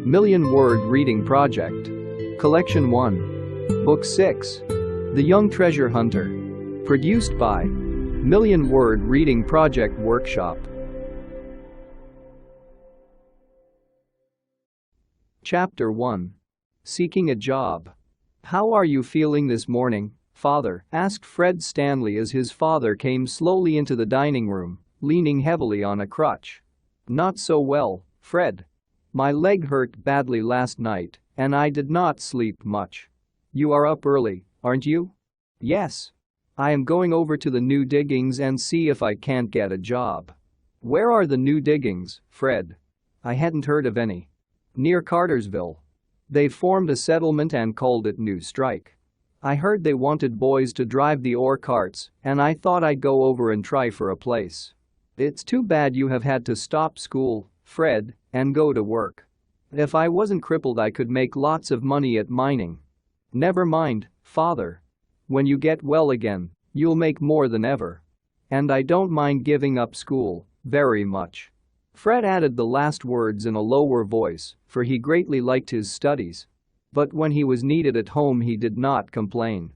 Million-Word Reading Project. Collection 1. Book 6. The Young Treasure Hunter. Produced by Million-Word Reading Project Workshop. Chapter 1. Seeking a Job. "How are you feeling this morning, Father?" asked Fred Stanley as his father came slowly into the dining room, leaning heavily on a crutch. "Not so well, Fred. My leg hurt badly last night, and I did not sleep much." "You are up early, aren't you?" "Yes. I am going over to the new diggings and see if I can't get a job." "Where are the new diggings, Fred?" "I hadn't heard of any." "Near Cartersville. They formed a settlement and called it New Strike. I heard they wanted boys to drive the ore carts, and I thought I'd go over and try for a place." "It's too bad you have had to stop school, Fred, and go to work. If I wasn't crippled I could make lots of money at mining." "Never mind, Father. When you get well again, you'll make more than ever. And I don't mind giving up school, very much." Fred added the last words in a lower voice, for he greatly liked his studies. But when he was needed at home he did not complain.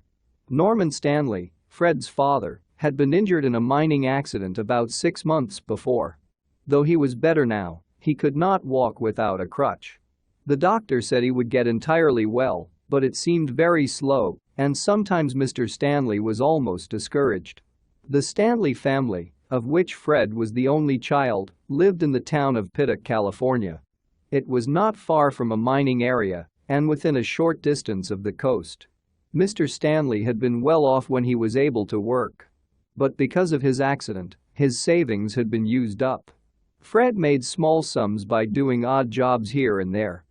Norman Stanley, Fred's father, had been injured in a mining accident about 6 months before. Though he was better now, he could not walk without a crutch. The doctor said he would get entirely well, but it seemed very slow, and sometimes Mr. Stanley was almost discouraged. The Stanley family, of which Fred was the only child, lived in the town of Pittock, California. It was not far from a mining area and within a short distance of the coast. Mr. Stanley had been well off when he was able to work. But because of his accident, his savings had been used up. Fred made small sums by doing odd jobs here and there.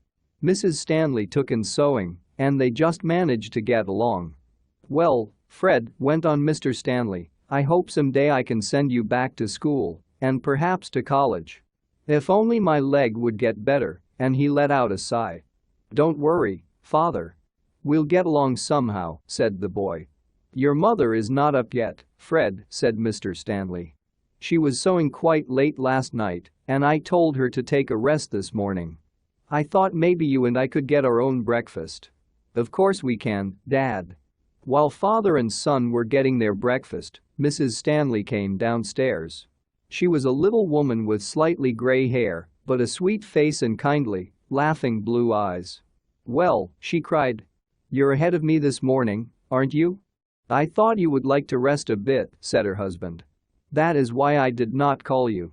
Mrs. Stanley took in sewing, and they just managed to get along. "Well, Fred," went on Mr. Stanley, "I hope someday I can send you back to school, and perhaps to college. If only my leg would get better," and he let out a sigh. "Don't worry, Father. We'll get along somehow," said the boy. "Your mother is not up yet, Fred," said Mr. Stanley. "She was sewing quite late last night, and I told her to take a rest this morning. I thought maybe you and I could get our own breakfast." "Of course we can, Dad." While father and son were getting their breakfast, Mrs. Stanley came downstairs. She was a little woman with slightly gray hair, but a sweet face and kindly, laughing blue eyes. "Well," she cried. "You're ahead of me this morning, aren't you?" "I thought you would like to rest a bit," said her husband. "That is why I did not call you."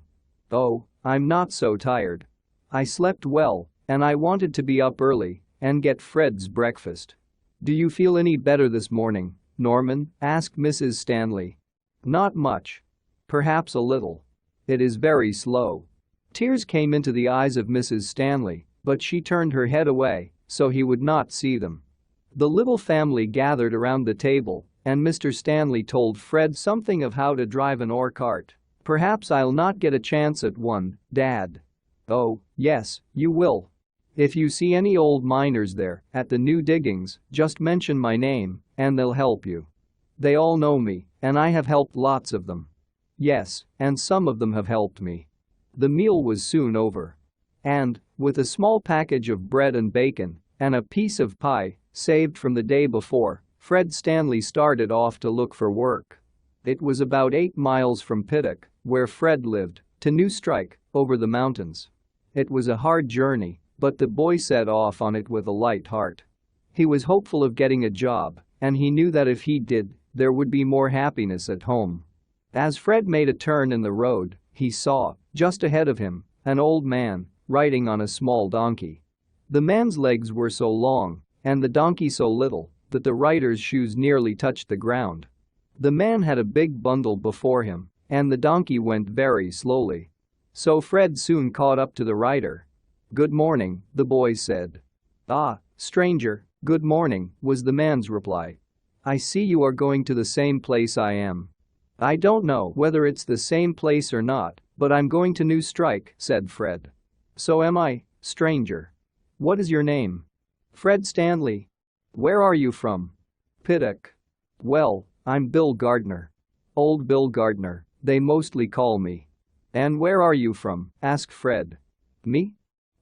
"Oh, I'm not so tired. I slept well, and I wanted to be up early and get Fred's breakfast." "Do you feel any better this morning, Norman?" asked Mrs. Stanley. "Not much. Perhaps a little. It is very slow." Tears came into the eyes of Mrs. Stanley, but she turned her head away so he would not see them. The little family gathered around the table, and Mr. Stanley told Fred something of how to drive an ore cart. "Perhaps I'll not get a chance at one, Dad." "Oh, yes, you will. If you see any old miners there at the new diggings, just mention my name and they'll help you. They all know me, and I have helped lots of them." "Yes, and some of them have helped me." The meal was soon over. And, with a small package of bread and bacon and a piece of pie saved from the day before, Fred Stanley started off to look for work. It was about 8 miles from Pittock, where Fred lived, to New Strike, over the mountains. It was a hard journey, but the boy set off on it with a light heart. He was hopeful of getting a job, and he knew that if he did, there would be more happiness at home. As Fred made a turn in the road, he saw, just ahead of him, an old man riding on a small donkey. The man's legs were so long, and the donkey so little, that the rider's shoes nearly touched the ground. The man had a big bundle before him, and the donkey went very slowly. So Fred soon caught up to the rider. "Good morning," the boy said. "Ah, stranger, good morning," was the man's reply. "I see you are going to the same place I am." "I don't know whether it's the same place or not, but I'm going to New Strike," said Fred. "So am I, stranger. What is your name?" "Fred Stanley." "Where are you from?" "Pittock." "Well, I'm Bill Gardner. Old Bill Gardner, they mostly call me." "And where are you from?" asked Fred. "Me?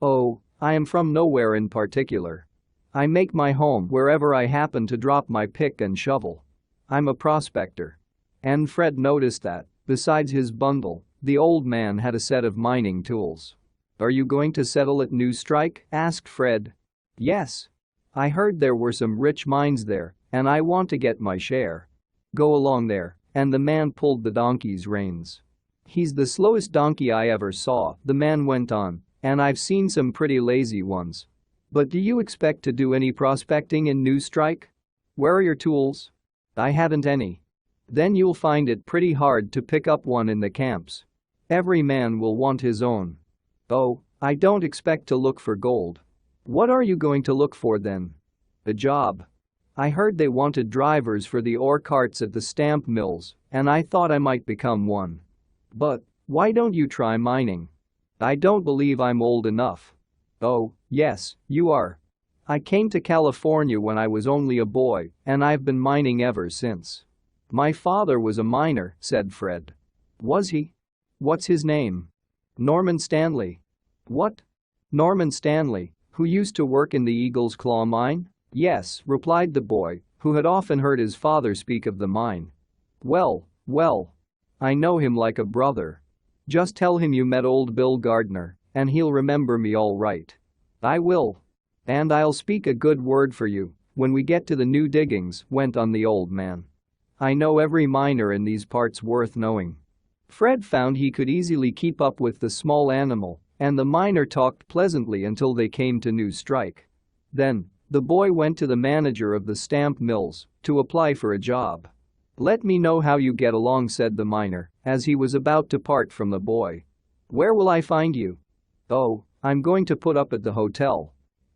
Oh, I am from nowhere in particular. I make my home wherever I happen to drop my pick and shovel. I'm a prospector." And Fred noticed that, besides his bundle, the old man had a set of mining tools. "Are you going to settle at New Strike?" asked Fred. "Yes. I heard there were some rich mines there, and I want to get my share." "Go along there," and the man pulled the donkey's reins. "He's the slowest donkey I ever saw," the man went on, "and I've seen some pretty lazy ones. But do you expect to do any prospecting in New Strike? Where are your tools?" "I haven't any." "Then you'll find it pretty hard to pick up one in the camps. Every man will want his own." "Oh, I don't expect to look for gold." "What are you going to look for then?" "A job. I heard they wanted drivers for the ore carts at the stamp mills, and I thought I might become one." "But why don't you try mining?" "I don't believe I'm old enough." "Oh, yes, you are. I came to California when I was only a boy, and I've been mining ever since." "My father was a miner," said Fred. "Was he? What's his name?" "Norman Stanley." "What? Norman Stanley, who used to work in the Eagle's Claw mine?" "Yes," replied the boy, who had often heard his father speak of the mine. Well, I know him like a brother. Just tell him you met old Bill Gardner, and he'll remember me all right." "I will. And I'll speak a good word for you when we get to the new diggings," went on the old man. "I know every miner in these parts worth knowing." Fred found he could easily keep up with the small animal, and the miner talked pleasantly until they came to New Strike. Then, the boy went to the manager of the stamp mills to apply for a job. "Let me know how you get along," said the miner, as he was about to part from the boy. "Where will I find you?" "Oh, I'm going to put up at the hotel.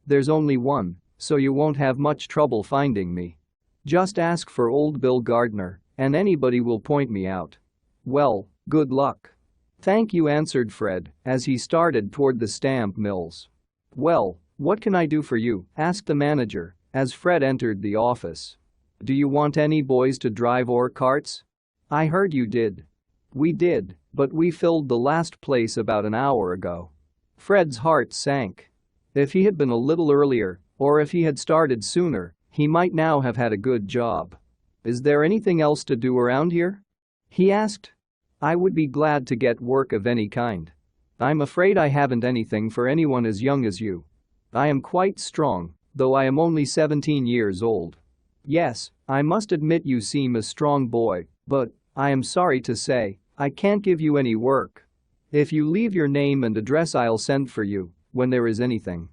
There's only one, so you won't have much trouble finding me. Just ask for old Bill Gardner, and anybody will point me out." "Well, good luck." "Thank you," answered Fred, as he started toward the stamp mills. "Well, what can I do for you?" asked the manager, as Fred entered the office. "Do you want any boys to drive ore carts?" "I heard you did." "We did, but we filled the last place about an hour ago." Fred's heart sank. If he had been a little earlier, or if he had started sooner, he might now have had a good job. "Is there anything else to do around here?" he asked. "I would be glad to get work of any kind. I'm afraid I haven't anything for anyone as young as you. I am quite strong, though I am only 17 years old." "Yes, I must admit you seem a strong boy, but I am sorry to say, I can't give you any work. If you leave your name and address, I'll send for you when there is anything."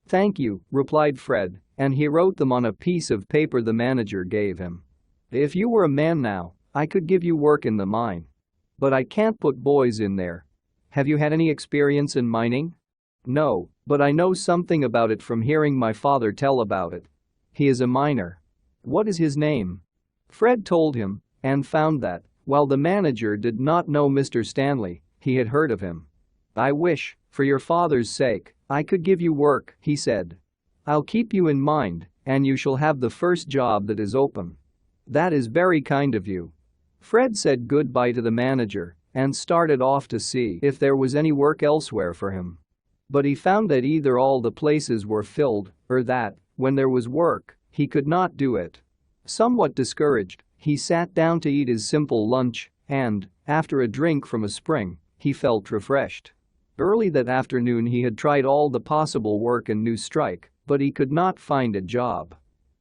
"Thank you," replied Fred, and he wrote them on a piece of paper the manager gave him. "If you were a man now, I could give you work in the mine. But I can't put boys in there." "Have you had any experience in mining?" "No, but I know something about it from hearing my father tell about it. He is a miner." "What is his name?" Fred told him, and found that, while the manager did not know Mr. Stanley, he had heard of him. "I wish, for your father's sake, I could give you work," he said. "I'll keep you in mind, and you shall have the first job that is open." "That is very kind of you." Fred said goodbye to the manager and started off to see if there was any work elsewhere for him. But he found that either all the places were filled or that, when there was work, he could not do it. Somewhat discouraged, he sat down to eat his simple lunch and, after a drink from a spring, he felt refreshed. Early that afternoon he had tried all the possible work in New Strike, but he could not find a job.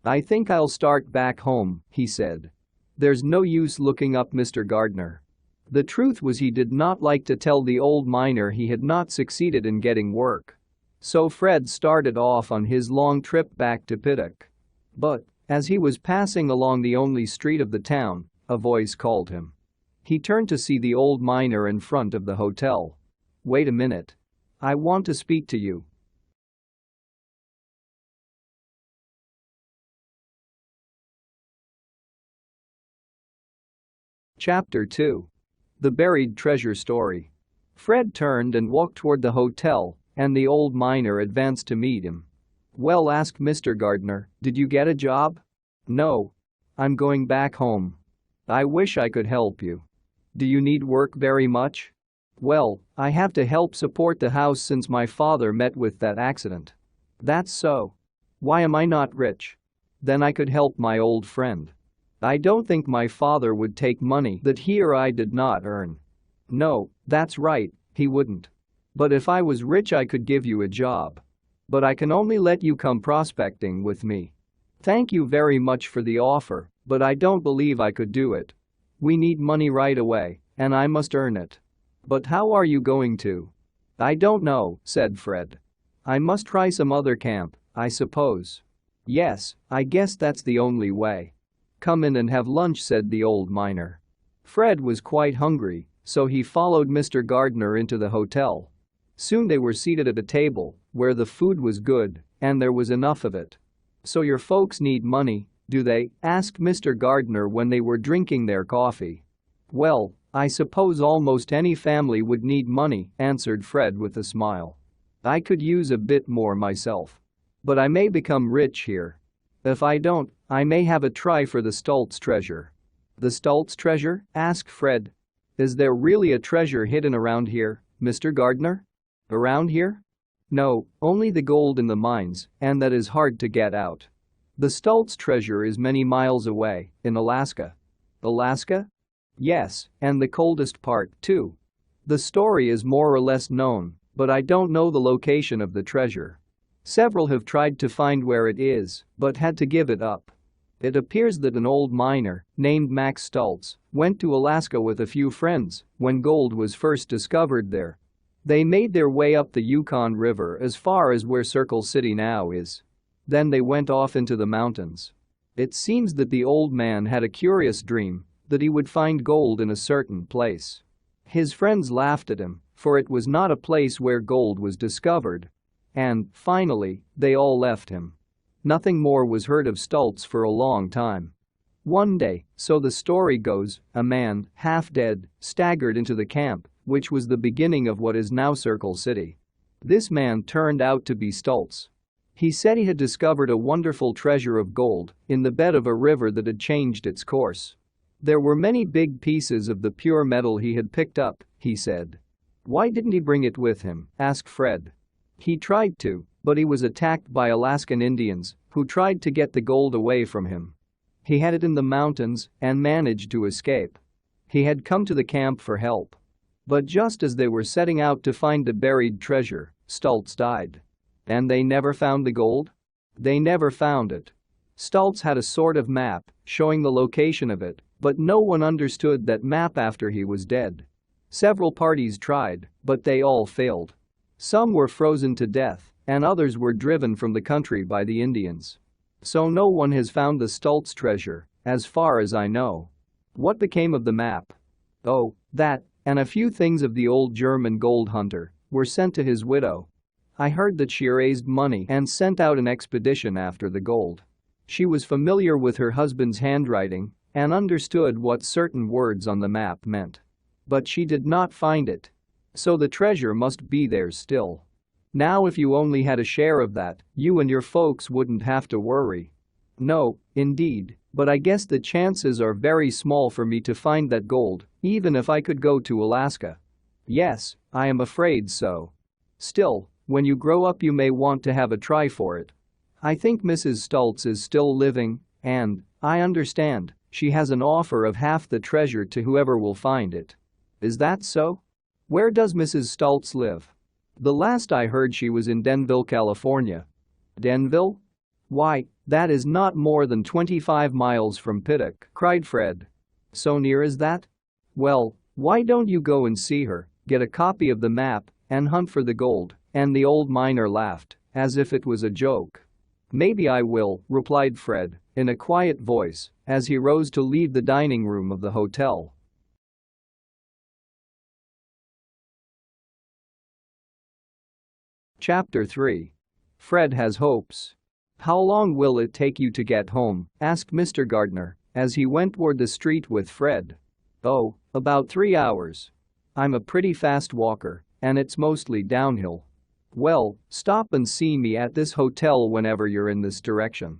"I think I'll start back home," he said. "There's no use looking up Mr. Gardner." The truth was he did not like to tell the old miner he had not succeeded in getting work. So Fred started off on his long trip back to Pittock. But, as he was passing along the only street of the town, a voice called him. He turned to see the old miner in front of the hotel. "Wait a minute. I want to speak to you." Chapter 2. The Buried Treasure Story. Fred turned and walked toward the hotel, and the old miner advanced to meet him. "Well," asked Mr. Gardner, "did you get a job?" "No. I'm going back home." "I wish I could help you." "Do you need work very much?" Well, I have to help support the house since my father met with that accident. That's so. Why am I not rich? Then I could help my old friend. I don't think my father would take money that he or I did not earn. No, that's right, he wouldn't. But if I was rich I could give you a job. But I can only let you come prospecting with me. Thank you very much for the offer, but I don't believe I could do it. We need money right away, and I must earn it. But how are you going to? I don't know, said Fred. I must try some other camp, I suppose. Yes, I guess that's the only way. Come in and have lunch, said the old miner. Fred was quite hungry, so he followed Mr. Gardner into the hotel. Soon they were seated at a table where the food was good and there was enough of it. So your folks need money, do they? Asked Mr. Gardner when they were drinking their coffee. Well, I suppose almost any family would need money, answered Fred with a smile. I could use a bit more myself. But I may become rich here. If I don't, I may have a try for the Stults treasure. The Stults treasure? Asked Fred. Is there really a treasure hidden around here, Mr. Gardner? Around here? No, only the gold in the mines, and that is hard to get out. The Stults treasure is many miles away, in Alaska. Alaska? Yes, and the coldest part, too. The story is more or less known, but I don't know the location of the treasure. Several have tried to find where it is, but had to give it up. It appears that an old miner, named Max Stults, went to Alaska with a few friends when gold was first discovered there. They made their way up the Yukon River as far as where Circle City now is. Then they went off into the mountains. It seems that the old man had a curious dream that he would find gold in a certain place. His friends laughed at him, for it was not a place where gold was discovered. And, finally, they all left him. Nothing more was heard of Stults for a long time. One day, so the story goes, a man, half dead, staggered into the camp, which was the beginning of what is now Circle City. This man turned out to be Stults. He said he had discovered a wonderful treasure of gold in the bed of a river that had changed its course. There were many big pieces of the pure metal he had picked up, he said. Why didn't he bring it with him? Asked Fred. He tried to, but he was attacked by Alaskan Indians who tried to get the gold away from him. He had it in the mountains and managed to escape. He had come to the camp for help. But just as they were setting out to find the buried treasure, Stults died. And they never found the gold? They never found it. Stults had a sort of map showing the location of it, but no one understood that map after he was dead. Several parties tried, but they all failed. Some were frozen to death, and others were driven from the country by the Indians. So no one has found the Stults treasure, as far as I know. What became of the map? Oh, that, and a few things of the old German gold hunter, were sent to his widow. I heard that she raised money and sent out an expedition after the gold. She was familiar with her husband's handwriting and understood what certain words on the map meant. But she did not find it. So the treasure must be there still. Now if you only had a share of that, you and your folks wouldn't have to worry. No, indeed, but I guess the chances are very small for me to find that gold, even if I could go to Alaska. Yes, I am afraid so. Still, when you grow up you may want to have a try for it. I think Mrs. Stults is still living, and, I understand, she has an offer of half the treasure to whoever will find it. Is that so? Where does Mrs. Stults live? The last I heard she was in Denville, California. Denville? Why, that is not more than 25 miles from Pittock, cried Fred. So near as that? Well, why don't you go and see her, get a copy of the map, and hunt for the gold? And the old miner laughed, as if it was a joke. Maybe I will, replied Fred, in a quiet voice, as he rose to leave the dining room of the hotel. Chapter 3. Fred has hopes. How long will it take you to get home? Asked Mr. Gardner, as he went toward the street with Fred. Oh, about 3 hours. I'm a pretty fast walker, and it's mostly downhill. Well, stop and see me at this hotel whenever you're in this direction.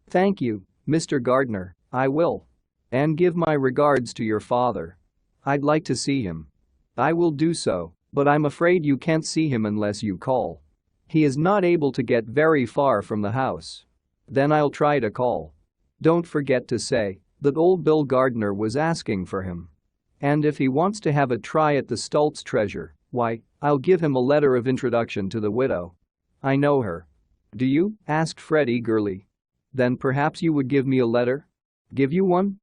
Thank you, Mr. Gardner, I will. And give my regards to your father. I'd like to see him. I will do so, but I'm afraid you can't see him unless you call. He is not able to get very far from the house. Then I'll try to call. Don't forget to say that old Bill Gardner was asking for him. And if he wants to have a try at the Stults treasure, why, I'll give him a letter of introduction to the widow. I know her. Do you? Asked Fred eagerly. Then perhaps you would give me a letter? Give you one?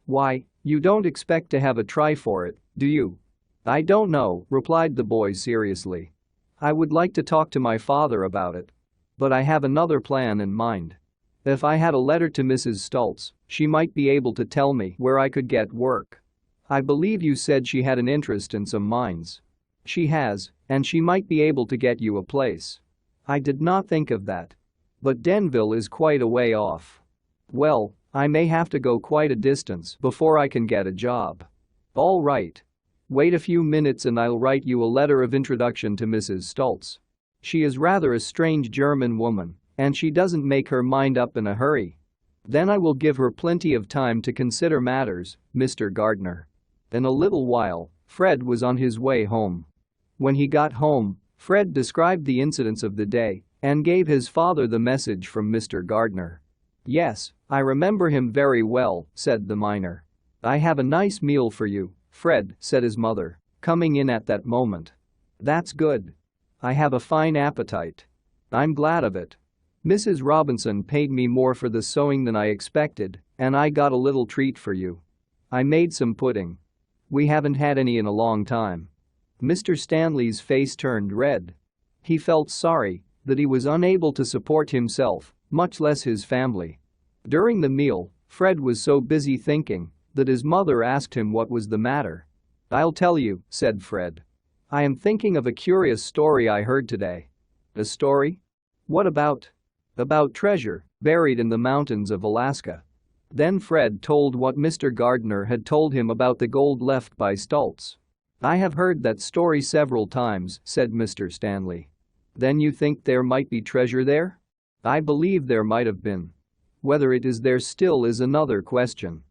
Why, you don't expect to have a try for it, do you? I don't know, replied the boy seriously. I would like to talk to my father about it. But I have another plan in mind. If I had a letter to Mrs. Stults, she might be able to tell me where I could get work. I believe you said she had an interest in some mines. She has, and she might be able to get you a place. I did not think of that. But Denville is quite a way off. Well, I may have to go quite a distance before I can get a job. All right. Wait a few minutes and I'll write you a letter of introduction to Mrs. Stults. She is rather a strange German woman, and she doesn't make her mind up in a hurry. Then I will give her plenty of time to consider matters, Mr. Gardner. In a little while, Fred was on his way home. When he got home, Fred described the incidents of the day and gave his father the message from Mr. Gardner. Yes, I remember him very well, said the miner. I have a nice meal for you, Fred, said his mother, coming in at that moment. That's good. I have a fine appetite. I'm glad of it. Mrs. Robinson paid me more for the sewing than I expected, and I got a little treat for you. I made some pudding. We haven't had any in a long time. Mr. Stanley's face turned red. He felt sorry that he was unable to support himself, much less his family. During the meal, Fred was so busy thinking that his mother asked him what was the matter. I'll tell you, said Fred. I am thinking of a curious story I heard today. A story? What about? About treasure buried in the mountains of Alaska. Then Fred told what Mr. Gardner had told him about the gold left by Stults. I have heard that story several times, said Mr. Stanley. Then you think there might be treasure there? I believe there might have been. Whether it is there still is another question.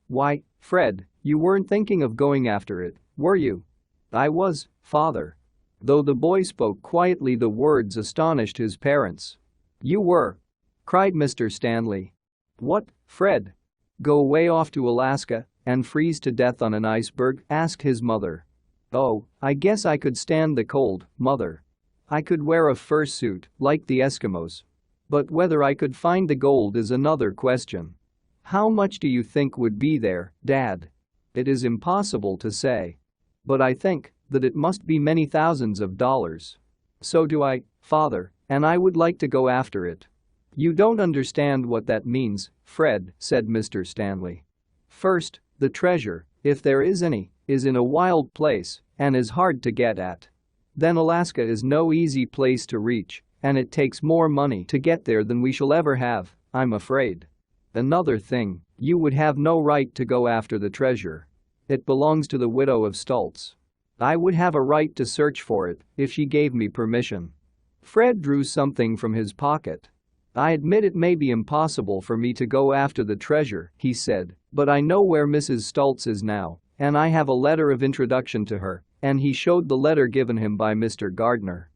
Why, Fred, you weren't thinking of going after it, were you? I was, father. Though the boy spoke quietly, the words astonished his parents. You were? Cried Mr. Stanley. What, Fred? Go way off to Alaska and freeze to death on an iceberg? Asked his mother. Oh, I guess I could stand the cold, mother. I could wear a fur suit, like the Eskimos. But whether I could find the gold is another question. How much do you think would be there, Dad? It is impossible to say. But I think that it must be many thousands of dollars. So do I, father, and I would like to go after it. You don't understand what that means, Fred, said Mr. Stanley. First, the treasure, if there is any, is in a wild place and is hard to get at. Then Alaska is no easy place to reach, and it takes more money to get there than we shall ever have, I'm afraid. Another thing, you would have no right to go after the treasure. It belongs to the widow of Stults. I would have a right to search for it if she gave me permission. Fred drew something from his pocket. I admit it may be impossible for me to go after the treasure, he said, but I know where Mrs. Stults is now, and I have a letter of introduction to her, and he showed the letter given him by Mr. Gardner.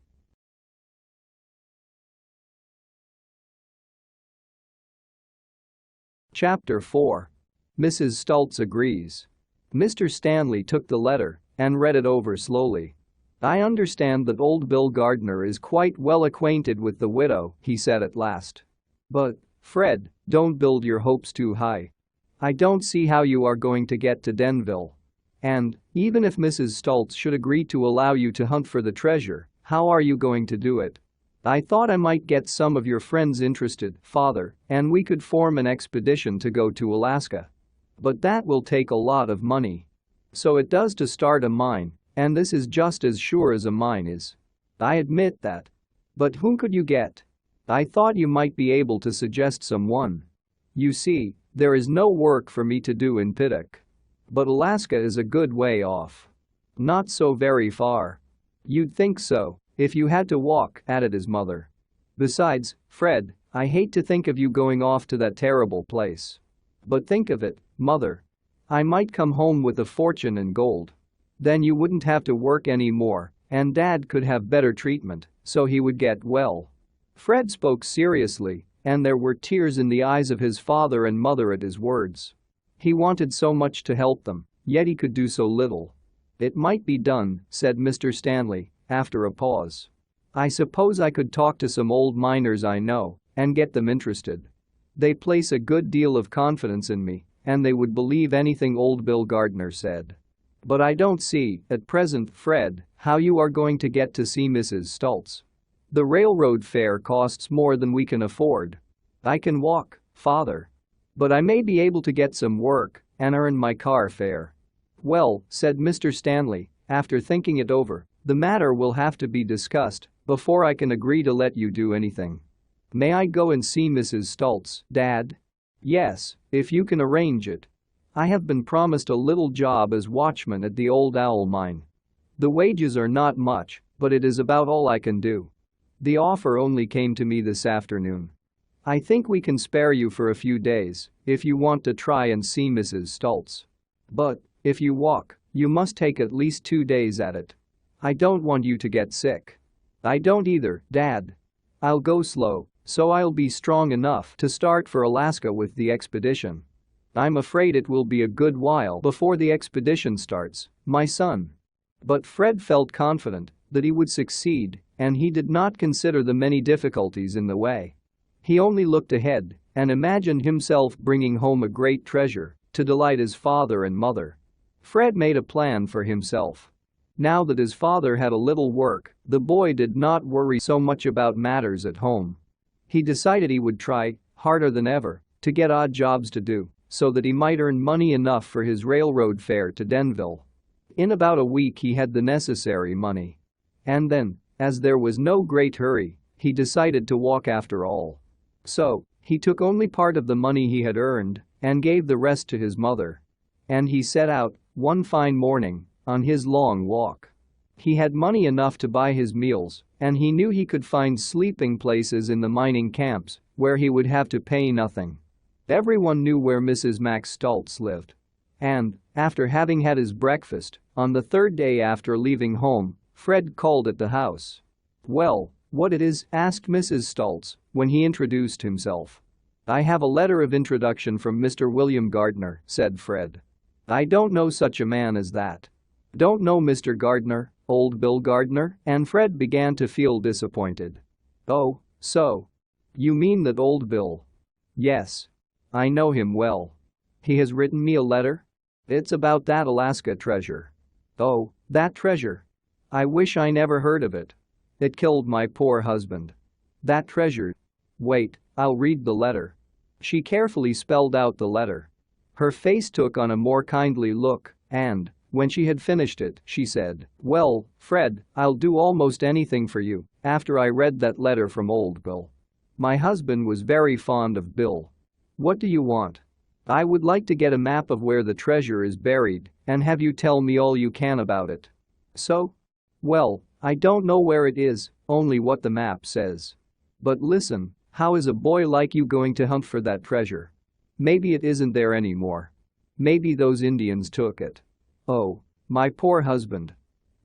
Chapter 4. Mrs. Stults agrees. Mr. Stanley took the letter and read it over slowly. I understand that old Bill Gardner is quite well acquainted with the widow, he said at last. But, Fred, don't build your hopes too high. I don't see how you are going to get to Denville. And, even if Mrs. Stults should agree to allow you to hunt for the treasure, how are you going to do it? I thought I might get some of your friends interested, father, and we could form an expedition to go to Alaska. But that will take a lot of money. So it does to start a mine, and this is just as sure as a mine is. I admit that. But whom could you get? I thought you might be able to suggest someone. You see, there is no work for me to do in Pittock. But Alaska is a good way off. Not so very far. You'd think so, if you had to walk, added his mother. Besides, Fred, I hate to think of you going off to that terrible place. But think of it, mother. I might come home with a fortune in gold. Then you wouldn't have to work anymore, and Dad could have better treatment, so he would get well." Fred spoke seriously, and there were tears in the eyes of his father and mother at his words. He wanted so much to help them, yet he could do so little. "It might be done," said Mr. Stanley, after a pause. "I suppose I could talk to some old miners I know and get them interested. They place a good deal of confidence in me, and they would believe anything old Bill Gardner said. But I don't see, at present, Fred, how you are going to get to see Mrs. Stults. The railroad fare costs more than we can afford." "I can walk, Father. But I may be able to get some work and earn my car fare." "Well," said Mr. Stanley, after thinking it over, "the matter will have to be discussed before I can agree to let you do anything. May I go and see Mrs. Stults, Dad?" "Yes, if you can arrange it. I have been promised a little job as watchman at the old owl mine. The wages are not much, but it is about all I can do. The offer only came to me this afternoon. I think we can spare you for a few days if you want to try and see Mrs. Stults. But, if you walk, you must take at least 2 days at it. I don't want you to get sick." "I don't either, Dad. I'll go slow, so I'll be strong enough to start for Alaska with the expedition. I'm afraid it will be a good while before the expedition starts, my son." But Fred felt confident that he would succeed, and he did not consider the many difficulties in the way. He only looked ahead and imagined himself bringing home a great treasure to delight his father and mother. Fred made a plan for himself. Now that his father had a little work, the boy did not worry so much about matters at home. He decided he would try harder than ever to get odd jobs to do so that he might earn money enough for his railroad fare to Denville. In about a week he had the necessary money. And then, as there was no great hurry, he decided to walk after all. So, he took only part of the money he had earned and gave the rest to his mother. And he set out, one fine morning, on his long walk. He had money enough to buy his meals, and he knew he could find sleeping places in the mining camps where he would have to pay nothing. Everyone knew where Mrs. Max Stults lived. And, after having had his breakfast, on the third day after leaving home, Fred called at the house. "Well, what it is?" asked Mrs. Stults when he introduced himself. "I have a letter of introduction from Mr. William Gardner," said Fred. "I don't know such a man as that." "Don't know Mr. Gardner, old Bill Gardner?" and Fred began to feel disappointed. "Oh, so. You mean that old Bill?" "Yes. I know him well. He has written me a letter? It's about that Alaska treasure." "Oh, that treasure. I wish I never heard of it. It killed my poor husband. That treasure. Wait, I'll read the letter." She carefully spelled out the letter. Her face took on a more kindly look, and, when she had finished it, she said, "Well, Fred, I'll do almost anything for you after I read that letter from old Bill. My husband was very fond of Bill. What do you want?" "I would like to get a map of where the treasure is buried and have you tell me all you can about it." "So? Well, I don't know where it is, only what the map says. But listen, how is a boy like you going to hunt for that treasure? Maybe it isn't there anymore. Maybe those Indians took it. Oh, my poor husband.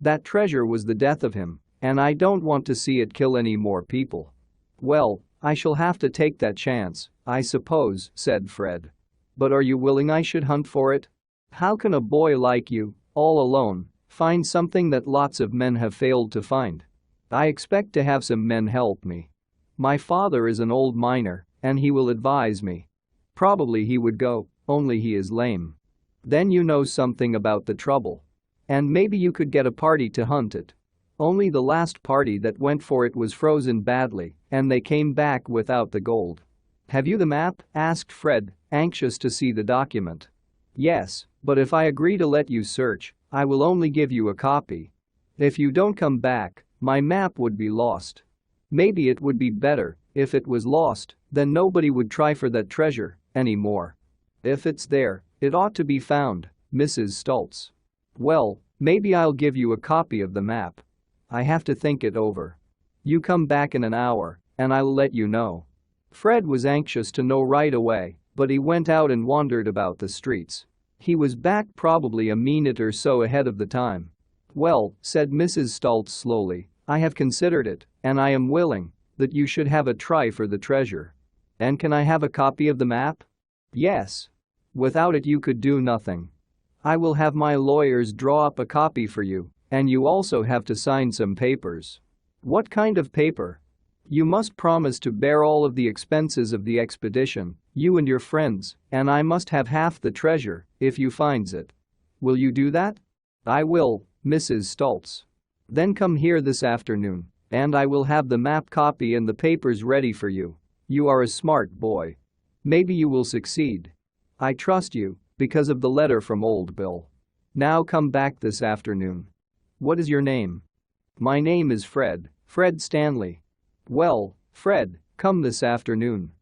That treasure was the death of him, and I don't want to see it kill any more people." "Well, I shall have to take that chance, I suppose," said Fred. "But are you willing I should hunt for it? How can a boy like you, all alone, find something that lots of men have failed to find? I expect to have some men help me. My father is an old miner, and he will advise me. Probably he would go, only he is lame. Then you know something about the trouble. And maybe you could get a party to hunt it. Only the last party that went for it was frozen badly, and they came back without the gold." "Have you the map?" asked Fred, anxious to see the document. "Yes, but if I agree to let you search, I will only give you a copy. If you don't come back, my map would be lost. Maybe it would be better if it was lost, then nobody would try for that treasure anymore. If it's there, it ought to be found, Mrs. Stults." "Well, maybe I'll give you a copy of the map. I have to think it over. You come back in an hour, and I'll let you know." Fred was anxious to know right away, but he went out and wandered about the streets. He was back probably a minute or so ahead of the time. "Well," said Mrs. Stults slowly, "I have considered it, and I am willing that you should have a try for the treasure. And can I have a copy of the map?" "Yes. Without it you could do nothing. I will have my lawyers draw up a copy for you, and you also have to sign some papers." "What kind of paper?" "You must promise to bear all of the expenses of the expedition, you and your friends, and I must have half the treasure if you finds it. Will you do that?" "I will, Mrs. Stults." "Then come here this afternoon, and I will have the map copy and the papers ready for you. You are a smart boy. Maybe you will succeed. I trust you because of the letter from old Bill. Now come back this afternoon." "What is your name?" "My name is Fred Stanley." "Well, Fred, come this afternoon."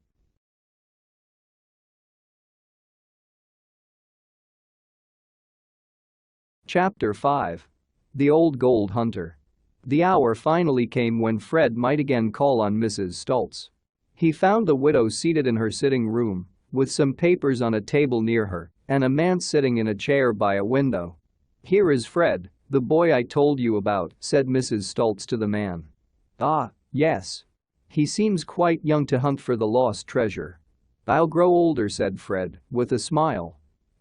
Chapter 5. The Old Gold Hunter. The hour finally came when Fred might again call on Mrs. Stults. He found the widow seated in her sitting room, with some papers on a table near her, and a man sitting in a chair by a window. "Here is Fred, the boy I told you about," said Mrs. Stults to the man. "Ah, yes. He seems quite young to hunt for the lost treasure." "I'll grow older," said Fred, with a smile.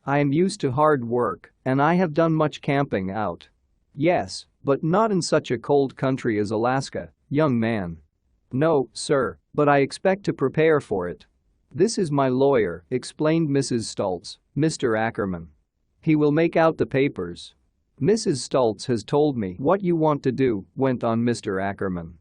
"I am used to hard work, and I have done much camping out." "Yes, but not in such a cold country as Alaska, young man." "No, sir, but I expect to prepare for it." "This is my lawyer," explained Mrs. Stults, "Mr. Ackerman. He will make out the papers." "Mrs. Stults has told me what you want to do," went on Mr. Ackerman.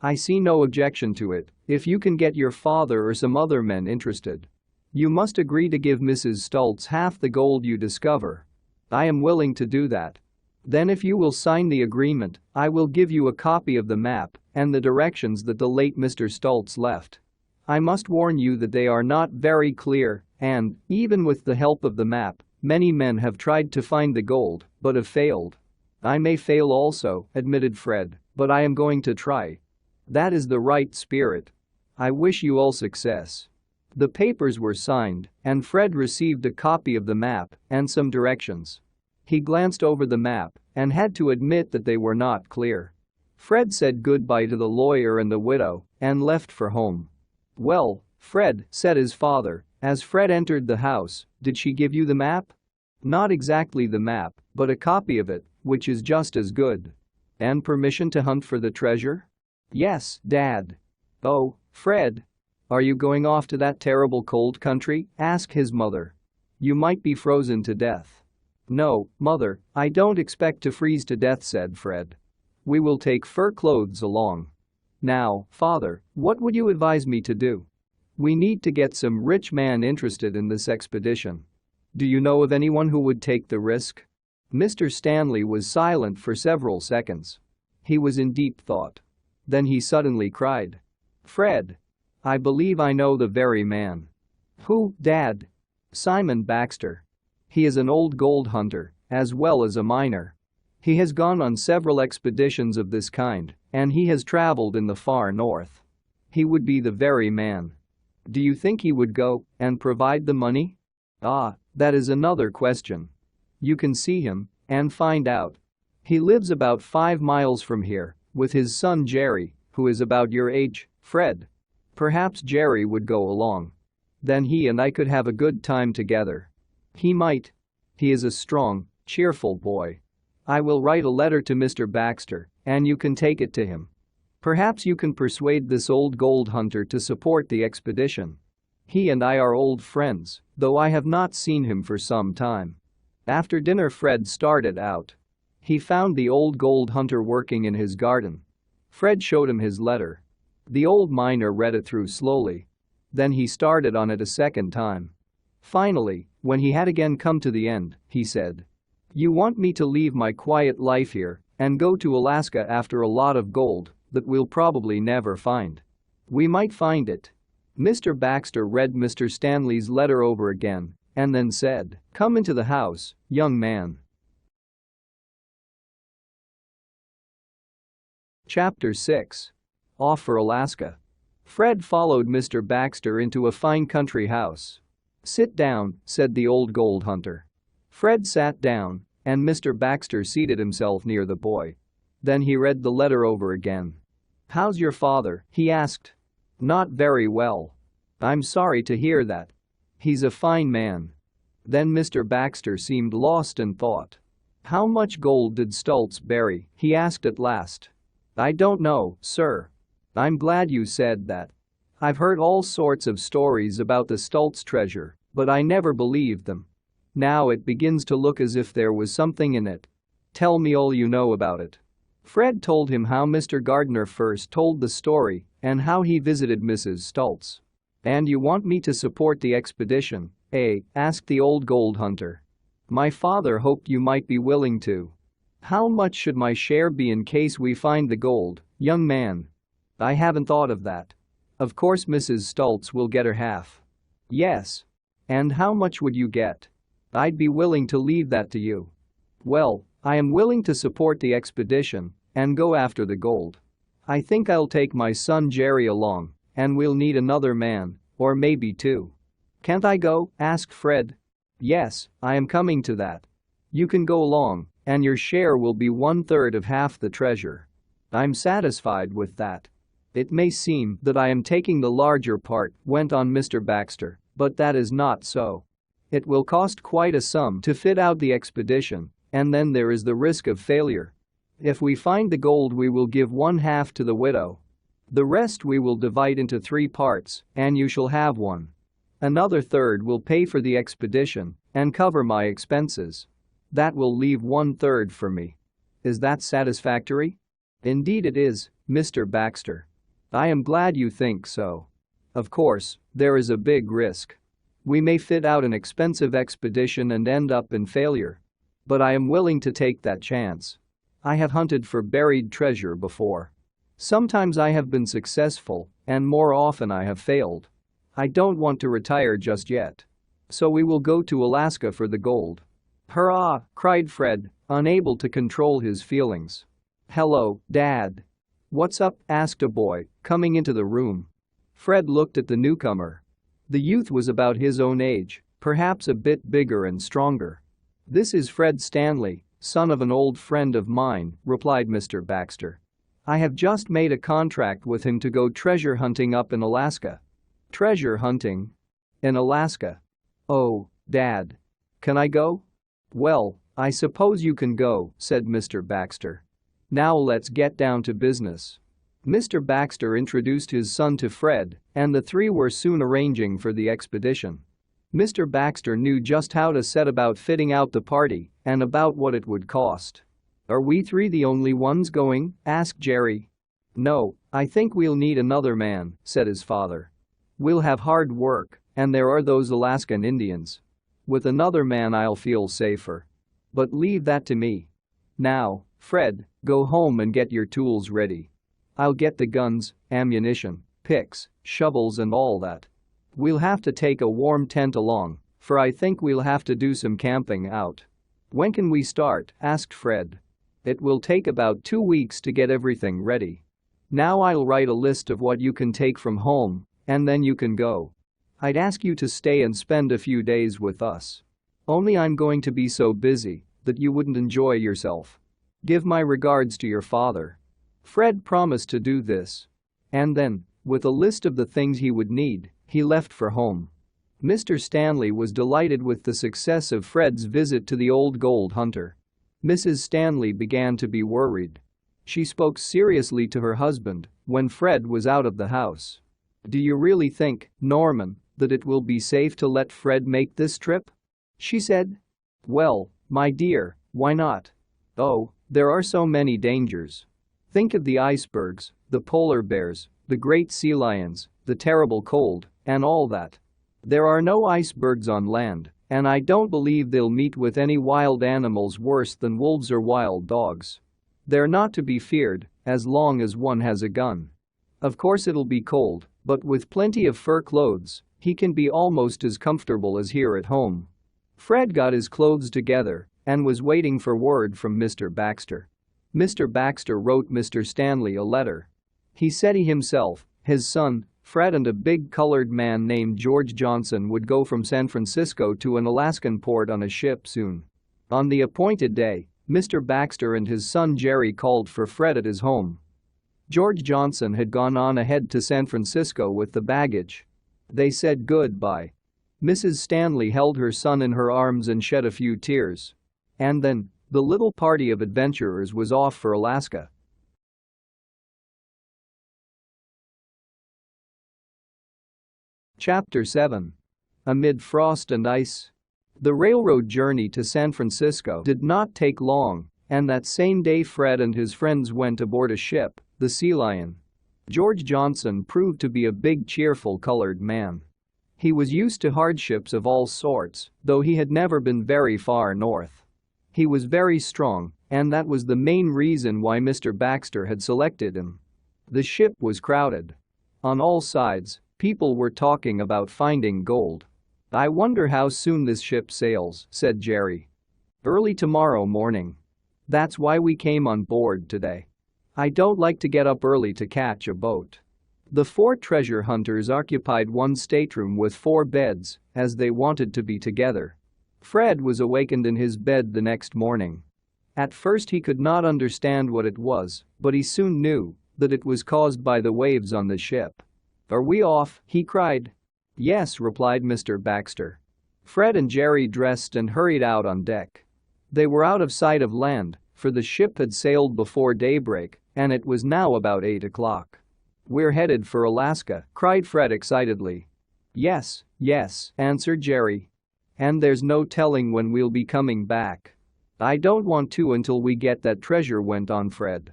"I see no objection to it if you can get your father or some other men interested. You must agree to give Mrs. Stults half the gold you discover." "I am willing to do that." "Then if you will sign the agreement, I will give you a copy of the map and the directions that the late Mr. Stults left. I must warn you that they are not very clear, and, even with the help of the map, many men have tried to find the gold but have failed." "I may fail also," admitted Fred, "but I am going to try." "That is the right spirit. I wish you all success." The papers were signed, and Fred received a copy of the map and some directions. He glanced over the map and had to admit that they were not clear. Fred said goodbye to the lawyer and the widow and left for home. "Well, Fred," said his father, as Fred entered the house, "did she give you the map?" "Not exactly the map, but a copy of it, which is just as good." "And permission to hunt for the treasure?" "Yes, Dad." "Oh, Fred. Are you going off to that terrible cold country?" asked his mother. "You might be frozen to death." "No, Mother, I don't expect to freeze to death," said Fred. "We will take fur clothes along." "Now, Father, what would you advise me to do? We need to get some rich man interested in this expedition. Do you know of anyone who would take the risk?" Mr. Stanley was silent for several seconds. He was in deep thought. Then he suddenly cried. "Fred! I believe I know the very man." "Who, Dad?" "Simon Baxter. He is an old gold hunter, as well as a miner. He has gone on several expeditions of this kind, and he has traveled in the far north. He would be the very man." "Do you think he would go and provide the money?" "Ah, that is another question. You can see him and find out. He lives about 5 miles from here with his son Jerry, who is about your age, Fred. Perhaps Jerry would go along. Then he and I could have a good time together. He might. He is a strong, cheerful boy. I will write a letter to Mr. Baxter, and you can take it to him. Perhaps you can persuade this old gold hunter to support the expedition. He and I are old friends, though I have not seen him for some time." After dinner Fred started out. He found the old gold hunter working in his garden. Fred showed him his letter. The old miner read it through slowly. Then he started on it a second time. Finally, when he had again come to the end, he said, "You want me to leave my quiet life here and go to Alaska after a lot of gold that we'll probably never find. We might find it." Mr. Baxter read Mr. Stanley's letter over again and then said, "Come into the house, young man." Chapter 6. Off for Alaska. Fred followed Mr. Baxter into a fine country house. "Sit down," said the old gold hunter. Fred sat down, and Mr. Baxter seated himself near the boy. Then he read the letter over again. "How's your father?" he asked. "Not very well. I'm sorry to hear that. He's a fine man." Then Mr. Baxter seemed lost in thought. "How much gold did Stults bury?" he asked at last. "I don't know, sir." "I'm glad you said that. I've heard all sorts of stories about the Stults treasure, but I never believed them. Now it begins to look as if there was something in it. Tell me all you know about it." Fred told him how Mr. Gardner first told the story and how he visited Mrs. Stults. "And you want me to support the expedition, eh?" asked the old gold hunter. "My father hoped you might be willing to." "How much should my share be in case we find the gold, young man?" "I haven't thought of that. Of course Mrs. Stults will get her half." "Yes. And how much would you get?" "I'd be willing to leave that to you." "Well, I am willing to support the expedition and go after the gold. I think I'll take my son Jerry along, and we'll need another man, or maybe two." "Can't I go?" asked Fred. "Yes, I am coming to that. You can go along, and your share will be 1/3 of half the treasure." "I'm satisfied with that." "It may seem that I am taking the larger part," went on Mr. Baxter, "but that is not so. It will cost quite a sum to fit out the expedition, and then there is the risk of failure. If we find the gold, we will give 1/2 to the widow. The rest we will divide into 3 parts, and you shall have 1. Another 1/3 will pay for the expedition and cover my expenses. That will leave 1/3 for me. Is that satisfactory?" "Indeed it is, Mr. Baxter. I am glad you think so. Of course, there is a big risk. We may fit out an expensive expedition and end up in failure. But I am willing to take that chance. I have hunted for buried treasure before. Sometimes I have been successful, and more often I have failed. I don't want to retire just yet. So we will go to Alaska for the gold." "Hurrah!" cried Fred, unable to control his feelings. "Hello, Dad." "What's up?" asked a boy, coming into the room. Fred looked at the newcomer. The youth was about his own age, perhaps a bit bigger and stronger. "This is Fred Stanley, son of an old friend of mine," replied Mr. Baxter. "I have just made a contract with him to go treasure hunting up in Alaska." "Treasure hunting? In Alaska? Oh, Dad. Can I go?" "Well, I suppose you can go," said Mr. Baxter. "Now let's get down to business." Mr. Baxter introduced his son to Fred, and the 3 were soon arranging for the expedition. Mr. Baxter knew just how to set about fitting out the party and about what it would cost. "Are we 3 the only ones going?" asked Jerry. "No, I think we'll need another man," said his father. "We'll have hard work, and there are those Alaskan Indians. With another man I'll feel safer. But leave that to me. Now, Fred, go home and get your tools ready. I'll get the guns, ammunition, picks, shovels and all that. We'll have to take a warm tent along, for I think we'll have to do some camping out." "When can we start?" asked Fred. "It will take about 2 weeks to get everything ready. Now I'll write a list of what you can take from home, and then you can go. I'd ask you to stay and spend a few days with us. Only I'm going to be so busy that you wouldn't enjoy yourself. Give my regards to your father." Fred promised to do this. And then, with a list of the things he would need, he left for home. Mr. Stanley was delighted with the success of Fred's visit to the old gold hunter. Mrs. Stanley began to be worried. She spoke seriously to her husband when Fred was out of the house. "Do you really think, Norman, that it will be safe to let Fred make this trip?" she said. "Well, my dear, why not? Oh, there are so many dangers. Think of the icebergs, the polar bears, the great sea lions, the terrible cold, and all that. There are no icebergs on land, and I don't believe they'll meet with any wild animals worse than wolves or wild dogs. They're not to be feared, as long as one has a gun. Of course it'll be cold, but with plenty of fur clothes, he can be almost as comfortable as here at home." Fred got his clothes together and was waiting for word from Mr. Baxter. Mr. Baxter wrote Mr. Stanley a letter. He said he himself, his son, Fred and a big colored man named George Johnson would go from San Francisco to an Alaskan port on a ship soon. On the appointed day, Mr. Baxter and his son Jerry called for Fred at his home. George Johnson had gone on ahead to San Francisco with the baggage. They said goodbye. Mrs. Stanley held her son in her arms and shed a few tears. And then, the little party of adventurers was off for Alaska. Chapter 7. Amid Frost and Ice. The railroad journey to San Francisco did not take long, and that same day Fred and his friends went aboard a ship, the Sea Lion. George Johnson proved to be a big, cheerful colored man. He was used to hardships of all sorts, though he had never been very far north. He was very strong, and that was the main reason why Mr. Baxter had selected him. The ship was crowded. On all sides, people were talking about finding gold. "I wonder how soon this ship sails," said Jerry. "Early tomorrow morning. That's why we came on board today. I don't like to get up early to catch a boat." The 4 treasure hunters occupied one stateroom with 4 beds, as they wanted to be together. Fred was awakened in his bed the next morning. At first he could not understand what it was, but he soon knew that it was caused by the waves on the ship. "Are we off?" he cried. "Yes," replied Mr. Baxter. Fred and Jerry dressed and hurried out on deck. They were out of sight of land, for the ship had sailed before daybreak, and it was now about 8 o'clock. "We're headed for Alaska," cried Fred excitedly. Yes, answered Jerry. "And there's no telling when we'll be coming back." "I don't want to until we get that treasure," went on Fred.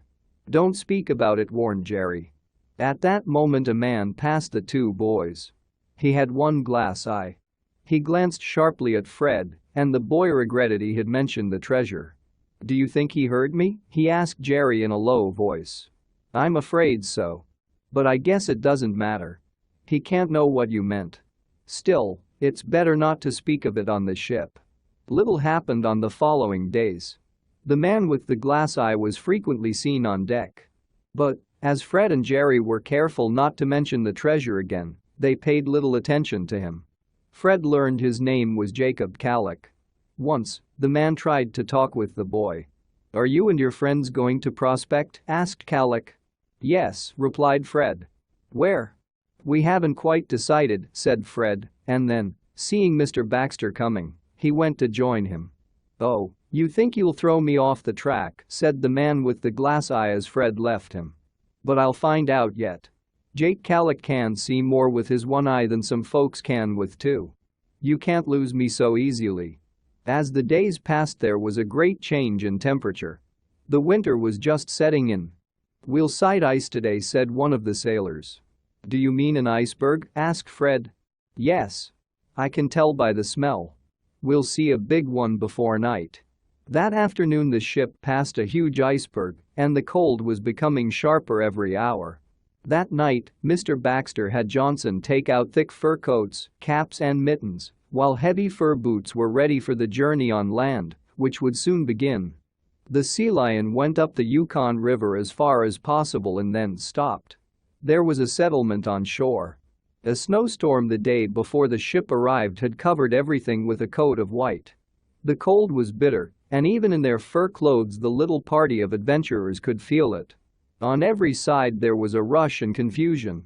"Don't speak about it," warned Jerry. At that moment a man passed the 2 boys. He had one glass eye. He glanced sharply at Fred, and the boy regretted he had mentioned the treasure. "Do you think he heard me?" he asked Jerry in a low voice. "I'm afraid so. But I guess it doesn't matter. He can't know what you meant. Still, it's better not to speak of it on the ship." Little happened on the following days. The man with the glass eye was frequently seen on deck. But, as Fred and Jerry were careful not to mention the treasure again, they paid little attention to him. Fred learned his name was Jacob Callick. Once, the man tried to talk with the boy. "Are you and your friends going to prospect?" asked Callick. "Yes," replied Fred. "Where?" "We haven't quite decided," said Fred, and then, seeing Mr. Baxter coming, he went to join him. "Oh, you think you'll throw me off the track," said the man with the glass eye as Fred left him. "But I'll find out yet. Jake Callick can see more with his one eye than some folks can with 2. You can't lose me so easily." As the days passed there was a great change in temperature. The winter was just setting in. "We'll sight ice today," said one of the sailors. "Do you mean an iceberg?" asked Fred. "Yes. I can tell by the smell. We'll see a big one before night." That afternoon the ship passed a huge iceberg, and the cold was becoming sharper every hour. That night, Mr. Baxter had Johnson take out thick fur coats, caps and mittens, while heavy fur boots were ready for the journey on land, which would soon begin. The Sea Lion went up the Yukon River as far as possible and then stopped. There was a settlement on shore. A snowstorm the day before the ship arrived had covered everything with a coat of white. The cold was bitter, and even in their fur clothes the little party of adventurers could feel it. On every side there was a rush and confusion.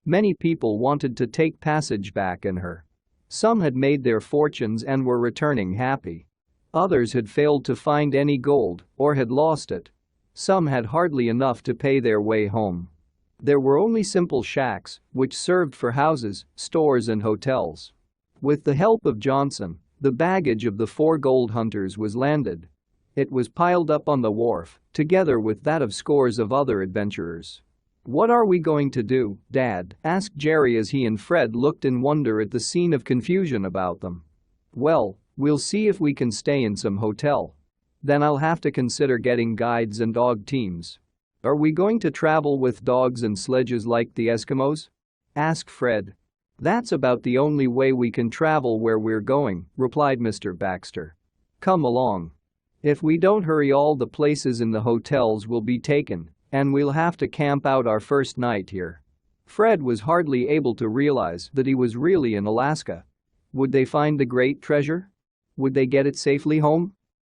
Many people wanted to take passage back in her. Some had made their fortunes and were returning happy. Others had failed to find any gold or had lost it. Some had hardly enough to pay their way home. There were only simple shacks, which served for houses, stores and hotels. With the help of Johnson, the baggage of the 4 gold hunters was landed. It was piled up on the wharf, together with that of scores of other adventurers. "What are we going to do, Dad?" asked Jerry as he and Fred looked in wonder at the scene of confusion about them. "Well, we'll see if we can stay in some hotel. Then I'll have to consider getting guides and dog teams." "Are we going to travel with dogs and sledges like the Eskimos?" asked Fred. "That's about the only way we can travel where we're going," replied Mr. Baxter. "Come along. If we don't hurry, all the places in the hotels will be taken, and we'll have to camp out our first night here." Fred was hardly able to realize that he was really in Alaska. Would they find the great treasure? Would they get it safely home?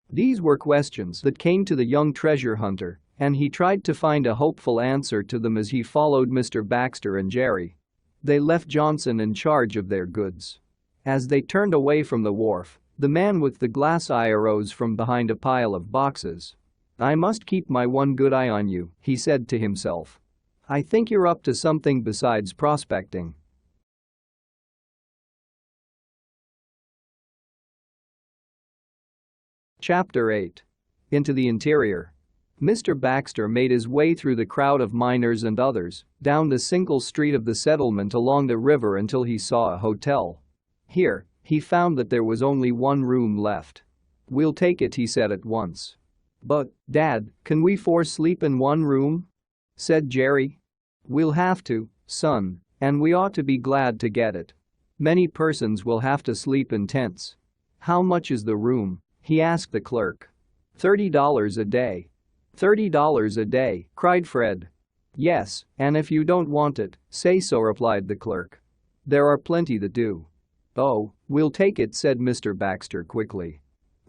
These were questions that came to the young treasure hunter, and he tried to find a hopeful answer to them as he followed Mr. Baxter and Jerry. They left Johnson in charge of their goods. As they turned away from the wharf, the man with the glass eye arose from behind a pile of boxes. "I must keep my one good eye on you," he said to himself. "I think you're up to something besides prospecting." Chapter 8. Into the interior. Mr. Baxter made his way through the crowd of miners and others, down the single street of the settlement along the river until he saw a hotel. Here, he found that there was only one room left. "We'll take it," he said at once. "But, Dad, can we four sleep in one room?" said Jerry. "We'll have to, son, and we ought to be glad to get it. Many persons will have to sleep in tents." "How much is the room?" he asked the clerk. $30 a day." $30 a day, cried Fred. "Yes, and if you don't want it, say so," replied the clerk. "There are plenty that do." "Oh, we'll take it," said Mr. Baxter quickly.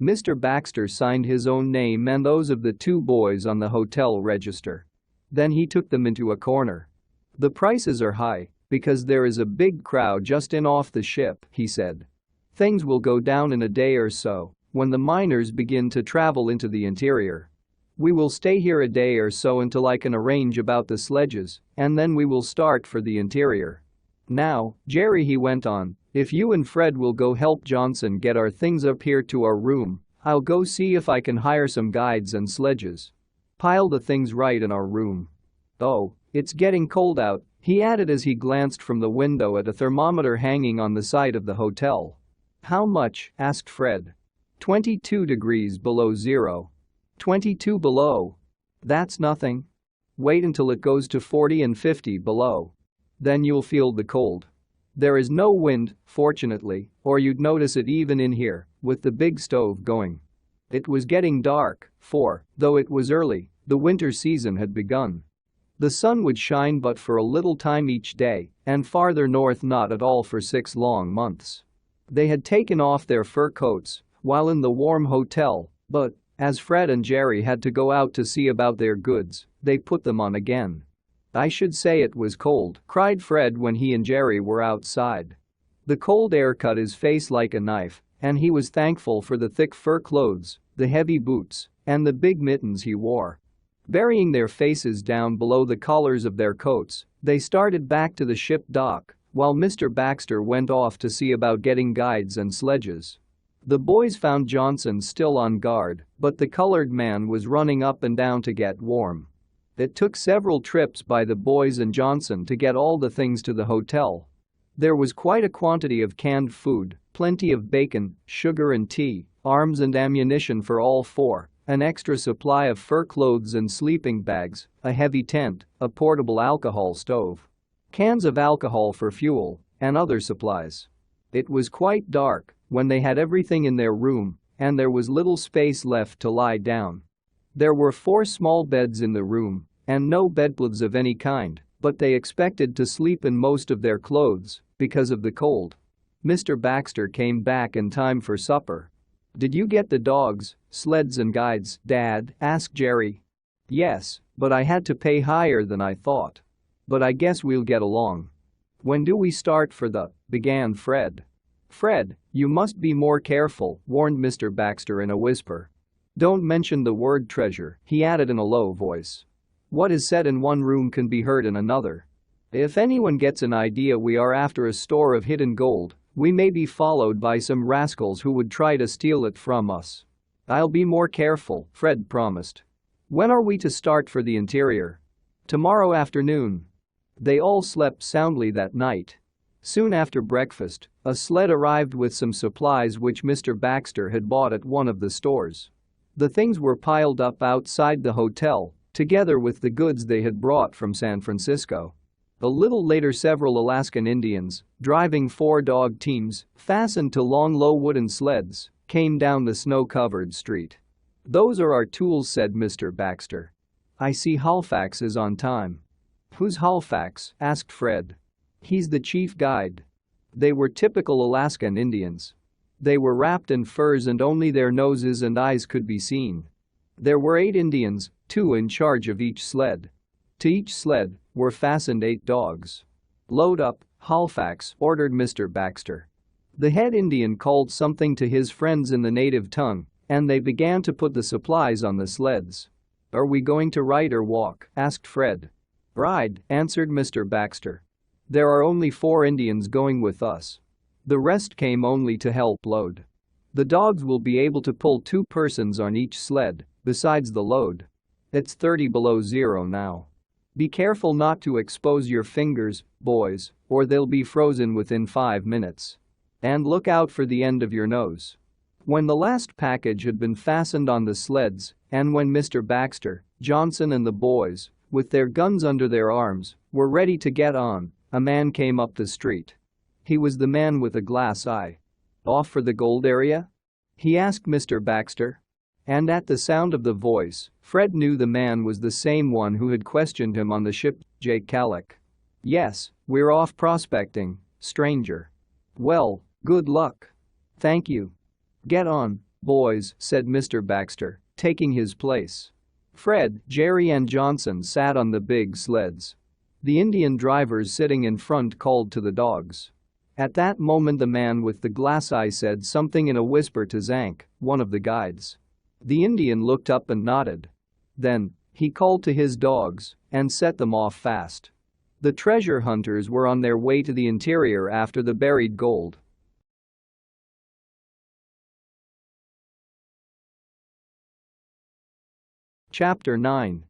Mr. Baxter signed his own name and those of the two boys on the hotel register. Then he took them into a corner. "The prices are high because there is a big crowd just in off the ship," he said. "Things will go down in a day or so when the miners begin to travel into the interior. We will stay here a day or so until I can arrange about the sledges, and then we will start for the interior. Now, Jerry," he went on, "if you and Fred will go help Johnson get our things up here to our room, I'll go see if I can hire some guides and sledges. Pile the things right in our room. Oh, it's getting cold out," he added as he glanced from the window at a thermometer hanging on the side of the hotel. "How much?" asked Fred. 22 degrees below zero." 22 below? That's nothing. Wait until it goes to 40 and 50 below. Then you'll feel the cold. There is no wind, fortunately, or you'd notice it even in here, with the big stove going." It was getting dark, for, though it was early, the winter season had begun. The sun would shine but for a little time each day, and farther north not at all for 6 long months. They had taken off their fur coats while in the warm hotel, but as Fred and Jerry had to go out to see about their goods, they put them on again. "I should say it was cold," cried Fred when he and Jerry were outside. The cold air cut his face like a knife, and he was thankful for the thick fur clothes, the heavy boots, and the big mittens he wore. Burying their faces down below the collars of their coats, they started back to the ship dock, while Mr. Baxter went off to see about getting guides and sledges. The boys found Johnson still on guard, but the colored man was running up and down to get warm. It took several trips by the boys and Johnson to get all the things to the hotel. There was quite a quantity of canned food, plenty of bacon, sugar and tea, arms and ammunition for all four, an extra supply of fur clothes and sleeping bags, a heavy tent, a portable alcohol stove, cans of alcohol for fuel, and other supplies. It was quite dark when they had everything in their room, and there was little space left to lie down. There were 4 small beds in the room, and no bedclothes of any kind, but they expected to sleep in most of their clothes because of the cold. Mr. Baxter came back in time for supper. "Did you get the dogs, sleds and guides, Dad?" asked Jerry. "Yes, but I had to pay higher than I thought. But I guess we'll get along." "When do we start for the," began Fred. "Fred, you must be more careful," warned Mr. Baxter in a whisper. "Don't mention the word treasure," he added in a low voice. "What is said in one room can be heard in another. If anyone gets an idea we are after a store of hidden gold, we may be followed by some rascals who would try to steal it from us." "I'll be more careful," Fred promised. "When are we to start for the interior?" "Tomorrow afternoon." They all slept soundly that night. Soon after breakfast, a sled arrived with some supplies which Mr. Baxter had bought at one of the stores. The things were piled up outside the hotel, together with the goods they had brought from San Francisco. A little later several Alaskan Indians, driving 4 dog teams, fastened to long low wooden sleds, came down the snow-covered street. "Those are our tools," said Mr. Baxter. "I see Halifax is on time." "Who's Halifax?" asked Fred. "He's the chief guide." They were typical Alaskan Indians. They were wrapped in furs and only their noses and eyes could be seen. There were 8 Indians, 2 in charge of each sled. To each sled were fastened 8 dogs. "Load up, Halifax," ordered Mr. Baxter. The head Indian called something to his friends in the native tongue, and they began to put the supplies on the sleds. "Are we going to ride or walk?" asked Fred. "Ride," answered Mr. Baxter. "There are only 4 Indians going with us. The rest came only to help load. The dogs will be able to pull 2 persons on each sled, besides the load. It's 30 below zero now. Be careful not to expose your fingers, boys, or they'll be frozen within 5 minutes. And look out for the end of your nose." When the last package had been fastened on the sleds, and when Mr. Baxter, Johnson and the boys, with their guns under their arms, were ready to get on, a man came up the street. He was the man with the glass eye. "Off for the gold area?" he asked Mr. Baxter. And at the sound of the voice, Fred knew the man was the same one who had questioned him on the ship, Jake Calick. "Yes, we're off prospecting, stranger." "Well, good luck." "Thank you." "Get on, boys," said Mr. Baxter, taking his place. Fred, Jerry and Johnson sat on the big sleds. The Indian drivers sitting in front called to the dogs. At that moment the man with the glass eye said something in a whisper to Zank, one of the guides. The Indian looked up and nodded. Then, he called to his dogs and set them off fast. The treasure hunters were on their way to the interior after the buried gold. Chapter 9.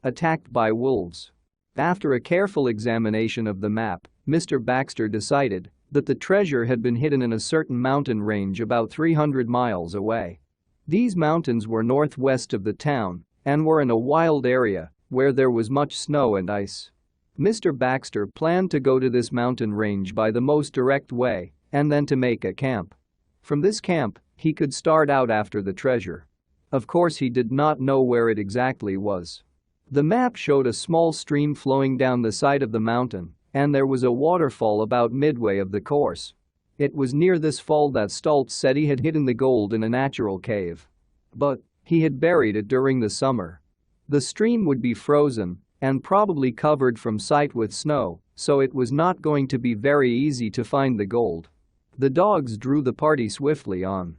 Attacked by Wolves. After a careful examination of the map, Mr. Baxter decided that the treasure had been hidden in a certain mountain range about 300 miles away. These mountains were northwest of the town and were in a wild area where there was much snow and ice. Mr. Baxter planned to go to this mountain range by the most direct way and then to make a camp. From this camp, he could start out after the treasure. Of course, he did not know where it exactly was. The map showed a small stream flowing down the side of the mountain, and there was a waterfall about midway of the course. It was near this fall that Stults said he had hidden the gold in a natural cave. But he had buried it during the summer. The stream would be frozen and probably covered from sight with snow, so it was not going to be very easy to find the gold. The dogs drew the party swiftly on.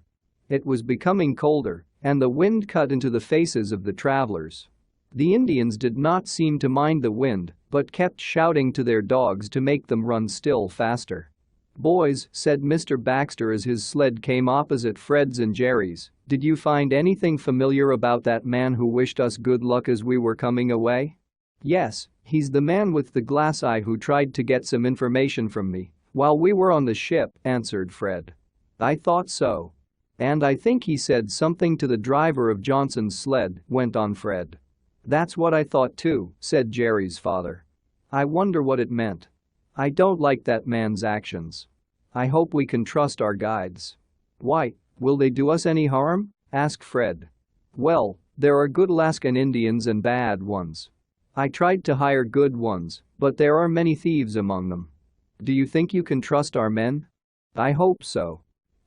It was becoming colder, and the wind cut into the faces of the travelers. The Indians did not seem to mind the wind, but kept shouting to their dogs to make them run still faster. "Boys," said Mr. Baxter as his sled came opposite Fred's and Jerry's, "did you find anything familiar about that man who wished us good luck as we were coming away?" "Yes, he's the man with the glass eye who tried to get some information from me while we were on the ship," answered Fred. "I thought so. And I think he said something to the driver of Johnson's sled," went on Fred. "That's what I thought too," said Jerry's father. "I wonder what it meant. I don't like that man's actions. I hope we can trust our guides." "Why, will they do us any harm?" asked Fred. "Well, there are good Alaskan Indians and bad ones. I tried to hire good ones, but there are many thieves among them. Do you think you can trust our men?" "I hope so.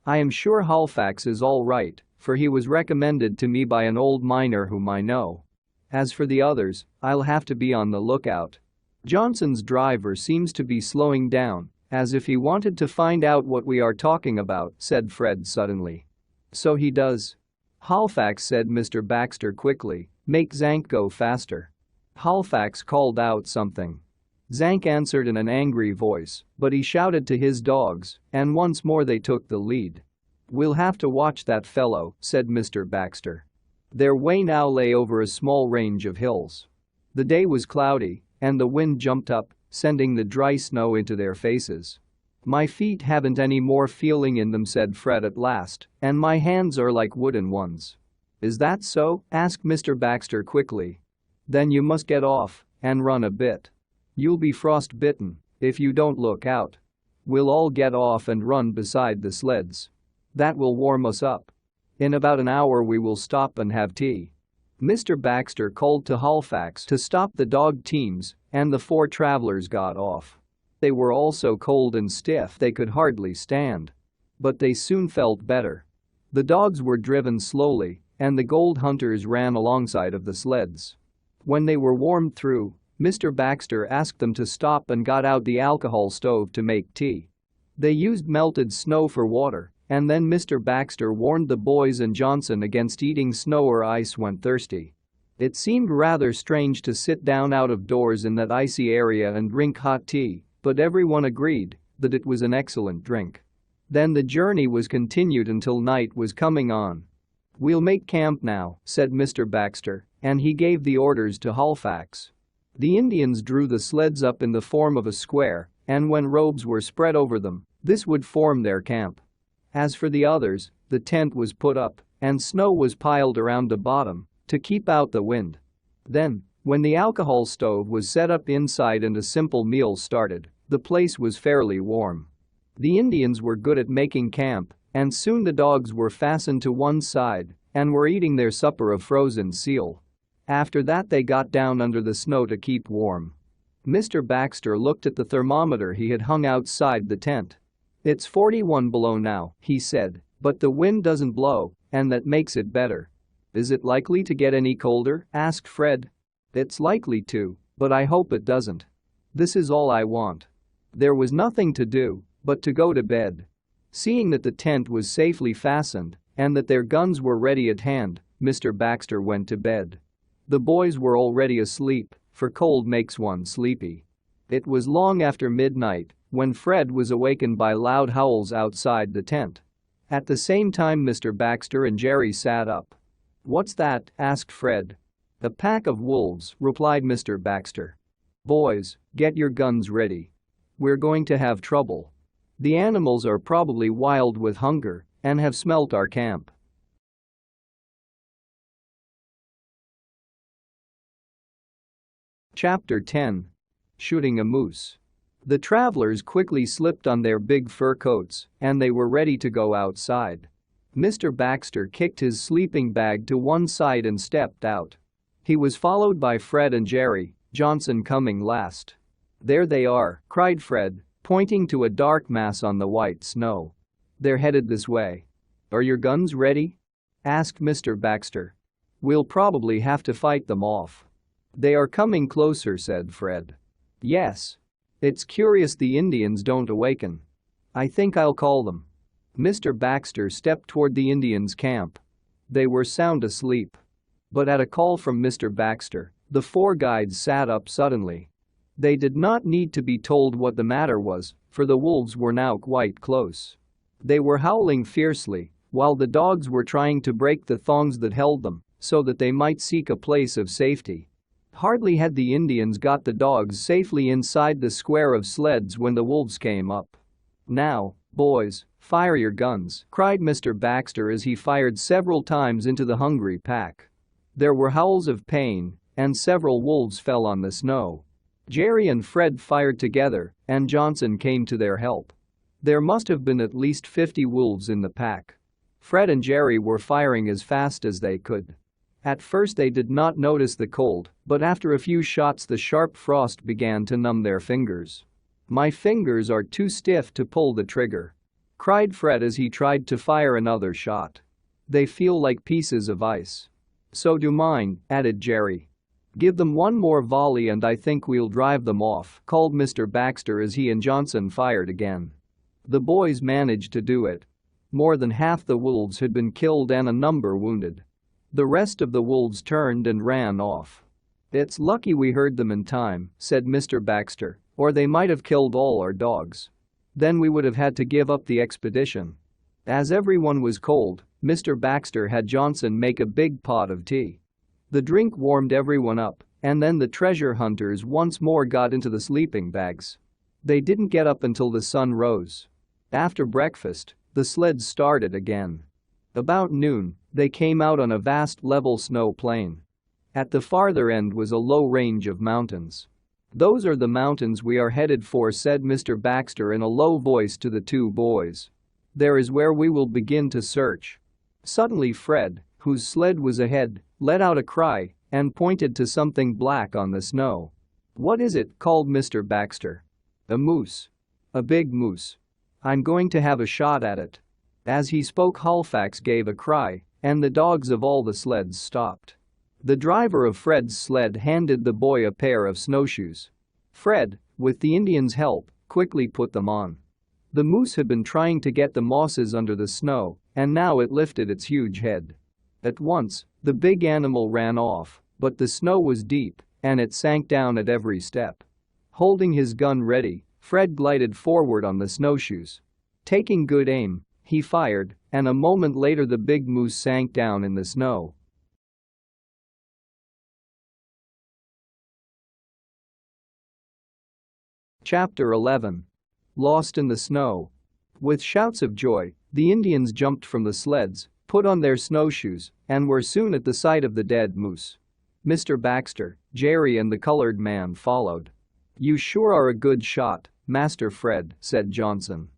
I am sure Halifax is all right, for he was recommended to me by an old miner whom I know. As for the others, I'll have to be on the lookout." Johnson's driver seems to be slowing down, as if he wanted to find out what we are talking about, said Fred suddenly. "So he does." "Halifax," said Mr. Baxter quickly, "make Zank go faster." Halifax called out something. Zank answered in an angry voice, but he shouted to his dogs, and once more they took the lead. "We'll have to watch that fellow," said Mr. Baxter. Their way now lay over a small range of hills. The day was cloudy, and the wind jumped up, sending the dry snow into their faces. "My feet haven't any more feeling in them," said Fred at last, "and my hands are like wooden ones." "Is that so?" asked Mr. Baxter quickly. "Then you must get off and run a bit. You'll be frostbitten if you don't look out. We'll all get off and run beside the sleds. That will warm us up. In about an hour we will stop and have tea." Mr. Baxter called to Halifax to stop the dog teams, and the 4 travelers got off. They were all so cold and stiff they could hardly stand. But they soon felt better. The dogs were driven slowly, and the gold hunters ran alongside of the sleds. When they were warmed through, Mr. Baxter asked them to stop and got out the alcohol stove to make tea. They used melted snow for water, and then Mr. Baxter warned the boys and Johnson against eating snow or ice when thirsty. It seemed rather strange to sit down out of doors in that icy area and drink hot tea, but everyone agreed that it was an excellent drink. Then the journey was continued until night was coming on. "We'll make camp now," said Mr. Baxter, and he gave the orders to Halifax. The Indians drew the sleds up in the form of a square, and when robes were spread over them, this would form their camp. As for the others, the tent was put up, and snow was piled around the bottom to keep out the wind. Then, when the alcohol stove was set up inside and a simple meal started, the place was fairly warm. The Indians were good at making camp, and soon the dogs were fastened to one side and were eating their supper of frozen seal. After that they got down under the snow to keep warm. Mr. Baxter looked at the thermometer he had hung outside the tent. "It's 41 below now," he said, "but the wind doesn't blow, and that makes it better." "Is it likely to get any colder?" asked Fred. "It's likely to, but I hope it doesn't. This is all I want." There was nothing to do but to go to bed. Seeing that the tent was safely fastened and that their guns were ready at hand, Mr. Baxter went to bed. The boys were already asleep, for cold makes one sleepy. It was long after midnight when Fred was awakened by loud howls outside the tent. At the same time Mr. Baxter and Jerry sat up. "What's that?" asked Fred. "A pack of wolves," replied Mr. Baxter. "Boys, get your guns ready. We're going to have trouble. The animals are probably wild with hunger and have smelt our camp." Chapter 10. Shooting a Moose. The travelers quickly slipped on their big fur coats and they were ready to go outside. Mr. Baxter kicked his sleeping bag to one side and stepped out. He was followed by Fred and Jerry, Johnson coming last. "There they are," cried Fred, pointing to a dark mass on the white snow. "They're headed this way." "Are your guns ready?" asked Mr. Baxter. "We'll probably have to fight them off." "They are coming closer," said Fred. "Yes. It's curious the Indians don't awaken. I think I'll call them." Mr. Baxter stepped toward the Indians' camp. They were sound asleep. But at a call from Mr. Baxter, the 4 guides sat up suddenly. They did not need to be told what the matter was, for the wolves were now quite close. They were howling fiercely, while the dogs were trying to break the thongs that held them, so that they might seek a place of safety. Hardly had the Indians got the dogs safely inside the square of sleds when the wolves came up. "Now, boys, fire your guns," cried Mr. Baxter as he fired several times into the hungry pack. There were howls of pain, and several wolves fell on the snow. Jerry and Fred fired together, and Johnson came to their help. There must have been at least 50 wolves in the pack. Fred and Jerry were firing as fast as they could. At first they did not notice the cold, but after a few shots the sharp frost began to numb their fingers. "My fingers are too stiff to pull the trigger," cried Fred as he tried to fire another shot. "They feel like pieces of ice." "So do mine," added Jerry. "Give them one more volley and I think we'll drive them off," called Mr. Baxter as he and Johnson fired again. The boys managed to do it. More than half the wolves had been killed and a number wounded. The rest of the wolves turned and ran off. "It's lucky we heard them in time," said Mr. Baxter, "or they might have killed all our dogs. Then we would have had to give up the expedition." As everyone was cold, Mr. Baxter had Johnson make a big pot of tea. The drink warmed everyone up, and then the treasure hunters once more got into the sleeping bags. They didn't get up until the sun rose. After breakfast, the sleds started again. About noon, they came out on a vast level snow plain. At the farther end was a low range of mountains. "Those are the mountains we are headed for," said Mr. Baxter in a low voice to the 2 boys. "There is where we will begin to search." Suddenly Fred, whose sled was ahead, let out a cry, and pointed to something black on the snow. "What is it?" called Mr. Baxter. "A moose. A big moose. I'm going to have a shot at it." As he spoke, Halifax gave a cry, and the dogs of all the sleds stopped. The driver of Fred's sled handed the boy a pair of snowshoes. Fred, with the Indians' help, quickly put them on. The moose had been trying to get the mosses under the snow, and now it lifted its huge head. At once, the big animal ran off, but the snow was deep, and it sank down at every step. Holding his gun ready, Fred glided forward on the snowshoes. Taking good aim, he fired, and a moment later the big moose sank down in the snow. Chapter 11. Lost in the Snow. With shouts of joy, the Indians jumped from the sleds, put on their snowshoes, and were soon at the sight of the dead moose. Mr. Baxter, Jerry and the colored man followed. "You sure are a good shot, Master Fred," said Johnson.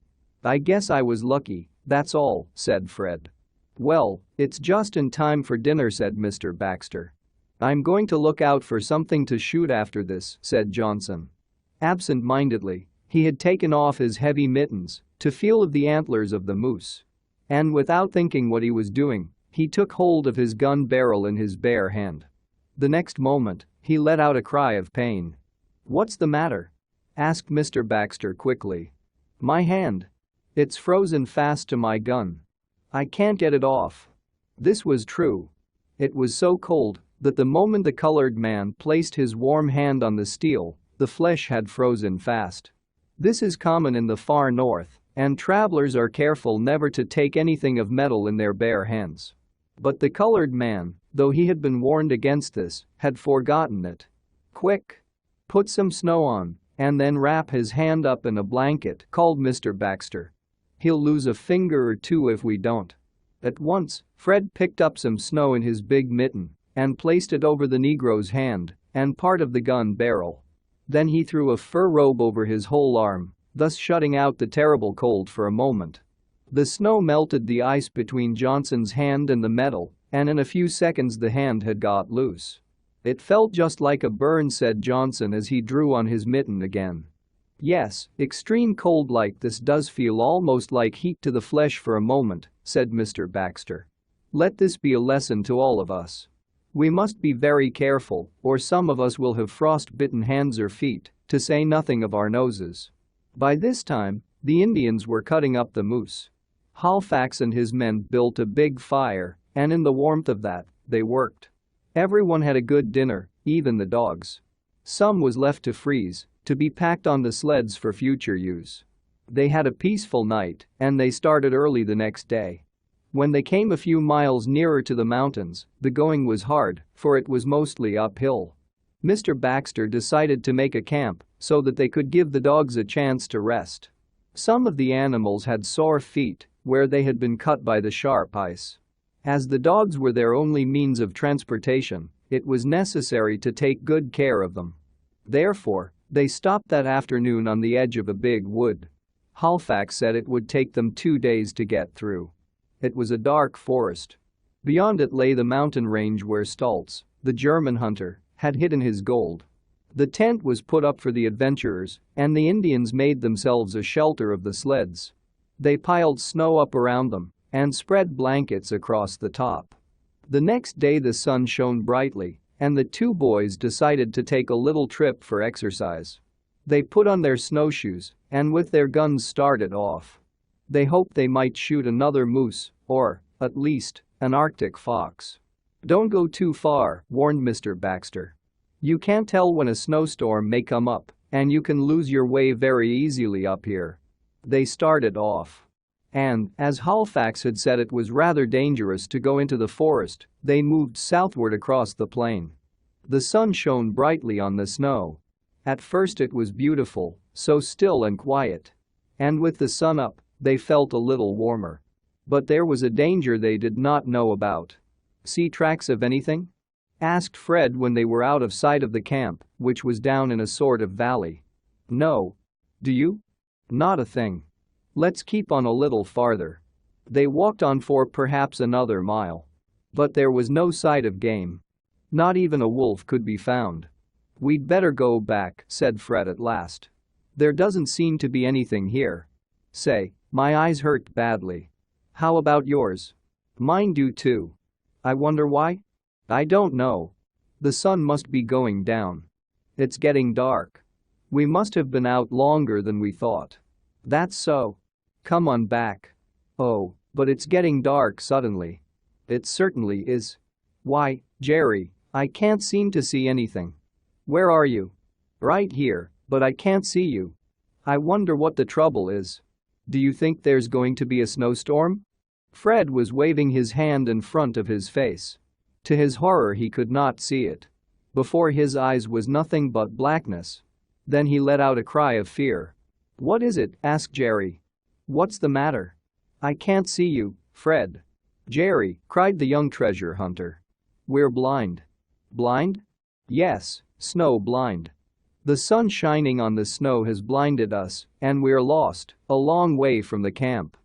"I guess I was lucky, that's all," said Fred. "Well, it's just in time for dinner," said Mr. Baxter. "I'm going to look out for something to shoot after this," said Johnson. Absent-mindedly, he had taken off his heavy mittens to feel of the antlers of the moose. And without thinking what he was doing, he took hold of his gun barrel in his bare hand. The next moment, he let out a cry of pain. "What's the matter?" asked Mr. Baxter quickly. "My hand. It's frozen fast to my gun. I can't get it off." This was true. It was so cold that the moment the colored man placed his warm hand on the steel, the flesh had frozen fast. This is common in the far north, and travelers are careful never to take anything of metal in their bare hands. But the colored man, though he had been warned against this, had forgotten it. "Quick! Put some snow on, and then wrap his hand up in a blanket," called Mr. Baxter. "He'll lose a finger or two if we don't." At once, Fred picked up some snow in his big mitten and placed it over the Negro's hand and part of the gun barrel. Then he threw a fur robe over his whole arm, thus shutting out the terrible cold for a moment. The snow melted the ice between Johnson's hand and the metal, and in a few seconds the hand had got loose. "It felt just like a burn," said Johnson as he drew on his mitten again. "Yes, extreme cold like this does feel almost like heat to the flesh for a moment," said Mr. Baxter. "Let this be a lesson to all of us. We must be very careful, or some of us will have frost-bitten hands or feet, to say nothing of our noses." By this time, the Indians were cutting up the moose. Halifax and his men built a big fire, and in the warmth of that, they worked. Everyone had a good dinner, even the dogs. Some was left to freeze, to be packed on the sleds for future use. They had a peaceful night, and they started early the next day. When they came a few miles nearer to the mountains, the going was hard, for it was mostly uphill. Mr. Baxter decided to make a camp so that they could give the dogs a chance to rest. Some of the animals had sore feet where they had been cut by the sharp ice. As the dogs were their only means of transportation, it was necessary to take good care of them. Therefore, they stopped that afternoon on the edge of a big wood. Halifax said it would take them 2 days to get through. It was a dark forest. Beyond it lay the mountain range where Stults, the German hunter, had hidden his gold. The tent was put up for the adventurers, and the Indians made themselves a shelter of the sleds. They piled snow up around them and spread blankets across the top. The next day the sun shone brightly, and the two boys decided to take a little trip for exercise. They put on their snowshoes and with their guns started off. They hoped they might shoot another moose, or, at least, an Arctic fox. "Don't go too far," warned Mr. Baxter. "You can't tell when a snowstorm may come up, and you can lose your way very easily up here." They started off. And, as Halifax had said it was rather dangerous to go into the forest, they moved southward across the plain. The sun shone brightly on the snow. At first it was beautiful, so still and quiet. And with the sun up, they felt a little warmer. But there was a danger they did not know about. "See tracks of anything?" asked Fred when they were out of sight of the camp, which was down in a sort of valley. "No. Do you?" "Not a thing. Let's keep on a little farther." They walked on for perhaps another mile. But there was no sight of game. Not even a wolf could be found. "We'd better go back," said Fred at last. "There doesn't seem to be anything here. Say, my eyes hurt badly. How about yours?" "Mine do too. I wonder why?" "I don't know. The sun must be going down. It's getting dark. We must have been out longer than we thought." "That's so. Come on back." "Oh, but it's getting dark suddenly." "It certainly is." "Why, Jerry, I can't seem to see anything." "Where are you?" "Right here, but I can't see you. I wonder what the trouble is. Do you think there's going to be a snowstorm?" Fred was waving his hand in front of his face. To his horror, he could not see it. Before his eyes was nothing but blackness. Then he let out a cry of fear. "What is it?" asked Jerry. "What's the matter?" "I can't see you, Fred." "Jerry," cried the young treasure hunter. "We're blind." "Blind?" "Yes, snow blind. The sun shining on the snow has blinded us, and we're lost, a long way from the camp."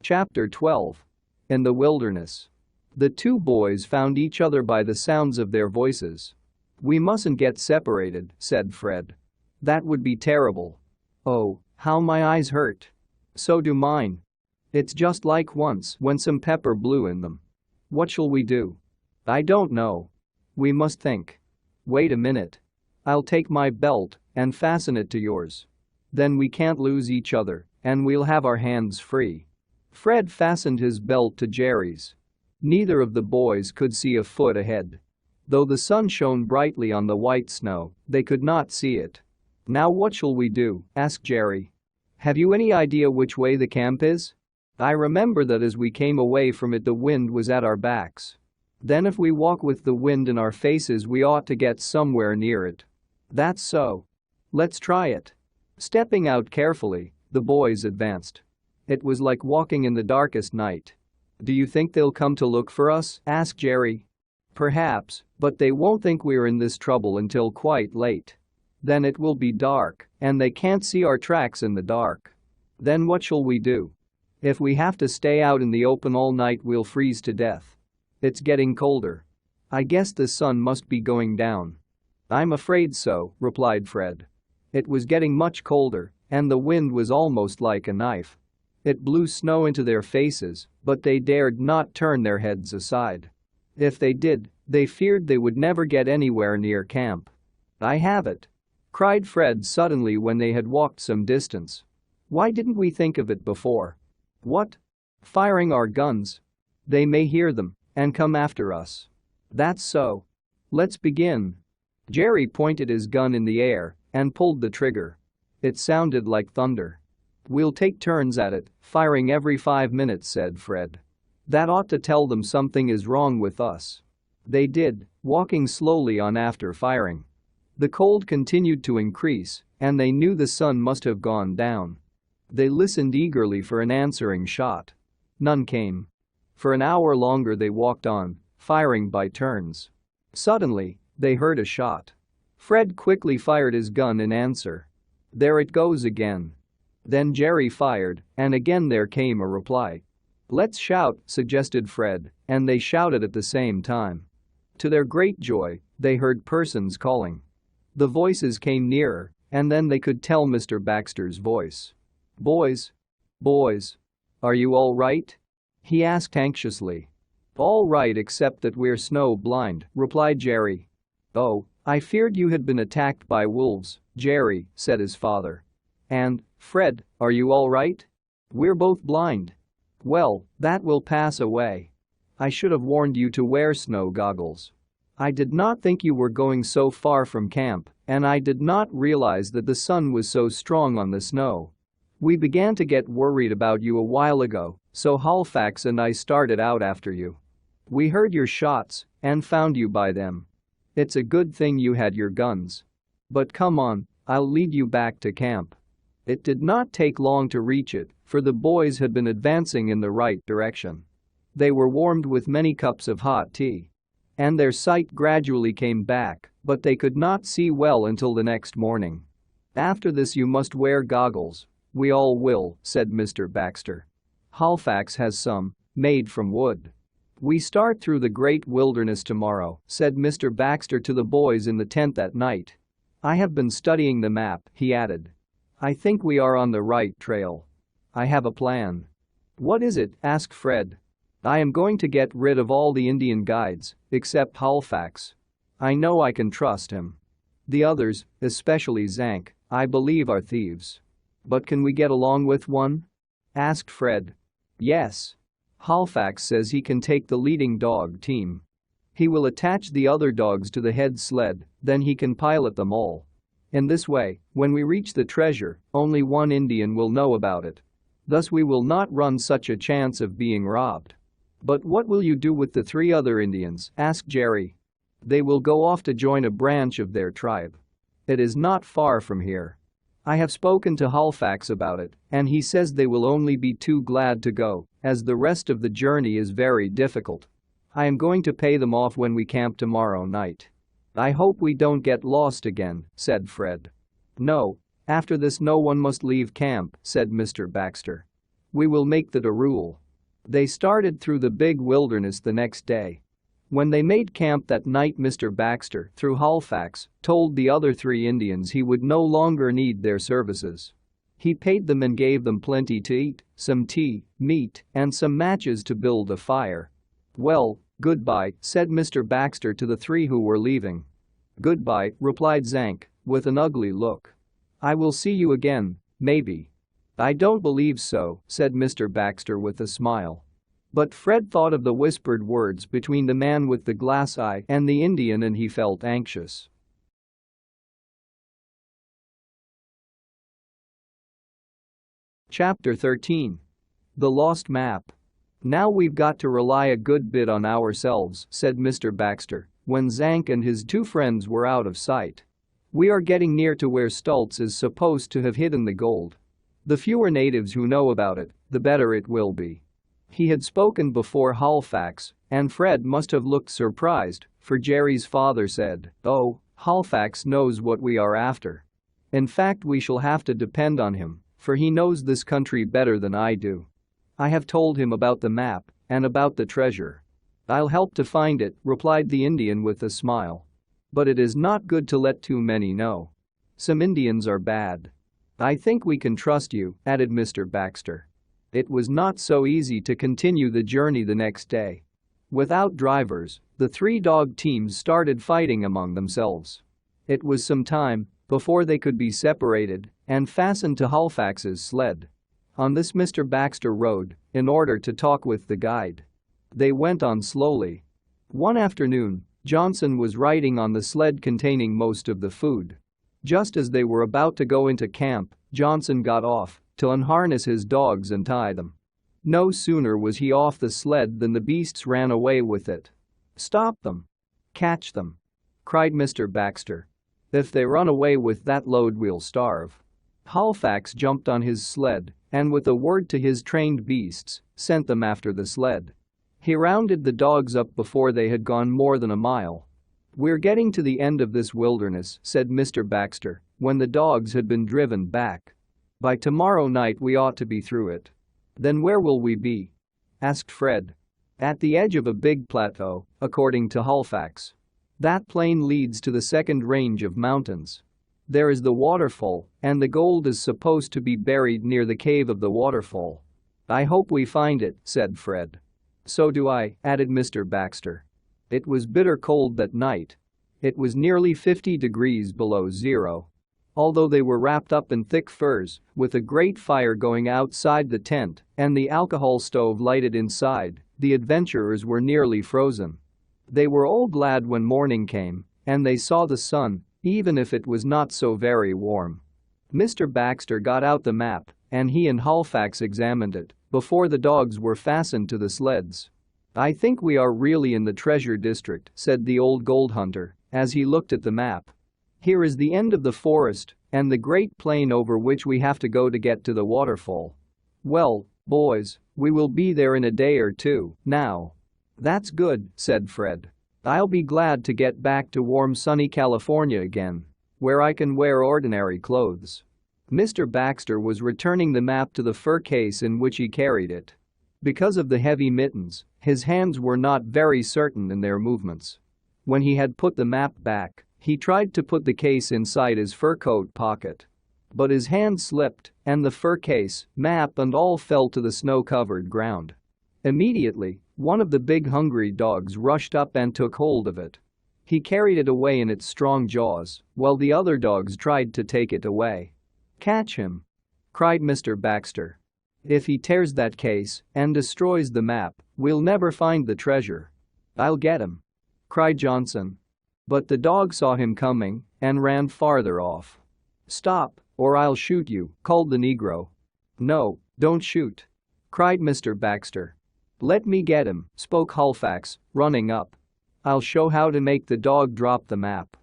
Chapter 12. In the wilderness. The two boys found each other by the sounds of their voices. "We mustn't get separated," said Fred. "That would be terrible. Oh, how my eyes hurt." "So do mine. It's just like once when some pepper blew in them." "What shall we do?" "I don't know. We must think." "Wait a minute. I'll take my belt and fasten it to yours. Then we can't lose each other, and we'll have our hands free." Fred fastened his belt to Jerry's. Neither of the boys could see a foot ahead. Though the sun shone brightly on the white snow, they could not see it. "Now what shall we do?" asked Jerry. "Have you any idea which way the camp is?" "I remember that as we came away from it the wind was at our backs. Then if we walk with the wind in our faces we ought to get somewhere near it." "That's so. Let's try it." Stepping out carefully, the boys advanced. It was like walking in the darkest night. "Do you think they'll come to look for us?" asked Jerry. "Perhaps, but they won't think we're in this trouble until quite late. Then it will be dark, and they can't see our tracks in the dark. Then what shall we do? If we have to stay out in the open all night we'll freeze to death. It's getting colder. I guess the sun must be going down." "I'm afraid so," replied Fred. It was getting much colder, and the wind was almost like a knife. It blew snow into their faces, but they dared not turn their heads aside. If they did, they feared they would never get anywhere near camp. "I have it!" cried Fred suddenly when they had walked some distance. "Why didn't we think of it before?" "What?" "Firing our guns. They may hear them and come after us." "That's so. Let's begin." Jerry pointed his gun in the air and pulled the trigger. It sounded like thunder. "We'll take turns at it, firing every 5 minutes," said Fred. "That ought to tell them something is wrong with us." They did, walking slowly on after firing. The cold continued to increase, and they knew the sun must have gone down. They listened eagerly for an answering shot. None came. For an hour longer they walked on, firing by turns. Suddenly, they heard a shot. Fred quickly fired his gun in answer. "There it goes again." Then Jerry fired, and again there came a reply. "Let's shout," suggested Fred, and they shouted at the same time. To their great joy, they heard persons calling. The voices came nearer, and then they could tell Mr. Baxter's voice. "Boys? Boys? Are you all right?" he asked anxiously. "All right except that we're snow blind," replied Jerry. "Oh, I feared you had been attacked by wolves, Jerry," said his father. "And, Fred, are you all right?" "We're both blind." "Well, that will pass away. I should have warned you to wear snow goggles. I did not think you were going so far from camp, and I did not realize that the sun was so strong on the snow. We began to get worried about you a while ago, so Halifax and I started out after you. We heard your shots and found you by them. It's a good thing you had your guns. But come on, I'll lead you back to camp." It did not take long to reach it, for the boys had been advancing in the right direction. They were warmed with many cups of hot tea. And their sight gradually came back, but they could not see well until the next morning. "After this you must wear goggles," "We all will," said Mr. Baxter. "Halifax has some, made from wood." "We start through the great wilderness tomorrow," said Mr. Baxter to the boys in the tent that night. "I have been studying the map," he added. "I think we are on the right trail. I have a plan." "What is it?" asked Fred. "I am going to get rid of all the Indian guides, except Halifax. I know I can trust him. The others, especially Zank, I believe are thieves. But can we get along with one?" asked Fred. "Yes. Halifax says he can take the leading dog team. He will attach the other dogs to the head sled, then he can pilot them all. In this way, when we reach the treasure, only one Indian will know about it. Thus we will not run such a chance of being robbed." "But what will you do with the 3 other Indians?" asked Jerry. "They will go off to join a branch of their tribe. It is not far from here. I have spoken to Halifax about it, and he says they will only be too glad to go, as the rest of the journey is very difficult. I am going to pay them off when we camp tomorrow night." "I hope we don't get lost again," said Fred. "No. After this no one must leave camp," said Mr. Baxter. "We will make that a rule." They started through the big wilderness the next day. When they made camp that night, Mr. Baxter, through Halifax, told the other 3 Indians he would no longer need their services. He paid them and gave them plenty to eat, some tea, meat, and some matches to build a fire. "Well, goodbye," said Mr. Baxter to the 3 who were leaving. "Goodbye," replied Zank, with an ugly look. "I will see you again, maybe." "I don't believe so," said Mr. Baxter with a smile. But Fred thought of the whispered words between the man with the glass eye and the Indian and he felt anxious. Chapter 13. The Lost Map. "Now we've got to rely a good bit on ourselves," said Mr. Baxter, when Zank and his 2 friends were out of sight. "We are getting near to where Stults is supposed to have hidden the gold. The fewer natives who know about it, the better it will be." He had spoken before Halifax, and Fred must have looked surprised, for Jerry's father said, "Oh, Halifax knows what we are after. In fact, we shall have to depend on him, for he knows this country better than I do. I have told him about the map and about the treasure." "I'll help to find it," replied the Indian with a smile. "But it is not good to let too many know. Some Indians are bad." "I think we can trust you," added Mr. Baxter. It was not so easy to continue the journey the next day. Without drivers, the 3 dog teams started fighting among themselves. It was some time before they could be separated and fastened to Halifax's sled. On this Mr. Baxter rode in order to talk with the guide. They went on slowly. One afternoon, Johnson was riding on the sled containing most of the food. Just as they were about to go into camp, Johnson got off to unharness his dogs and tie them. No sooner was he off the sled than the beasts ran away with it. "Stop them! Catch them!" cried Mr. Baxter. "If they run away with that load we'll starve." Halifax jumped on his sled and with a word to his trained beasts, sent them after the sled. He rounded the dogs up before they had gone more than a mile. "We're getting to the end of this wilderness," said Mr. Baxter, when the dogs had been driven back. "By tomorrow night we ought to be through it." "Then where will we be?" asked Fred. "At the edge of a big plateau, according to Halifax. That plain leads to the second range of mountains. There is the waterfall, and the gold is supposed to be buried near the cave of the waterfall." "I hope we find it," said Fred. "So do I," added Mr. Baxter. It was bitter cold that night. It was nearly 50 degrees below zero. Although they were wrapped up in thick furs, with a great fire going outside the tent and the alcohol stove lighted inside, the adventurers were nearly frozen. They were all glad when morning came and they saw the sun, even if it was not so very warm. Mr. Baxter got out the map and he and Halifax examined it before the dogs were fastened to the sleds. "I think we are really in the treasure district," said the old gold hunter as he looked at the map. "Here is the end of the forest and the great plain over which we have to go to get to the waterfall. Well, boys, we will be there in a day or 2 now." "That's good," said Fred. "I'll be glad to get back to warm sunny California again, where I can wear ordinary clothes." Mr. Baxter was returning the map to the fur case in which he carried it. Because of the heavy mittens, his hands were not very certain in their movements. When he had put the map back, he tried to put the case inside his fur coat pocket. But his hand slipped, and the fur case, map and all fell to the snow-covered ground. Immediately, one of the big hungry dogs rushed up and took hold of it. He carried it away in its strong jaws, while the other dogs tried to take it away. "Catch him!" cried Mr. Baxter. "If he tears that case and destroys the map, we'll never find the treasure." "I'll get him!" cried Johnson. But the dog saw him coming and ran farther off. "Stop, or I'll shoot you," called the Negro. "No, don't shoot," cried Mr. Baxter. "Let me get him," spoke Halifax, running up. "I'll show how to make the dog drop the map."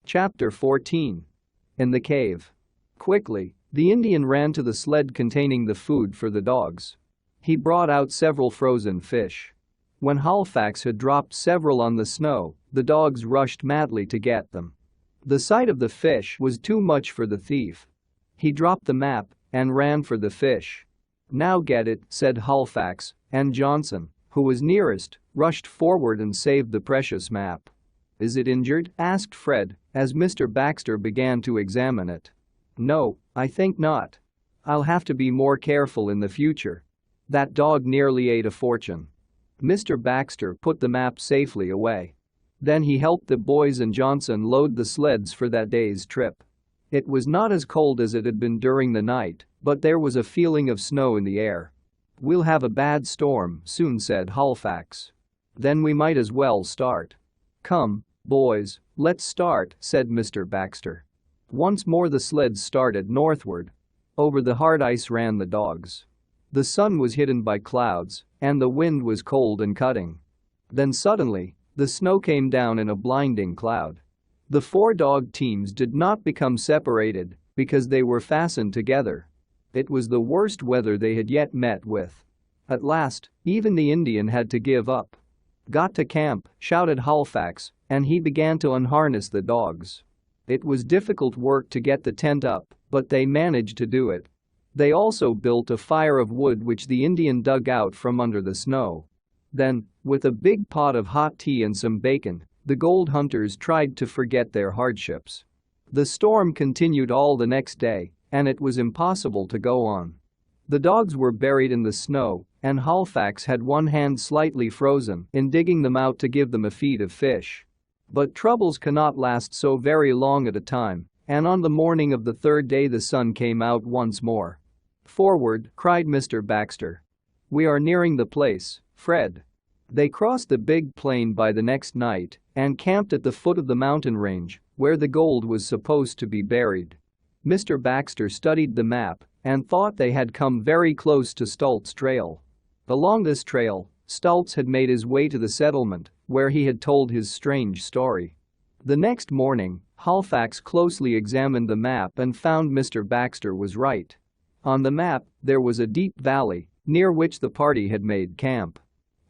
Chapter 14. In the cave. Quickly, the Indian ran to the sled containing the food for the dogs. He brought out several frozen fish. When Halifax had dropped several on the snow, the dogs rushed madly to get them. The sight of the fish was too much for the thief. He dropped the map and ran for the fish. "Now get it," said Halifax, and Johnson, who was nearest, rushed forward and saved the precious map. "Is it injured?" asked Fred, as Mr. Baxter began to examine it. "No, I think not. I'll have to be more careful in the future. That dog nearly ate a fortune." Mr. Baxter put the map safely away. Then he helped the boys and Johnson load the sleds for that day's trip. It was not as cold as it had been during the night, but there was a feeling of snow in the air. "We'll have a bad storm soon," said Halifax. "Then we might as well start." "Come, boys, let's start," said Mr. Baxter. Once more the sleds started northward. Over the hard ice ran the dogs. The sun was hidden by clouds, and the wind was cold and cutting. Then suddenly, the snow came down in a blinding cloud. The four dog teams did not become separated because they were fastened together. It was the worst weather they had yet met with. At last, even the Indian had to give up. "Got to camp," shouted Halifax, and he began to unharness the dogs. It was difficult work to get the tent up, but they managed to do it. They also built a fire of wood which the Indian dug out from under the snow. Then, with a big pot of hot tea and some bacon, the gold hunters tried to forget their hardships. The storm continued all the next day, and it was impossible to go on. The dogs were buried in the snow, and Halifax had one hand slightly frozen in digging them out to give them a feed of fish. But troubles cannot last so very long at a time, and on the morning of the third day the sun came out once more. "Forward," cried Mr. Baxter. "We are nearing the place, Fred." They crossed the big plain by the next night and camped at the foot of the mountain range where the gold was supposed to be buried. Mr. Baxter studied the map and thought they had come very close to Stults' trail. Along this trail, Stults had made his way to the settlement where he had told his strange story. The next morning, Halifax closely examined the map and found Mr. Baxter was right. On the map, there was a deep valley near which the party had made camp.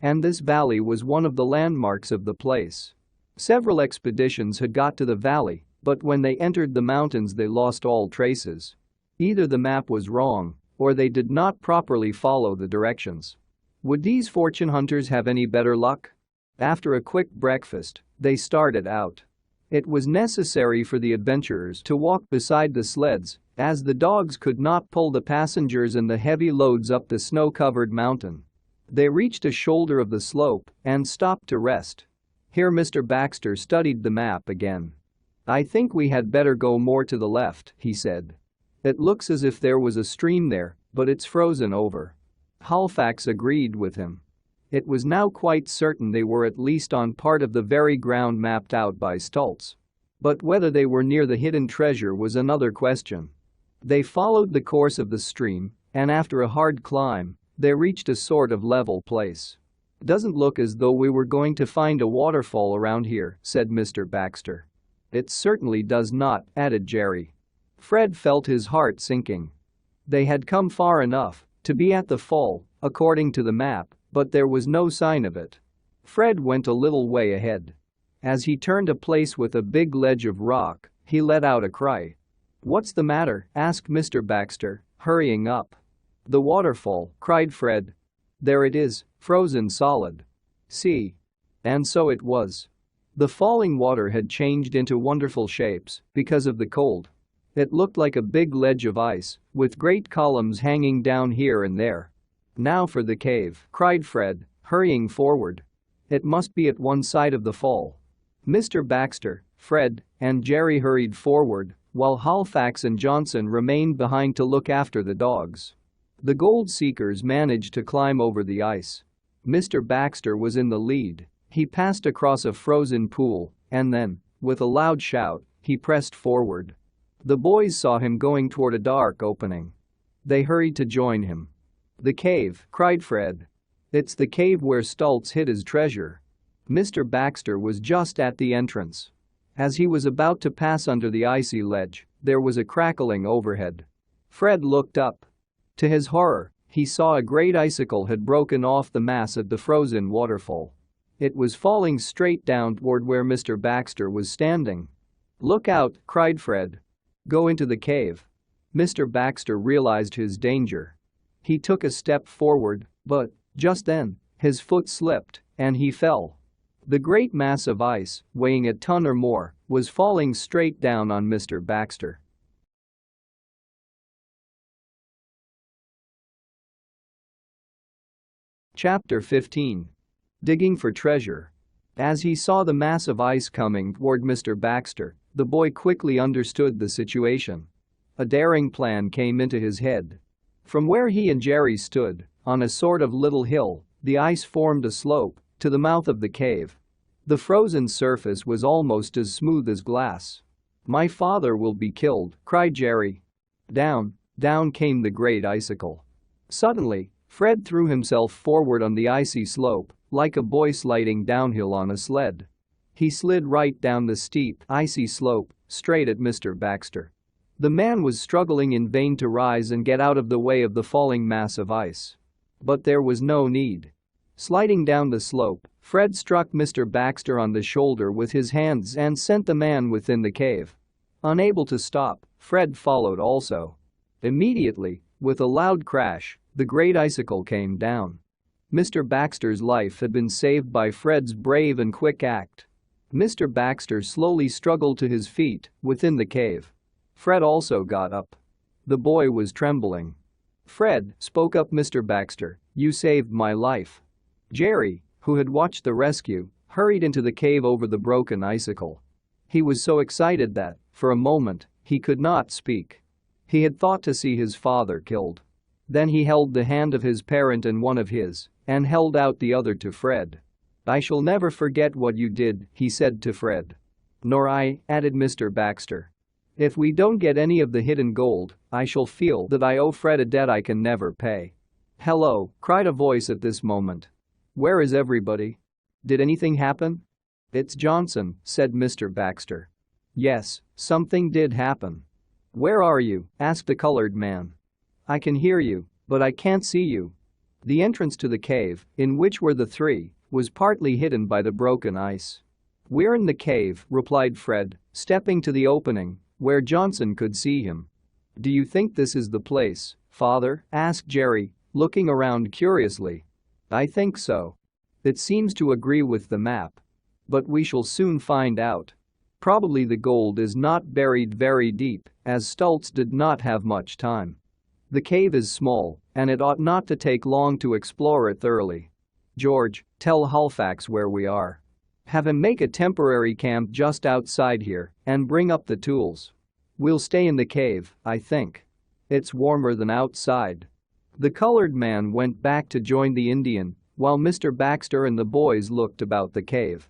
And this valley was one of the landmarks of the place. Several expeditions had got to the valley, but when they entered the mountains they lost all traces. Either the map was wrong, or they did not properly follow the directions. Would these fortune hunters have any better luck? After a quick breakfast, they started out. It was necessary for the adventurers to walk beside the sleds, as the dogs could not pull the passengers and the heavy loads up the snow-covered mountain. They reached a shoulder of the slope and stopped to rest. Here Mr. Baxter studied the map again. "I think we had better go more to the left," he said. "It looks as if there was a stream there, but it's frozen over." Halifax agreed with him. It was now quite certain they were at least on part of the very ground mapped out by Stults. But whether they were near the hidden treasure was another question. They followed the course of the stream, and after a hard climb, they reached a sort of level place. "Doesn't look as though we were going to find a waterfall around here," said Mr. Baxter. "It certainly does not," added Jerry. Fred felt his heart sinking. They had come far enough to be at the fall, according to the map, but there was no sign of it. Fred went a little way ahead. As he turned a place with a big ledge of rock, he let out a cry. "What's the matter?" asked Mr. Baxter, hurrying up. "The waterfall," cried Fred. "There it is, frozen solid. See?" And so it was. The falling water had changed into wonderful shapes because of the cold. It looked like a big ledge of ice, with great columns hanging down here and there. "Now for the cave," cried Fred, hurrying forward. "It must be at one side of the fall." Mr. Baxter, Fred, and Jerry hurried forward, while Halifax and Johnson remained behind to look after the dogs. The gold seekers managed to climb over the ice. Mr. Baxter was in the lead. He passed across a frozen pool, and then, with a loud shout, he pressed forward. The boys saw him going toward a dark opening. They hurried to join him. "The cave," cried Fred. "It's the cave where Stults hid his treasure." Mr. Baxter was just at the entrance. As he was about to pass under the icy ledge, there was a crackling overhead. Fred looked up. To his horror, he saw a great icicle had broken off the mass at the frozen waterfall. It was falling straight down toward where Mr. Baxter was standing. "Look out!" cried Fred. "Go into the cave." Mr. Baxter realized his danger. He took a step forward, but, just then, his foot slipped, and he fell. The great mass of ice, weighing a ton or more, was falling straight down on Mr. Baxter. Chapter 15. Digging for Treasure. As he saw the mass of ice coming toward Mr. Baxter, the boy quickly understood the situation. A daring plan came into his head. From where he and Jerry stood, on a sort of little hill, the ice formed a slope to the mouth of the cave. The frozen surface was almost as smooth as glass. "My father will be killed," cried Jerry. Down came the great icicle. Suddenly, Fred threw himself forward on the icy slope, like a boy sliding downhill on a sled. He slid right down the steep, icy slope, straight at Mr. Baxter. The man was struggling in vain to rise and get out of the way of the falling mass of ice. But there was no need. Sliding down the slope, Fred struck Mr. Baxter on the shoulder with his hands and sent the man within the cave. Unable to stop, Fred followed also. Immediately, with a loud crash, the great icicle came down. Mr. Baxter's life had been saved by Fred's brave and quick act. Mr. Baxter slowly struggled to his feet within the cave. Fred also got up. The boy was trembling. "Fred," spoke up Mr. Baxter, "you saved my life." Jerry, who had watched the rescue, hurried into the cave over the broken icicle. He was so excited that, for a moment, he could not speak. He had thought to see his father killed. Then he held the hand of his parent in one of his and held out the other to Fred. "I shall never forget what you did," he said to Fred. "Nor I," added Mr. Baxter. "If we don't get any of the hidden gold, I shall feel that I owe Fred a debt I can never pay." "Hello," cried a voice at this moment. "Where is everybody? Did anything happen?" "It's Johnson," said Mr. Baxter. "Yes, something did happen." "Where are you?" asked the colored man. "I can hear you, but I can't see you." The entrance to the cave, in which were the three, was partly hidden by the broken ice. "We're in the cave," replied Fred, stepping to the opening, where Johnson could see him. "Do you think this is the place, Father?" asked Jerry, looking around curiously. "I think so. It seems to agree with the map. But we shall soon find out. Probably the gold is not buried very deep, as Stults did not have much time. The cave is small, and it ought not to take long to explore it thoroughly. George, tell Halifax where we are. Have him make a temporary camp just outside here and bring up the tools. We'll stay in the cave, I think. It's warmer than outside." The colored man went back to join the Indian, while Mr. Baxter and the boys looked about the cave.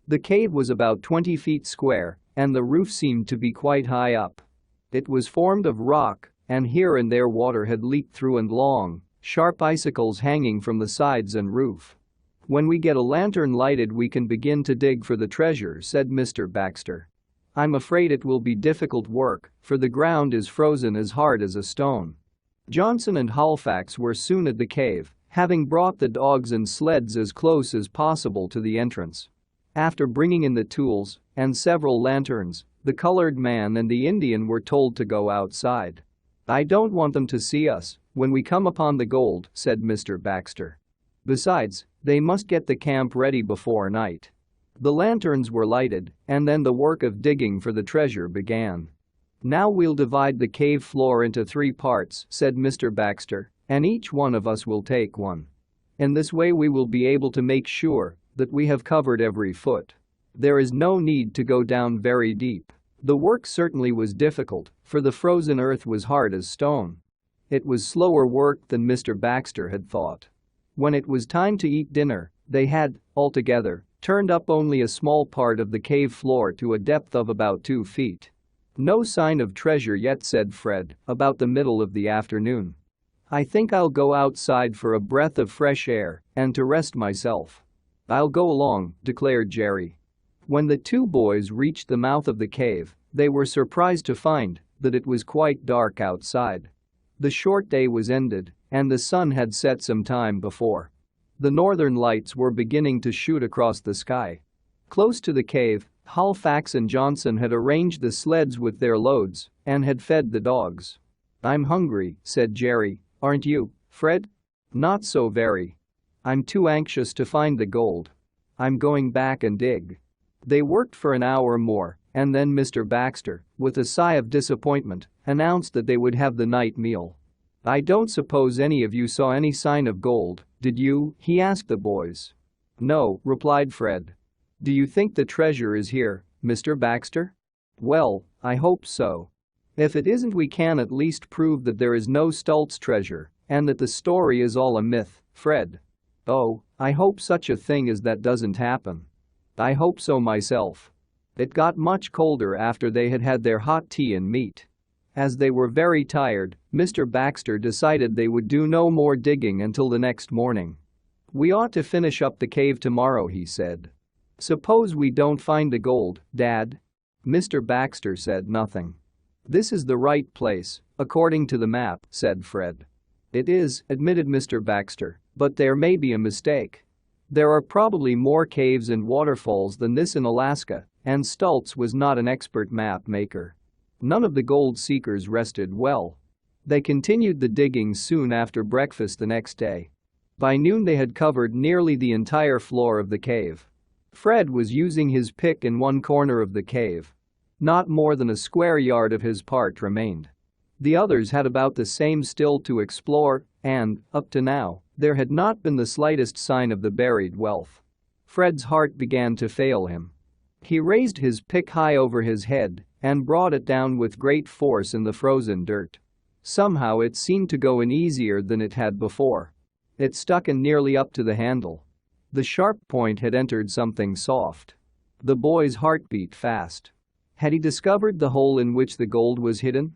The cave was about 20 feet square, and the roof seemed to be quite high up. It was formed of rock, and here and there water had leaked through and long, sharp icicles hanging from the sides and roof. "When we get a lantern lighted we can begin to dig for the treasure," said Mr. Baxter. "I'm afraid it will be difficult work, for the ground is frozen as hard as a stone." Johnson and Halifax were soon at the cave, having brought the dogs and sleds as close as possible to the entrance. After bringing in the tools and several lanterns, the colored man and the Indian were told to go outside. "I don't want them to see us when we come upon the gold," said Mr. Baxter. "Besides, they must get the camp ready before night." The lanterns were lighted, and then the work of digging for the treasure began. "Now we'll divide the cave floor into 3 parts," said Mr. Baxter, "and each one of us will take one. In this way we will be able to make sure that we have covered every foot. There is no need to go down very deep." The work certainly was difficult, for the frozen earth was hard as stone. It was slower work than Mr. Baxter had thought. When it was time to eat dinner, they had, altogether, turned up only a small part of the cave floor to a depth of about 2 feet. "No sign of treasure yet," said Fred, about the middle of the afternoon. "I think I'll go outside for a breath of fresh air and to rest myself." "I'll go along," declared Jerry. When the 2 boys reached the mouth of the cave, they were surprised to find that it was quite dark outside. The short day was ended, and the sun had set some time before. The northern lights were beginning to shoot across the sky. Close to the cave, Halifax and Johnson had arranged the sleds with their loads and had fed the dogs. "I'm hungry," said Jerry. "Aren't you, Fred?" "Not so very. I'm too anxious to find the gold. I'm going back and dig." They worked for an hour more, and then Mr. Baxter, with a sigh of disappointment, announced that they would have the night meal. "I don't suppose any of you saw any sign of gold, did you?" he asked the boys. "No," replied Fred. "Do you think the treasure is here, Mr. Baxter?" "Well, I hope so. If it isn't, we can at least prove that there is no Stults treasure and that the story is all a myth, Fred." "Oh, I hope such a thing as that doesn't happen." "I hope so myself." It got much colder after they had had their hot tea and meat. As they were very tired, Mr. Baxter decided they would do no more digging until the next morning. "We ought to finish up the cave tomorrow," he said. "Suppose we don't find the gold, Dad?" Mr. Baxter said nothing. "This is the right place, according to the map," said Fred. "It is," admitted Mr. Baxter, "but there may be a mistake. There are probably more caves and waterfalls than this in Alaska, and Stults was not an expert map maker." None of the gold seekers rested well. They continued the digging soon after breakfast the next day. By noon they had covered nearly the entire floor of the cave. Fred was using his pick in one corner of the cave. Not more than a square yard of his part remained. The others had about the same still to explore, and, up to now, there had not been the slightest sign of the buried wealth. Fred's heart began to fail him. He raised his pick high over his head and brought it down with great force in the frozen dirt. Somehow it seemed to go in easier than it had before. It stuck in nearly up to the handle. The sharp point had entered something soft. The boy's heart beat fast. Had he discovered the hole in which the gold was hidden?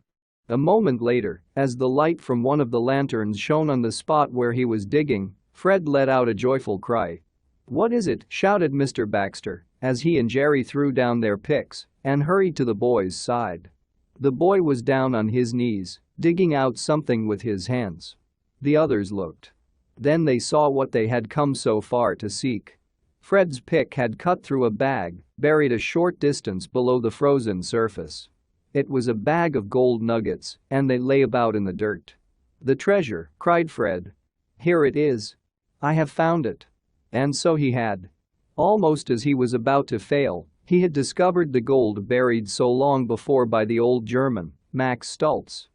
A moment later, as the light from one of the lanterns shone on the spot where he was digging, Fred let out a joyful cry. "What is it?" shouted Mr. Baxter, as he and Jerry threw down their picks and hurried to the boy's side. The boy was down on his knees, digging out something with his hands. The others looked. Then they saw what they had come so far to seek. Fred's pick had cut through a bag, buried a short distance below the frozen surface. It was a bag of gold nuggets, and they lay about in the dirt. "The treasure!" cried Fred. "Here it is. I have found it." And so he had. Almost as he was about to fail, he had discovered the gold buried so long before by the old German, Max Stults.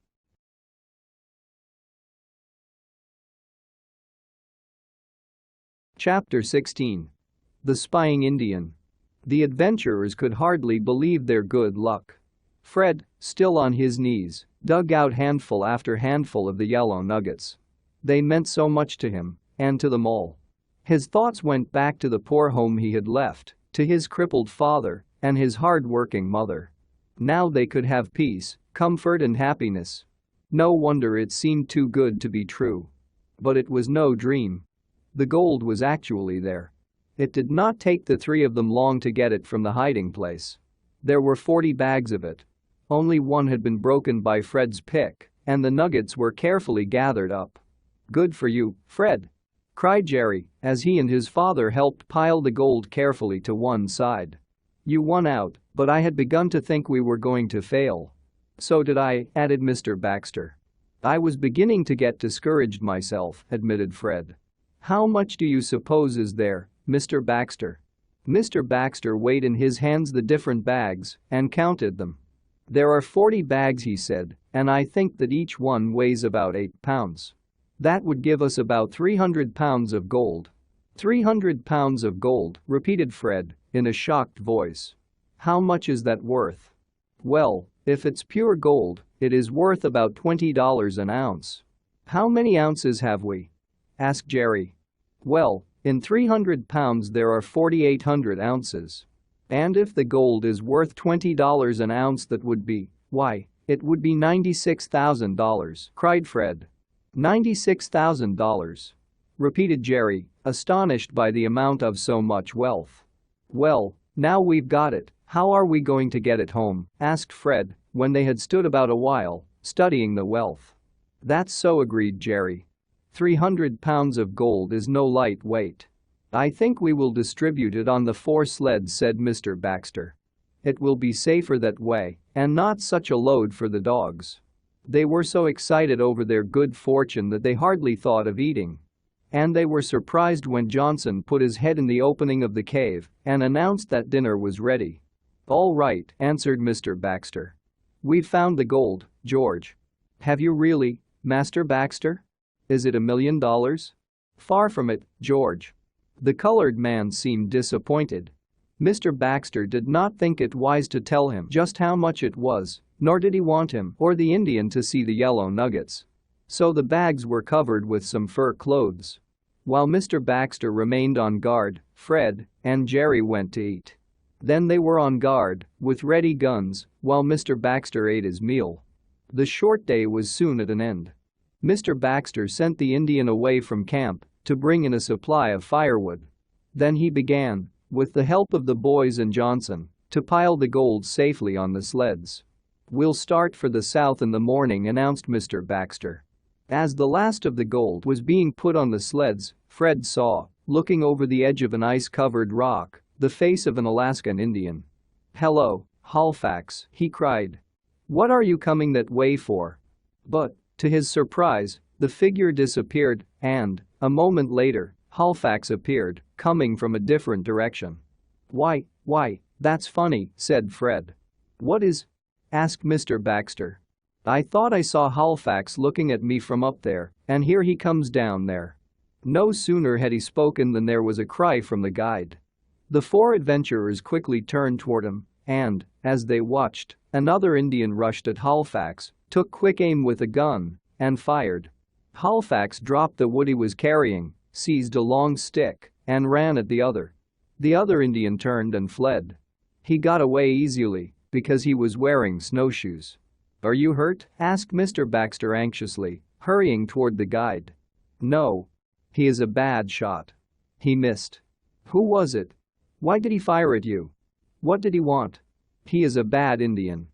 Chapter 16. The Spying Indian. The adventurers could hardly believe their good luck. Fred, still on his knees, dug out handful after handful of the yellow nuggets. They meant so much to him, and to them all. His thoughts went back to the poor home he had left, to his crippled father, and his hard-working mother. Now they could have peace, comfort and happiness. No wonder it seemed too good to be true. But it was no dream. The gold was actually there. It did not take the 3 of them long to get it from the hiding place. There were 40 bags of it. Only one had been broken by Fred's pick, and the nuggets were carefully gathered up. "Good for you, Fred." cried Jerry as he and his father helped pile the gold carefully to one side. "You won out, but I had begun to think we were going to fail." "So did I," added Mr. Baxter. "I was beginning to get discouraged myself," admitted Fred. "How much do you suppose is there, Mr. Baxter?" Mr. Baxter weighed in his hands the different bags and counted them. "There are 40 bags," he said, "and I think that each one weighs about 8 pounds. That would give us about 300 pounds of gold." "300 pounds of gold," repeated Fred in a shocked voice. "How much is that worth?" "Well, if it's pure gold, it is worth about $20 an ounce." "How many ounces have we?" asked Jerry. "Well, in 300 pounds there are 4,800 ounces. And if the gold is worth $20 an ounce, that would be, why, it would be $96,000, cried Fred. $96,000, repeated Jerry, astonished by the amount of so much wealth. "Well, now we've got it, how are we going to get it home?" asked Fred when they had stood about a while, studying the wealth. "That's so," agreed Jerry. 300 pounds of gold is no light weight. "I think we will distribute it on the 4 sleds," said Mr. Baxter. "It will be safer that way and not such a load for the dogs." They were so excited over their good fortune that they hardly thought of eating. And they were surprised when Johnson put his head in the opening of the cave and announced that dinner was ready. "All right," answered Mr. Baxter. "We've found the gold, George." "Have you really, Master Baxter? Is it $1 million?" "Far from it, George." The colored man seemed disappointed. Mr. Baxter did not think it wise to tell him just how much it was, nor did he want him or the Indian to see the yellow nuggets. So the bags were covered with some fur clothes. While Mr. Baxter remained on guard, Fred and Jerry went to eat. Then they were on guard, with ready guns, while Mr. Baxter ate his meal. The short day was soon at an end. Mr. Baxter sent the Indian away from camp to bring in a supply of firewood. Then he began, with the help of the boys and Johnson, to pile the gold safely on the sleds. "We'll start for the south in the morning," announced Mr. Baxter. As the last of the gold was being put on the sleds, Fred saw, looking over the edge of an ice-covered rock, the face of an Alaskan Indian. "Hello, Halifax," he cried. "What are you coming that way for?" But, to his surprise, the figure disappeared and, a moment later, Halifax appeared, coming from a different direction. Why, that's funny," said Fred. "What is?" asked Mr. Baxter. "I thought I saw Halifax looking at me from up there, and here he comes down there." No sooner had he spoken than there was a cry from the guide. The 4 adventurers quickly turned toward him, and, as they watched, another Indian rushed at Halifax, took quick aim with a gun, and fired. Halifax dropped the wood he was carrying, seized a long stick, and ran at the other. The other Indian turned and fled. He got away easily because he was wearing snowshoes. "Are you hurt?" asked Mr. Baxter anxiously, hurrying toward the guide. "No. He is a bad shot. He missed." "Who was it? Why did he fire at you? What did he want?" "He is a bad Indian.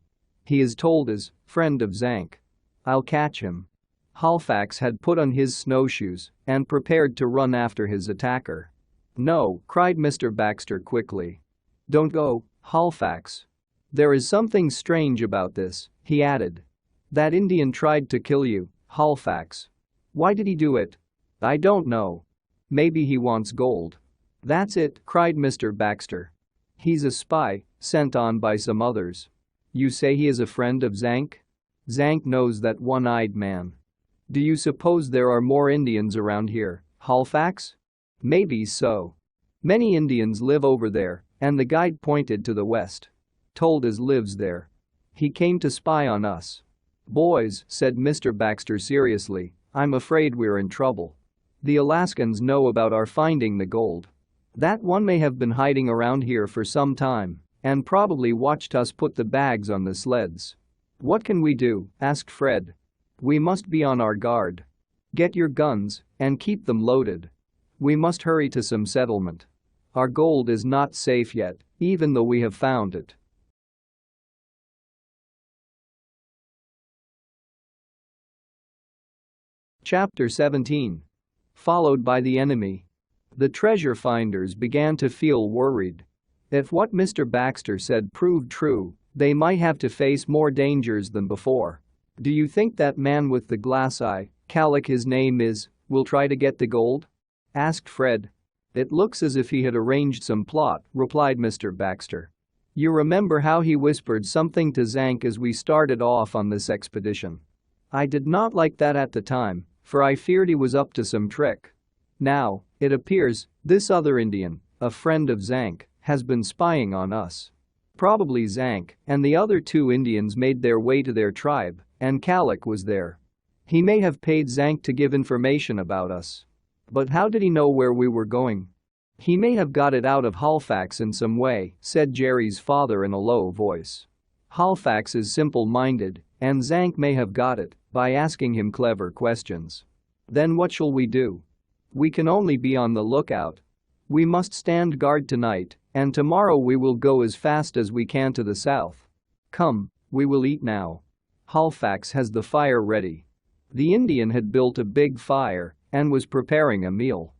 He is told his friend of Zank. I'll catch him." Halifax had put on his snowshoes and prepared to run after his attacker. "No," cried Mr. Baxter quickly. "Don't go, Halifax. There is something strange about this," he added. "That Indian tried to kill you, Halifax. Why did he do it?" "I don't know. Maybe he wants gold." "That's it," cried Mr. Baxter. "He's a spy, sent on by some others." "You say he is a friend of Zank?" "Zank knows that one-eyed man." "Do you suppose there are more Indians around here, Halifax?" "Maybe so. Many Indians live over there," and the guide pointed to the west. "Toldus lives there. He came to spy on us." "Boys," said Mr. Baxter seriously, "I'm afraid we're in trouble. The Alaskans know about our finding the gold. That one may have been hiding around here for some time and probably watched us put the bags on the sleds." "What can we do?" asked Fred. "We must be on our guard. Get your guns and keep them loaded. We must hurry to some settlement. Our gold is not safe yet, even though we have found it." Chapter 17. followed by the enemy. The treasure finders began to feel worried. If what Mr. Baxter said proved true, they might have to face more dangers than before. "Do you think that man with the glass eye, Calic his name is, will try to get the gold?" asked Fred. "It looks as if he had arranged some plot," replied Mr. Baxter. "You remember how he whispered something to Zank as we started off on this expedition? I did not like that at the time, for I feared he was up to some trick. Now, it appears, this other Indian, a friend of Zank, has been spying on us. Probably Zank and the other two Indians made their way to their tribe, and Calic was there. He may have paid Zank to give information about us. But how did he know where we were going? He may have got it out of Halifax in some way," said Jerry's father in a low voice. "Halifax is simple-minded, and Zank may have got it by asking him clever questions. Then what shall we do? We can only be on the lookout. We must stand guard tonight, and tomorrow we will go as fast as we can to the south. Come, we will eat now. Halifax has the fire ready." The Indian had built a big fire and was preparing a meal.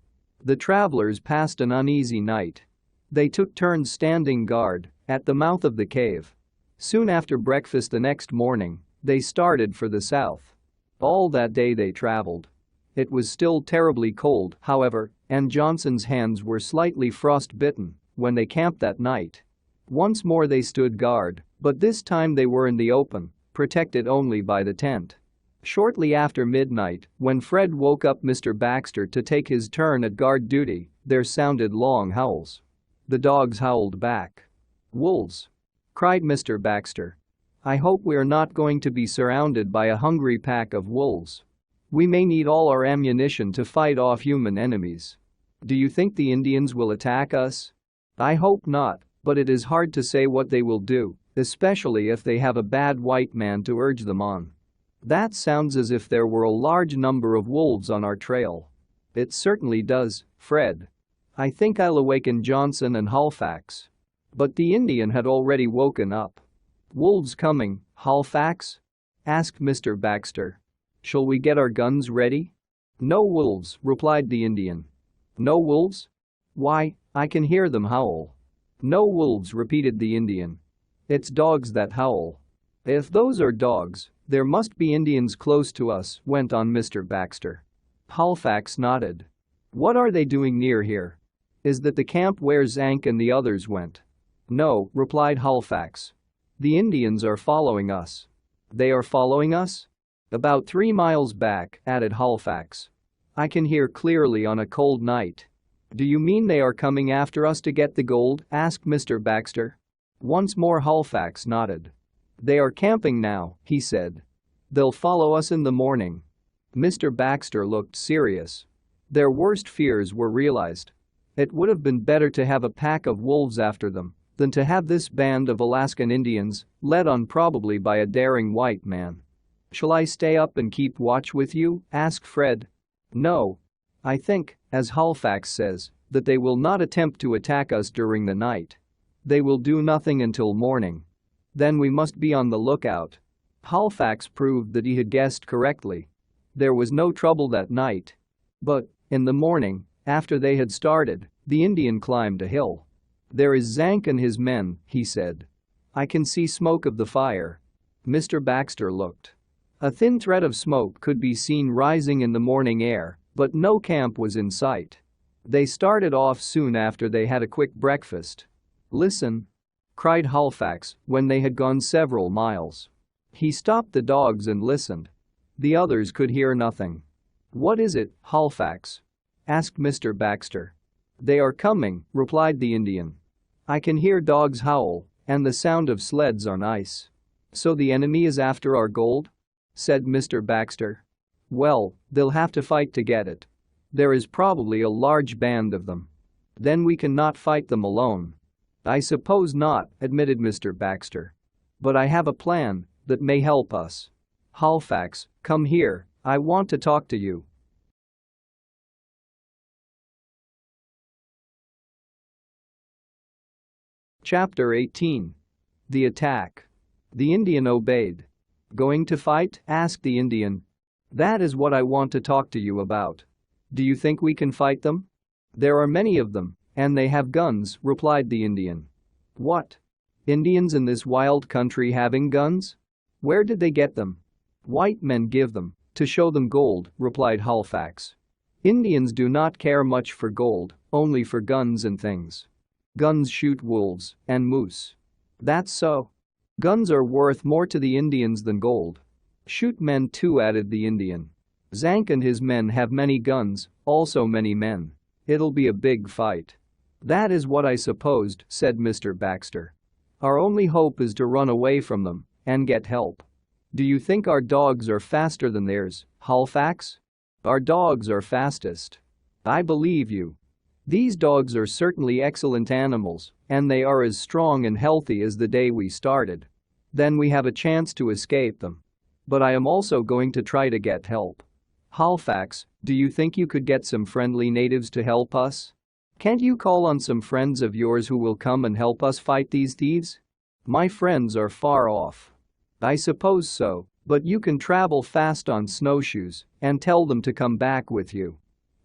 The travelers passed an uneasy night. They took turns standing guard at the mouth of the cave. Soon after breakfast the next morning, they started for the south. All that day they traveled. It was still terribly cold, however, and Johnson's hands were slightly frost-bitten when they camped that night. Once more they stood guard, but this time they were in the open, protected only by the tent. Shortly after midnight, when Fred woke up Mr. Baxter to take his turn at guard duty, there sounded long howls. The dogs howled back. "Wolves!" cried Mr. Baxter. "I hope we are not going to be surrounded by a hungry pack of wolves. We may need all our ammunition to fight off human enemies. Do you think the Indians will attack us? I hope not, but it is hard to say what they will do, especially if they have a bad white man to urge them on. That sounds as if there were a large number of wolves on our trail." "It certainly does, Fred. I think I'll awaken Johnson and Halifax." But the Indian had already woken up. "Wolves coming, Halifax?" asked Mr. Baxter. "Shall we get our guns ready?" "No wolves," replied the Indian. "No wolves? Why, I can hear them howl." "No wolves," repeated the Indian. "It's dogs that howl." "If those are dogs, there must be Indians close to us," went on Mr. Baxter. Halifax nodded. "What are they doing near here? Is that the camp where Zank and the others went?" "No," replied Halifax. "The Indians are following us." "They are following us?" "About 3 miles back," added Halifax. "I can hear clearly on a cold night." "Do you mean they are coming after us to get the gold?" asked Mr. Baxter. Once more Halifax nodded. "They are camping now," he said. "They'll follow us in the morning." Mr. Baxter looked serious. Their worst fears were realized. It would have been better to have a pack of wolves after them than to have this band of Alaskan Indians, led on probably by a daring white man. "Shall I stay up and keep watch with you?" asked Fred. "No. I think, as Halifax says, that they will not attempt to attack us during the night. They will do nothing until morning. Then we must be on the lookout." Halifax proved that he had guessed correctly. There was no trouble that night. But, in the morning, after they had started, the Indian climbed a hill. "There is Zank and his men," he said. "I can see smoke of the fire." Mr. Baxter looked. A thin thread of smoke could be seen rising in the morning air, but no camp was in sight. They started off soon after they had a quick breakfast. "Listen!" cried Halifax when they had gone several miles. He stopped the dogs and listened. The others could hear nothing. "What is it, Halifax?" asked Mr. Baxter. "They are coming," replied the Indian. "I can hear dogs howl and the sound of sleds on ice." "So the enemy is after our gold?" said Mr. Baxter. "Well, they'll have to fight to get it. There is probably a large band of them. Then we cannot fight them alone." "I suppose not," admitted Mr. Baxter. "But I have a plan that may help us. Halifax, come here, I want to talk to you." Chapter 18. The Attack. The Indian obeyed. "Going to fight?" asked the Indian. "That is what I want to talk to you about. Do you think we can fight them? There are many of them, and they have guns, replied the Indian. What? Indians in this wild country having guns? Where did they get them? White men give them, to show them gold, replied Halifax. Indians do not care much for gold, only for guns and things. Guns shoot wolves and moose. That's so. Guns are worth more to the Indians than gold. Shoot men too, added the Indian. Zank and his men have many guns, also many men. It'll be a big fight. That is what I supposed, said Mr. Baxter. Our only hope is to run away from them and get help. Do you think our dogs are faster than theirs, Halifax? Our dogs are fastest. I believe you. These dogs are certainly excellent animals, and they are as strong and healthy as the day we started. Then we have a chance to escape them. But I am also going to try to get help. Halifax, do you think you could get some friendly natives to help us? Can't you call on some friends of yours who will come and help us fight these thieves? My friends are far off. I suppose so, but you can travel fast on snowshoes and tell them to come back with you.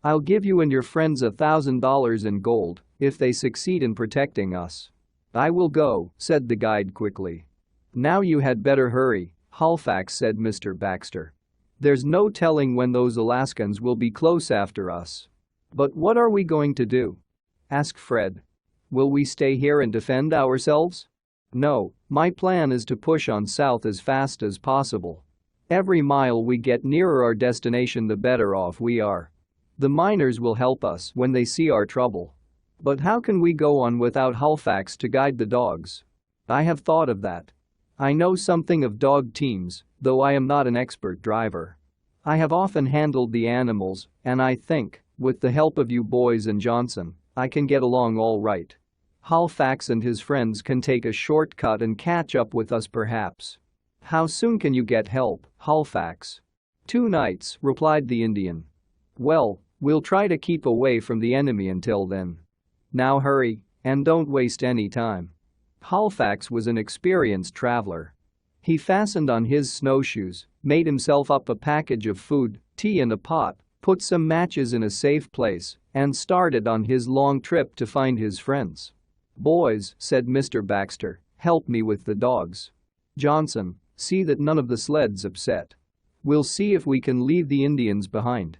I'll give you and your friends $1,000 in gold if they succeed in protecting us. I will go, said the guide quickly. Now you had better hurry, Halifax, said Mr. Baxter. There's no telling when those Alaskans will be close after us. But what are we going to do? Asked Fred. Will we stay here and defend ourselves? No, my plan is to push on south as fast as possible. Every mile we get nearer our destination, the better off we are. The miners will help us when they see our trouble. But how can we go on without Halifax to guide the dogs? I have thought of that. I know something of dog teams, though I am not an expert driver. I have often handled the animals, and I think, with the help of you boys and Johnson, I can get along all right. Halifax and his friends can take a shortcut and catch up with us perhaps. How soon can you get help, Halifax? 2 nights, replied the Indian. Well, we'll try to keep away from the enemy until then. Now hurry, and don't waste any time. Halifax was an experienced traveler. He fastened on his snowshoes, made himself up a package of food, tea and a pot, put some matches in a safe place, and started on his long trip to find his friends. Boys, said Mr. Baxter, help me with the dogs. Johnson, see that none of the sleds upset. We'll see if we can leave the Indians behind.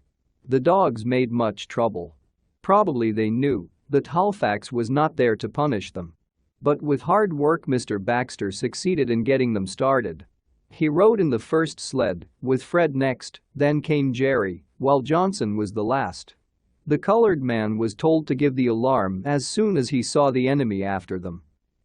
The dogs made much trouble. Probably they knew that Halifax was not there to punish them. But with hard work Mr. Baxter succeeded in getting them started. He rode in the first sled, with Fred next, then came Jerry, while Johnson was the last. The colored man was told to give the alarm as soon as he saw the enemy after them.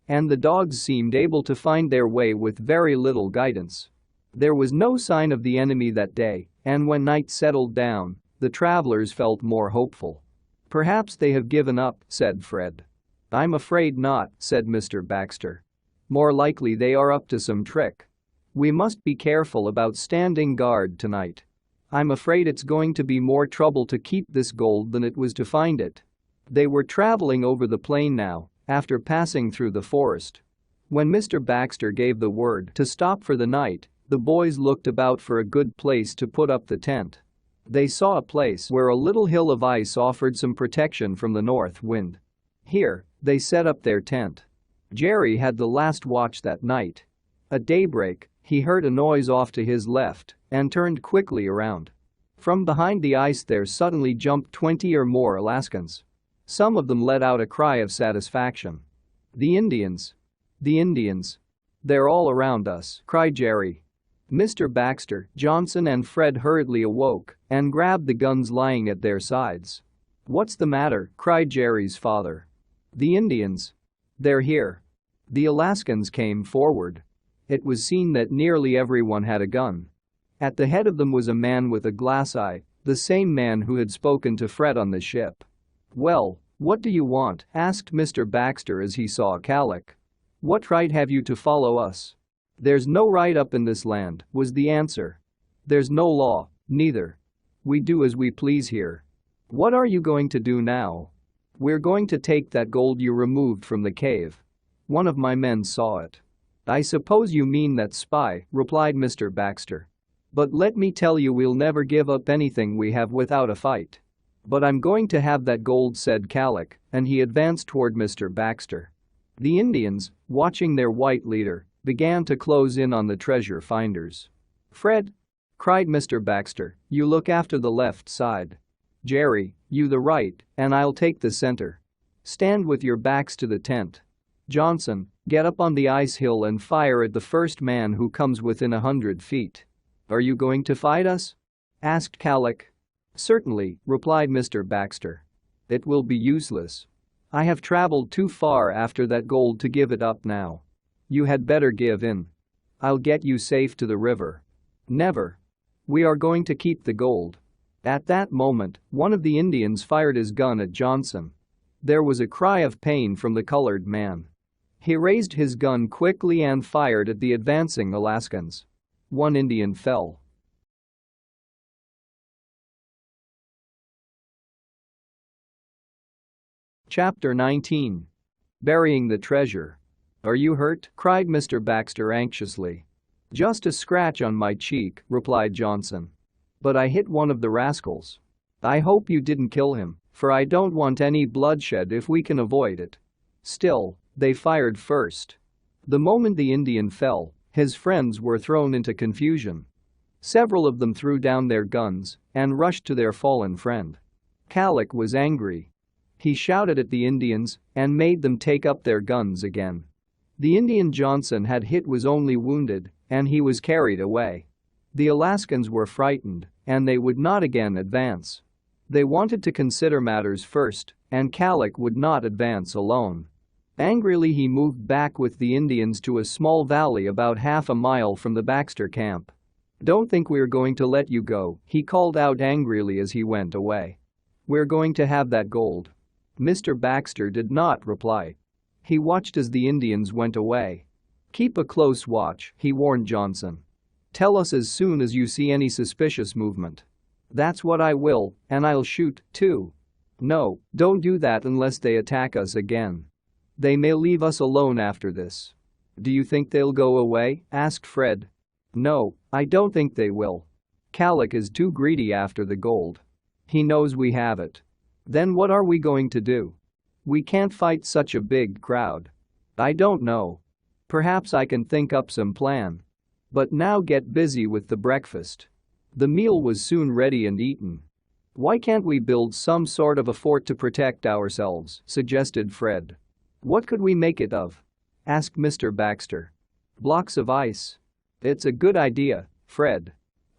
And the dogs seemed able to find their way with very little guidance. There was no sign of the enemy that day, and when night settled down, the travelers felt more hopeful. Perhaps they have given up, said Fred. I'm afraid not, said Mr. Baxter. More likely they are up to some trick. We must be careful about standing guard tonight. I'm afraid it's going to be more trouble to keep this gold than it was to find it. They were traveling over the plain now, after passing through the forest. When Mr. Baxter gave the word to stop for the night, the boys looked about for a good place to put up the tent. They saw a place where a little hill of ice offered some protection from the north wind. Here, they set up their tent. Jerry had the last watch that night. At daybreak, he heard a noise off to his left and turned quickly around. From behind the ice there suddenly jumped 20 or more Alaskans. Some of them let out a cry of satisfaction. The Indians! The Indians! They're all around us, cried Jerry. Mr. Baxter, Johnson and Fred hurriedly awoke and grabbed the guns lying at their sides. What's the matter? Cried Jerry's father. The Indians. They're here. The Alaskans came forward. It was seen that nearly everyone had a gun. At the head of them was a man with a glass eye, the same man who had spoken to Fred on the ship. Well, what do you want? Asked Mr. Baxter as he saw Calic. What right have you to follow us? There's no right up in this land, was the answer. There's no law, neither. We do as we please here. What are you going to do now? We're going to take that gold you removed from the cave. One of my men saw it. I suppose you mean that spy, replied Mr. Baxter. But let me tell you, we'll never give up anything we have without a fight. "But I'm going to have that gold," said Calic, and he advanced toward Mr. Baxter. The Indians, watching their white leader, began to close in on the treasure finders. "Fred!" cried Mr. Baxter, "you look after the left side. Jerry, you the right, and I'll take the center. Stand with your backs to the tent. Johnson, get up on the ice hill and fire at the first man who comes within 100 feet. Are you going to fight us?" asked Calic. "Certainly," replied Mr. Baxter. "It will be useless. I have traveled too far after that gold to give it up now. You had better give in. I'll get you safe to the river." "Never. We are going to keep the gold." At that moment, one of the Indians fired his gun at Johnson. There was a cry of pain from the colored man. He raised his gun quickly and fired at the advancing Alaskans. One Indian fell. Chapter 19. Burying the treasure. "Are you hurt?" cried Mr. Baxter anxiously. "Just a scratch on my cheek," replied Johnson. "But I hit one of the rascals. I hope you didn't kill him, for I don't want any bloodshed if we can avoid it." Still, they fired first. The moment the Indian fell, his friends were thrown into confusion. Several of them threw down their guns and rushed to their fallen friend. Calic was angry. He shouted at the Indians and made them take up their guns again. The Indian Johnson had hit was only wounded, and he was carried away. The Alaskans were frightened, and they would not again advance. They wanted to consider matters first, and Calic would not advance alone. Angrily, he moved back with the Indians to a small valley about half a mile from the Baxter camp. "Don't think we're going to let you go," he called out angrily as he went away. "We're going to have that gold." Mr. Baxter did not reply. He watched as the Indians went away. "Keep a close watch," he warned Johnson. "Tell us as soon as you see any suspicious movement." "That's what I will, and I'll shoot, too." "No, don't do that unless they attack us again. They may leave us alone after this." "Do you think they'll go away?" asked Fred. "No, I don't think they will. Calic is too greedy after the gold. He knows we have it. Then what are we going to do? We can't fight such a big crowd." "I don't know. Perhaps I can think up some plan. But now get busy with the breakfast." The meal was soon ready and eaten. "Why can't we build some sort of a fort to protect ourselves?" suggested Fred. "What could we make it of?" asked Mr. Baxter. "Blocks of ice." "It's a good idea, Fred.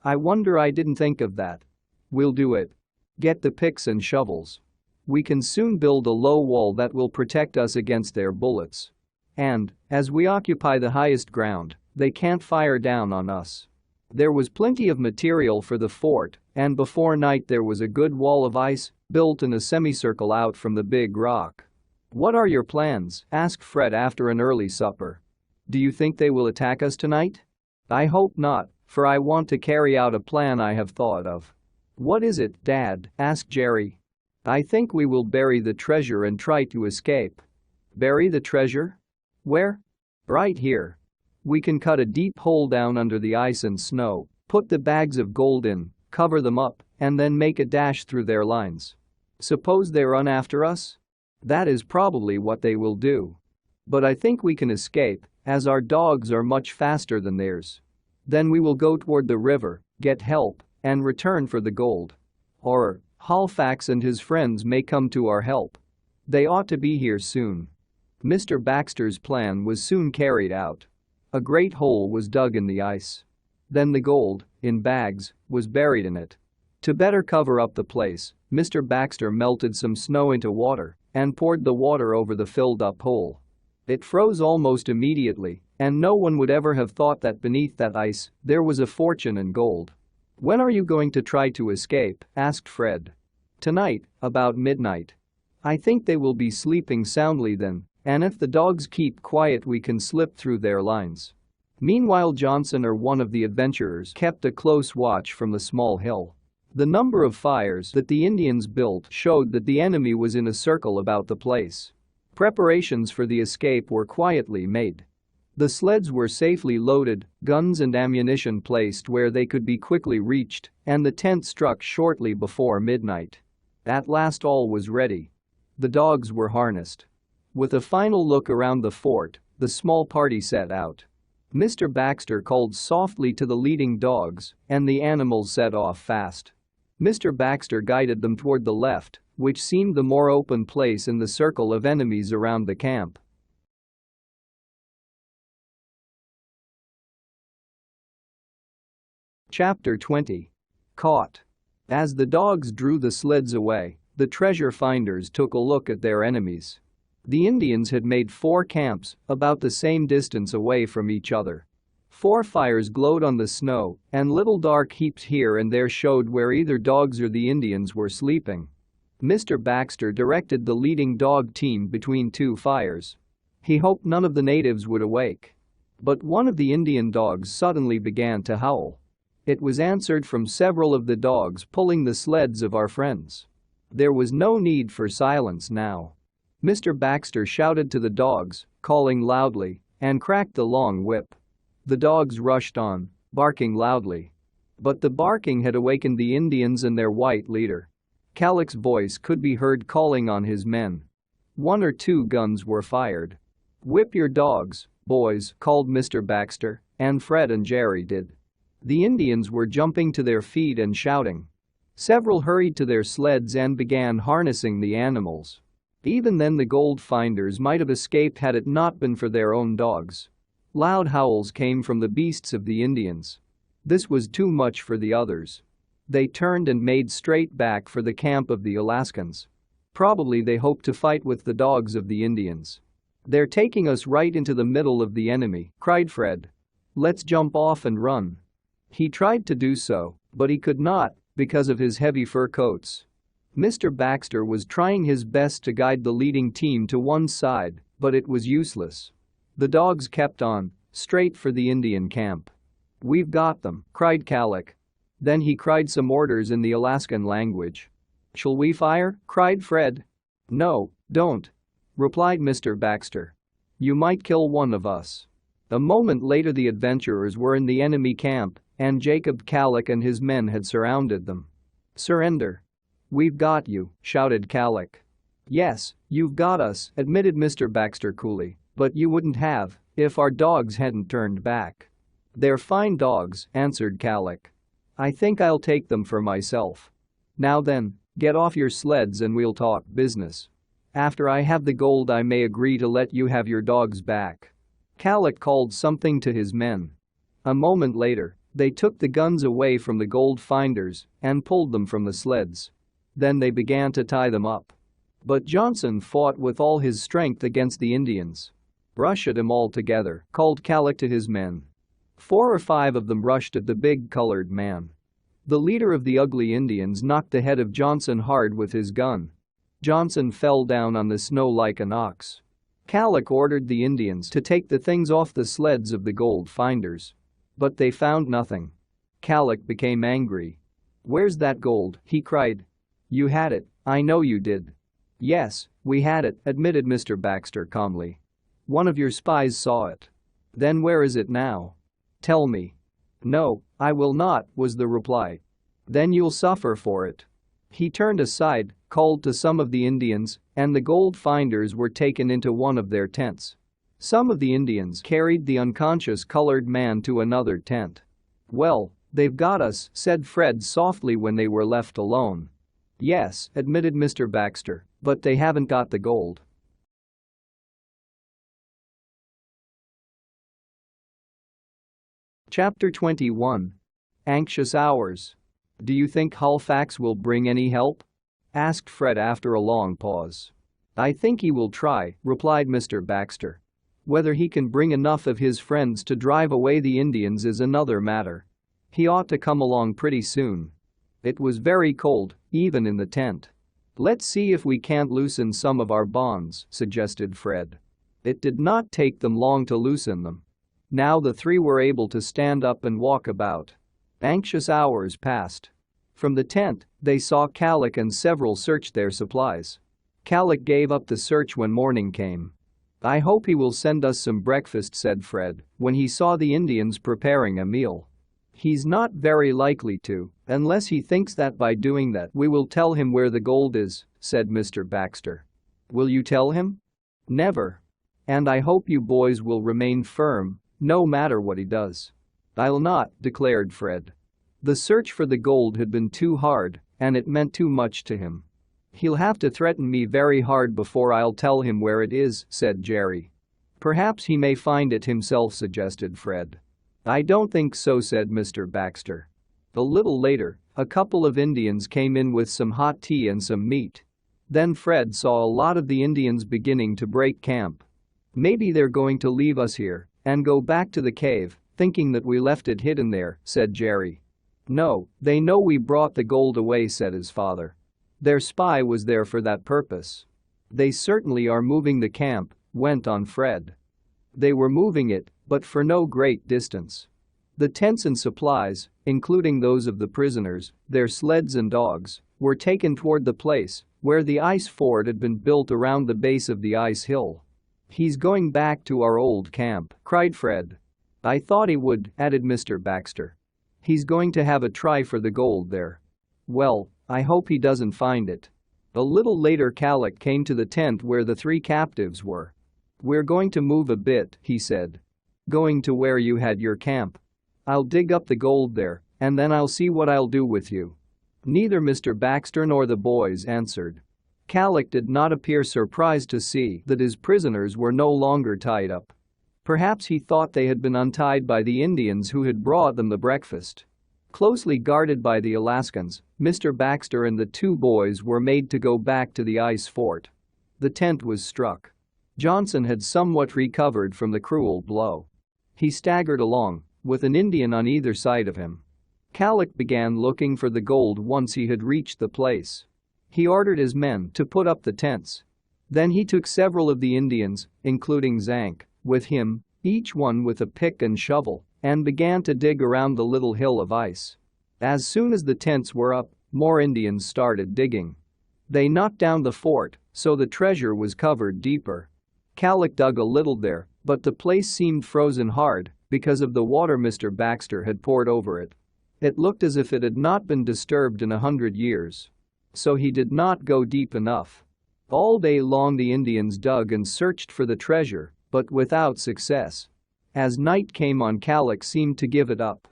I wonder I didn't think of that." "We'll do it. Get the picks and shovels. We can soon build a low wall that will protect us against their bullets. And, as we occupy the highest ground, they can't fire down on us." There was plenty of material for the fort, and before night there was a good wall of ice built in a semicircle out from the big rock. "What are your plans?" asked Fred after an early supper. "Do you think they will attack us tonight?" "I hope not, for I want to carry out a plan I have thought of." "What is it, Dad?" asked Jerry. "I think we will bury the treasure and try to escape." "Bury the treasure? Where?" "Right here. We can cut a deep hole down under the ice and snow, put the bags of gold in, cover them up, and then make a dash through their lines. Suppose they run after us? That is probably what they will do. But I think we can escape, as our dogs are much faster than theirs. Then we will go toward the river, get help, and return for the gold. Or, Halifax and his friends may come to our help. They ought to be here soon." Mr. Baxter's plan was soon carried out. A great hole was dug in the ice. Then the gold, in bags, was buried in it. To better cover up the place, Mr. Baxter melted some snow into water and poured the water over the filled-up hole. It froze almost immediately, and no one would ever have thought that beneath that ice there was a fortune in gold. "When are you going to try to escape?" asked Fred. "Tonight, about midnight. I think they will be sleeping soundly then, and if the dogs keep quiet we can slip through their lines." Meanwhile, Johnson or one of the adventurers kept a close watch from the small hill. The number of fires that the Indians built showed that the enemy was in a circle about the place. Preparations for the escape were quietly made. The sleds were safely loaded, guns and ammunition placed where they could be quickly reached, and the tent struck shortly before midnight. At last all was ready. The dogs were harnessed. With a final look around the fort, the small party set out. Mr. Baxter called softly to the leading dogs, and the animals set off fast. Mr. Baxter guided them toward the left, which seemed the more open place in the circle of enemies around the camp. Chapter 20. Caught. As the dogs drew the sleds away, the treasure finders took a look at their enemies. The Indians had made 4 camps, about the same distance away from each other. 4 fires glowed on the snow, and little dark heaps here and there showed where either dogs or the Indians were sleeping. Mr. Baxter directed the leading dog team between 2 fires. He hoped none of the natives would awake. But one of the Indian dogs suddenly began to howl. It was answered from several of the dogs pulling the sleds of our friends. There was no need for silence now. Mr. Baxter shouted to the dogs, calling loudly, and cracked the long whip. The dogs rushed on, barking loudly. But the barking had awakened the Indians and their white leader. Calic's voice could be heard calling on his men. 1 or 2 guns were fired. "Whip your dogs, boys," called Mr. Baxter, and Fred and Jerry did. The Indians were jumping to their feet and shouting. Several hurried to their sleds and began harnessing the animals. Even then the gold finders might have escaped had it not been for their own dogs. Loud howls came from the beasts of the Indians. This was too much for the others. They turned and made straight back for the camp of the Alaskans. Probably they hoped to fight with the dogs of the Indians. "They're taking us right into the middle of the enemy," cried Fred. "Let's jump off and run." He tried to do so, but he could not because of his heavy fur coats. Mr. Baxter was trying his best to guide the leading team to one side, but it was useless. The dogs kept on, straight for the Indian camp. "We've got them," cried Calic. Then he cried some orders in the Alaskan language. "Shall we fire?" cried Fred. "No, don't," replied Mr. Baxter. "You might kill one of us." A moment later the adventurers were in the enemy camp, and Jacob Calic and his men had surrounded them. "Surrender." "We've got you," shouted Calic. "Yes, you've got us," admitted Mr. Baxter coolly, "but you wouldn't have if our dogs hadn't turned back." "They're fine dogs," answered Calic. "I think I'll take them for myself. Now then, get off your sleds and we'll talk business. After I have the gold I may agree to let you have your dogs back." Calic called something to his men. A moment later, they took the guns away from the gold finders and pulled them from the sleds. Then they began to tie them up. But Johnson fought with all his strength against the Indians. "Rush at him all together," called Calic to his men. 4 or 5 of them rushed at the big colored man. The leader of the ugly Indians knocked the head of Johnson hard with his gun. Johnson fell down on the snow like an ox. Calic ordered the Indians to take the things off the sleds of the gold finders. But they found nothing. Calic became angry. "Where's that gold?" he cried. "You had it, I know you did." "Yes, we had it," admitted Mr. Baxter calmly. "One of your spies saw it." "Then where is it now? Tell me." "No, I will not," was the reply. "Then you'll suffer for it." He turned aside, called to some of the Indians, and the gold finders were taken into one of their tents. Some of the Indians carried the unconscious colored man to another tent. "Well, they've got us," said Fred softly when they were left alone. "Yes," admitted Mr. Baxter, "but they haven't got the gold." Chapter 21. Anxious Hours. "Do you think Halifax will bring any help?" asked Fred after a long pause. "I think he will try," replied Mr. Baxter. "Whether he can bring enough of his friends to drive away the Indians is another matter. He ought to come along pretty soon." It was very cold, even in the tent. "Let's see if we can't loosen some of our bonds," suggested Fred. It did not take them long to loosen them. Now the 3 were able to stand up and walk about. Anxious hours passed. From the tent, they saw Calic and several search their supplies. Calic gave up the search when morning came. "I hope he will send us some breakfast," said Fred, when he saw the Indians preparing a meal. "He's not very likely to," "Unless he thinks that by doing that we will tell him where the gold is," said Mr. Baxter. "Will you tell him?" "Never. And I hope you boys will remain firm, no matter what he does." "I'll not," declared Fred. The search for the gold had been too hard, and it meant too much to him. "He'll have to threaten me very hard before I'll tell him where it is," said Jerry. "Perhaps he may find it himself," suggested Fred. "I don't think so," said Mr. Baxter. A little later, a couple of Indians came in with some hot tea and some meat. Then Fred saw a lot of the Indians beginning to break camp. "Maybe they're going to leave us here and go back to the cave, thinking that we left it hidden there," said Jerry. "No, they know we brought the gold away," said his father. "Their spy was there for that purpose." "They certainly are moving the camp," went on Fred. They were moving it, but for no great distance. The tents and supplies, including those of the prisoners, their sleds and dogs, were taken toward the place where the ice fort had been built around the base of the ice hill. "He's going back to our old camp," cried Fred. "I thought he would," added Mr. Baxter. "He's going to have a try for the gold there." "Well, I hope he doesn't find it." A little later Calic came to the tent where the three captives were. "We're going to move a bit," he said. "Going to where you had your camp. I'll dig up the gold there, and then I'll see what I'll do with you." Neither Mr. Baxter nor the boys answered. Calic did not appear surprised to see that his prisoners were no longer tied up. Perhaps he thought they had been untied by the Indians who had brought them the breakfast. Closely guarded by the Alaskans, Mr. Baxter and the two boys were made to go back to the ice fort. The tent was struck. Johnson had somewhat recovered from the cruel blow. He staggered along, with an Indian on either side of him. Calic began looking for the gold once he had reached the place. He ordered his men to put up the tents. Then he took several of the Indians, including Zank, with him, each one with a pick and shovel, and began to dig around the little hill of ice. As soon as the tents were up, more Indians started digging. They knocked down the fort, so the treasure was covered deeper. Calic dug a little there, but the place seemed frozen hard because of the water Mr. Baxter had poured over it. It looked as if it had not been disturbed in 100 years. So he did not go deep enough. All day long the Indians dug and searched for the treasure, but without success. As night came on, Calic seemed to give it up.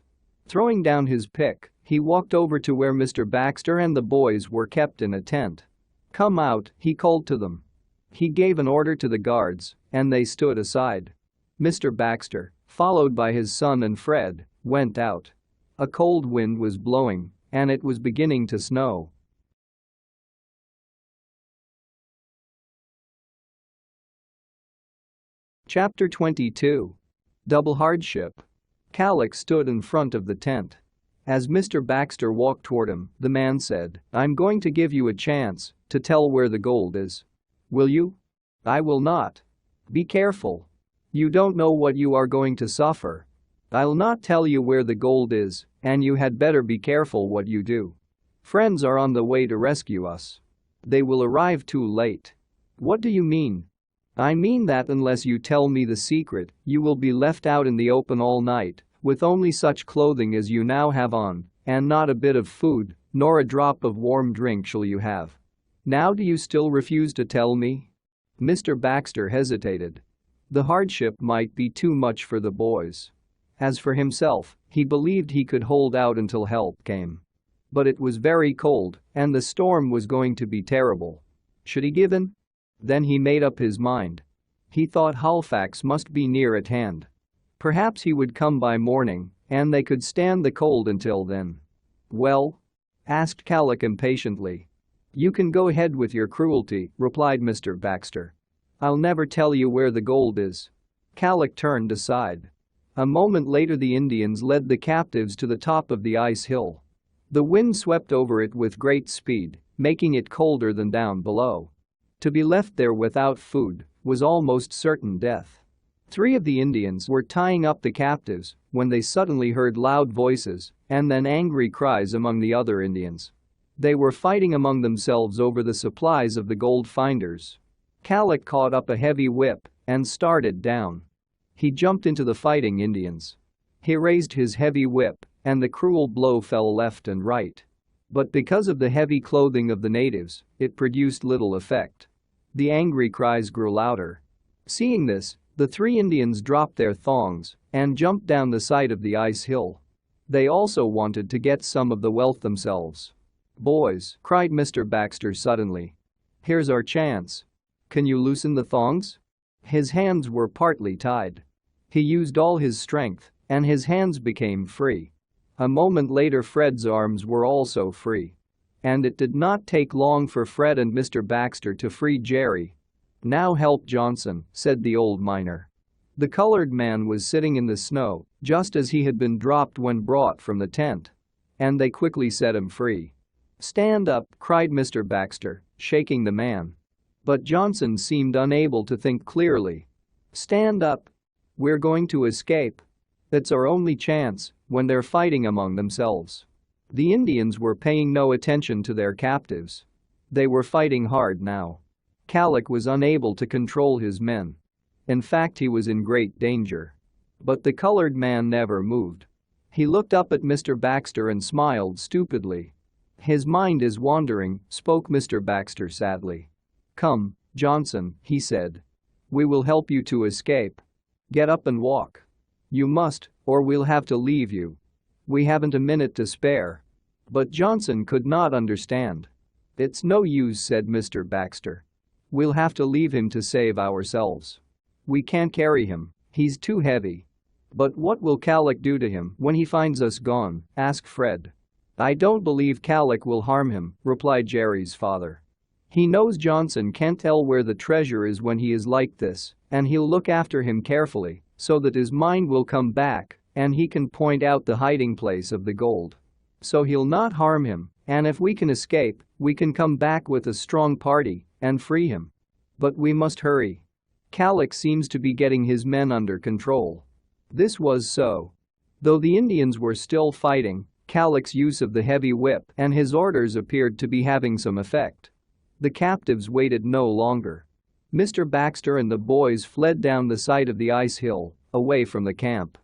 Throwing down his pick, he walked over to where Mr. Baxter and the boys were kept in a tent. "Come out," he called to them. He gave an order to the guards, and they stood aside. Mr. Baxter, followed by his son and Fred, went out. A cold wind was blowing, and it was beginning to snow. Chapter 22. Double Hardship. Calic stood in front of the tent. As Mr. Baxter walked toward him, the man said, "I'm going to give you a chance to tell where the gold is. Will you?" "I will not." "Be careful. You don't know what you are going to suffer." "I'll not tell you where the gold is, and you had better be careful what you do. Friends are on the way to rescue us. They will arrive too late." "What do you mean?" "I mean that unless you tell me the secret, you will be left out in the open all night, with only such clothing as you now have on, and not a bit of food, nor a drop of warm drink shall you have. Now do you still refuse to tell me?" Mr. Baxter hesitated. The hardship might be too much for the boys. As for himself, he believed he could hold out until help came. But it was very cold, and the storm was going to be terrible. Should he give in? Then he made up his mind. He thought Halifax must be near at hand. Perhaps he would come by morning, and they could stand the cold until then. "Well?" asked Calic impatiently. "You can go ahead with your cruelty," replied Mr. Baxter. "I'll never tell you where the gold is." Calic turned aside. A moment later the Indians led the captives to the top of the ice hill. The wind swept over it with great speed, making it colder than down below. To be left there without food was almost certain death. 3 of the Indians were tying up the captives when they suddenly heard loud voices and then angry cries among the other Indians. They were fighting among themselves over the supplies of the gold finders. Calic caught up a heavy whip and started down. He jumped into the fighting Indians. He raised his heavy whip and the cruel blow fell left and right. But because of the heavy clothing of the natives, it produced little effect. The angry cries grew louder. Seeing this, the three Indians dropped their thongs and jumped down the side of the ice hill. They also wanted to get some of the wealth themselves. "Boys," cried Mr. Baxter suddenly. "Here's our chance. Can you loosen the thongs?" His hands were partly tied. He used all his strength, and his hands became free. A moment later Fred's arms were also free. And it did not take long for Fred and Mr. Baxter to free Jerry. "Now help Johnson," said the old miner. The colored man was sitting in the snow, just as he had been dropped when brought from the tent. And they quickly set him free. "Stand up," cried Mr. Baxter, shaking the man. But Johnson seemed unable to think clearly. "Stand up. We're going to escape. It's our only chance," when they're fighting among themselves. The Indians were paying no attention to their captives. They were fighting hard now. Calic was unable to control his men. In fact, he was in great danger. But the colored man never moved. He looked up at Mr. Baxter and smiled stupidly. "His mind is wandering," spoke Mr. Baxter sadly. "Come, Johnson," he said. "We will help you to escape. Get up and walk. You must, or we'll have to leave you. We haven't a minute to spare." But Johnson could not understand. "It's no use," said Mr. Baxter. "We'll have to leave him to save ourselves. We can't carry him, he's too heavy." "But what will Calic do to him when he finds us gone?" asked Fred. "I don't believe Calic will harm him," replied Jerry's father. "He knows Johnson can't tell where the treasure is when he is like this, and he'll look after him carefully so that his mind will come back and he can point out the hiding place of the gold. So he'll not harm him, and if we can escape, we can come back with a strong party and free him. But we must hurry. Calic seems to be getting his men under control." This was so. Though the Indians were still fighting, Calic's use of the heavy whip and his orders appeared to be having some effect. The captives waited no longer. Mr. Baxter and the boys fled down the side of the ice hill, away from the camp.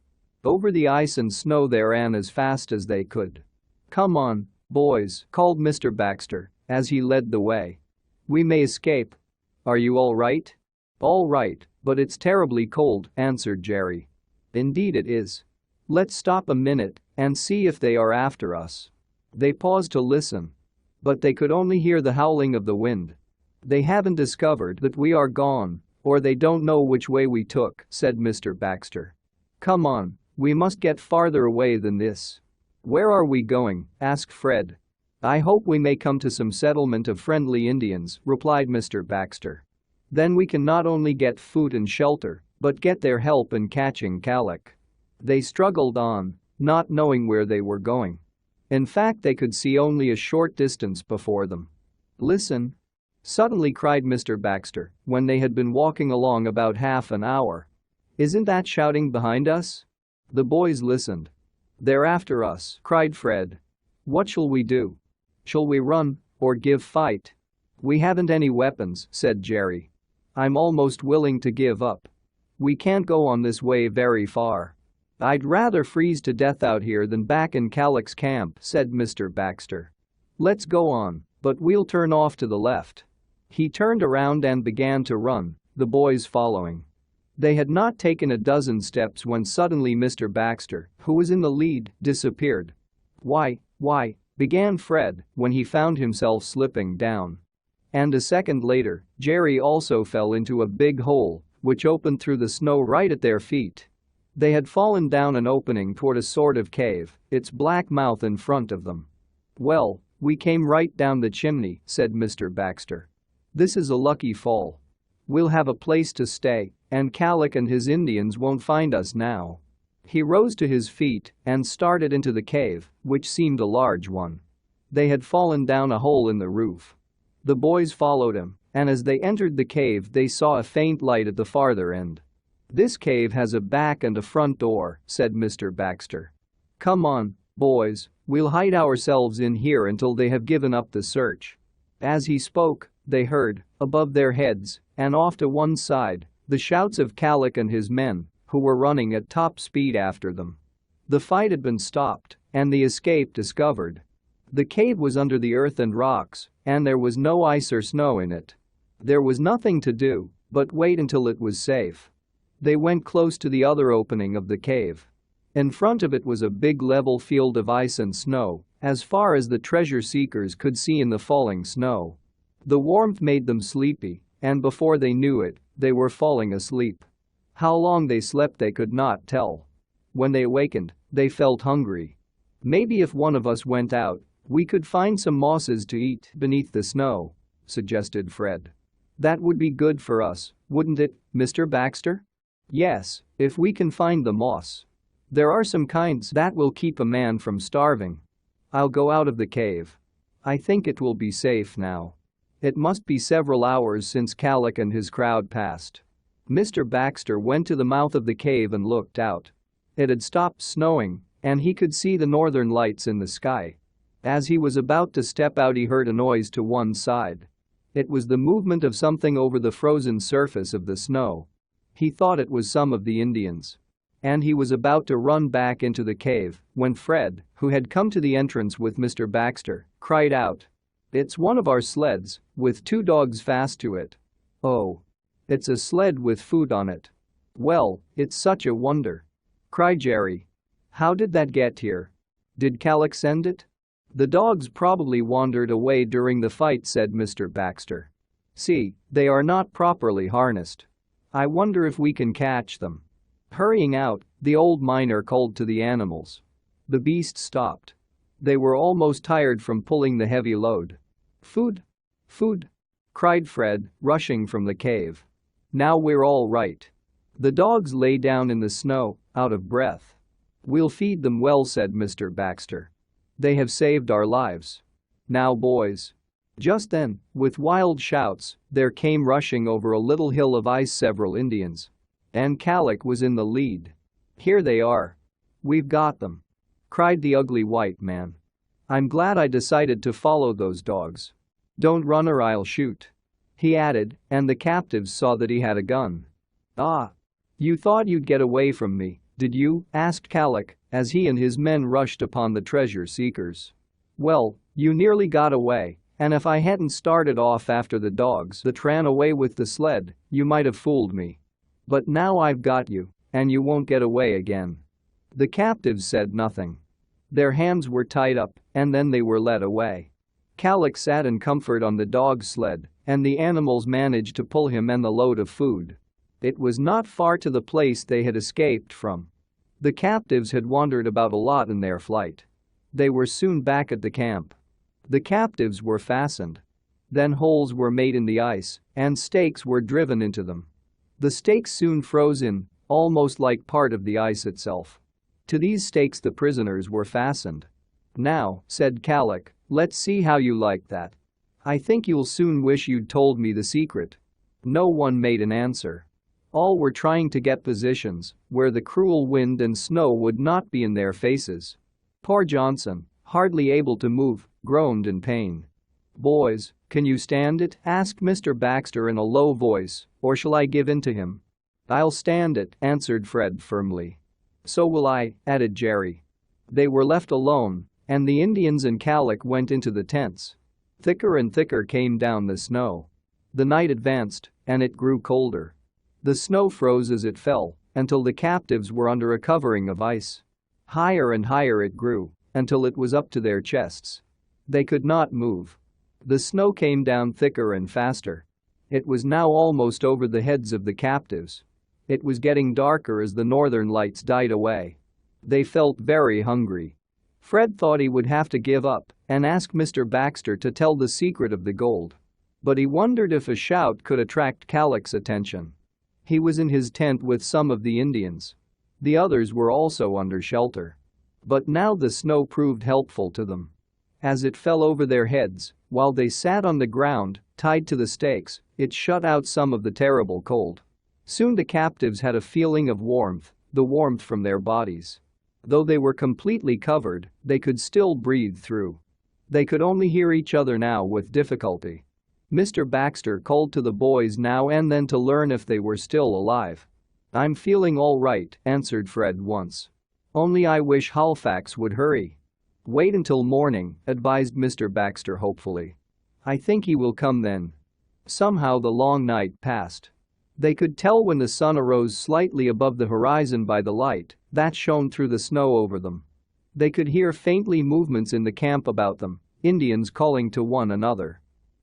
Over the ice and snow they ran as fast as they could. "Come on, boys," called Mr. Baxter as he led the way. "We may escape. Are you all right?" "All right, but it's terribly cold," answered Jerry. "Indeed it is. Let's stop a minute and see if they are after us." They paused to listen. But they could only hear the howling of the wind. "They haven't discovered that we are gone, or they don't know which way we took," said Mr. Baxter. "Come on, we must get farther away than this." "Where are we going?" asked Fred. "I hope we may come to some settlement of friendly Indians," replied Mr. Baxter. "Then we can not only get food and shelter, but get their help in catching Calic." They struggled on, not knowing where they were going. In fact, they could see only a short distance before them. "Listen!" suddenly cried Mr. Baxter when they had been walking along about half an hour. "Isn't that shouting behind us?" The boys listened. "They're after us," cried Fred. "What shall we do? Shall we run or give fight?" "We haven't any weapons," said Jerry. "I'm almost willing to give up. We can't go on this way very far. I'd rather freeze to death out here than back in Calic's camp," said Mr. Baxter. "Let's go on, but we'll turn off to the left." He turned around and began to run, the boys following. They had not taken a dozen steps when suddenly Mr. Baxter, who was in the lead, disappeared. Why, began Fred when he found himself slipping down. And a second later, Jerry also fell into a big hole, which opened through the snow right at their feet. They had fallen down an opening toward a sort of cave, its black mouth in front of them. "Well, we came right down the chimney," said Mr. Baxter. "This is a lucky fall. We'll have a place to stay, and Calic and his Indians won't find us now." He rose to his feet and started into the cave, which seemed a large one. They had fallen down a hole in the roof. The boys followed him, and as they entered the cave they saw a faint light at the farther end. "This cave has a back and a front door," said Mr. Baxter. "Come on, boys, we'll hide ourselves in here until they have given up the search." As he spoke, they heard, above their heads and off to one side, the shouts of Calic and his men, who were running at top speed after them. The fight had been stopped, and the escape discovered. The cave was under the earth and rocks, and there was no ice or snow in it. There was nothing to do but wait until it was safe. They went close to the other opening of the cave. In front of it was a big level field of ice and snow, as far as the treasure seekers could see in the falling snow. The warmth made them sleepy, and before they knew it, they were falling asleep. How long they slept they could not tell. When they awakened, they felt hungry. "Maybe if one of us went out, we could find some mosses to eat beneath the snow," suggested Fred. "That would be good for us, wouldn't it, Mr. Baxter?" "Yes, if we can find the moss. There are some kinds that will keep a man from starving." "I'll go out of the cave. I think it will be safe now." It must be several hours since Calic and his crowd passed. Mr. Baxter went to the mouth of the cave and looked out. It had stopped snowing, and he could see the northern lights in the sky. As he was about to step out, he heard a noise to one side. It was the movement of something over the frozen surface of the snow. He thought it was some of the Indians. And he was about to run back into the cave when Fred, who had come to the entrance with Mr. Baxter, cried out, "It's one of our sleds, with 2 dogs fast to it." "Oh. It's a sled with food on it. Well, it's such a wonder," cried Jerry. "How did that get here? Did Calic send it?" "The dogs probably wandered away during the fight," said Mr. Baxter. "See, they are not properly harnessed. I wonder if we can catch them." Hurrying out, the old miner called to the animals. The beasts stopped. They were almost tired from pulling the heavy load. "Food? Food?" cried Fred, rushing from the cave. "Now we're all right." The dogs lay down in the snow, out of breath. "We'll feed them well," said Mr. Baxter. "They have saved our lives. Now, boys." Just then, with wild shouts, there came rushing over a little hill of ice several Indians. And Calic was in the lead. "Here they are. We've got them," cried the ugly white man. "I'm glad I decided to follow those dogs. Don't run or I'll shoot," he added, and the captives saw that he had a gun. "Ah. You thought you'd get away from me, did you?" asked Calic, as he and his men rushed upon the treasure seekers. "Well, you nearly got away, and if I hadn't started off after the dogs that ran away with the sled, you might have fooled me. But now I've got you, and you won't get away again." The captives said nothing. Their hands were tied up, and then they were led away. Calic sat in comfort on the dog sled, and the animals managed to pull him and the load of food. It was not far to the place they had escaped from. The captives had wandered about a lot in their flight. They were soon back at the camp. The captives were fastened. Then holes were made in the ice, and stakes were driven into them. The stakes soon froze in, almost like part of the ice itself. To these stakes the prisoners were fastened. "Now," said Calic, "let's see how you like that. I think you'll soon wish you'd told me the secret." No one made an answer. All were trying to get positions where the cruel wind and snow would not be in their faces. Poor Johnson, hardly able to move, groaned in pain. "Boys, can you stand it?" asked Mr. Baxter in a low voice, "or shall I give in to him?" "I'll stand it," answered Fred firmly. "So will I," added Jerry. They were left alone, and the Indians and Calic went into the tents. Thicker and thicker came down the snow. The night advanced, and it grew colder. The snow froze as it fell, until the captives were under a covering of ice. Higher and higher it grew, until it was up to their chests. They could not move. The snow came down thicker and faster. It was now almost over the heads of the captives. It was getting darker as the northern lights died away. They felt very hungry. Fred thought he would have to give up and ask Mr. Baxter to tell the secret of the gold. But he wondered if a shout could attract Calic's attention. He was in his tent with some of the Indians. The others were also under shelter. But now the snow proved helpful to them. As it fell over their heads, while they sat on the ground, tied to the stakes, it shut out some of the terrible cold. Soon the captives had a feeling of warmth, the warmth from their bodies. Though they were completely covered, they could still breathe through. They could only hear each other now with difficulty. Mr. Baxter called to the boys now and then to learn if they were still alive. "I'm feeling all right," answered Fred once. Only I wish Halifax would hurry." "Wait until morning," advised Mr. Baxter hopefully. "I think he will come then." Somehow the long night passed. They could tell when the sun arose slightly above the horizon by the light that shone through the snow over them. They could hear faintly movements in the camp about them, Indians calling to one another.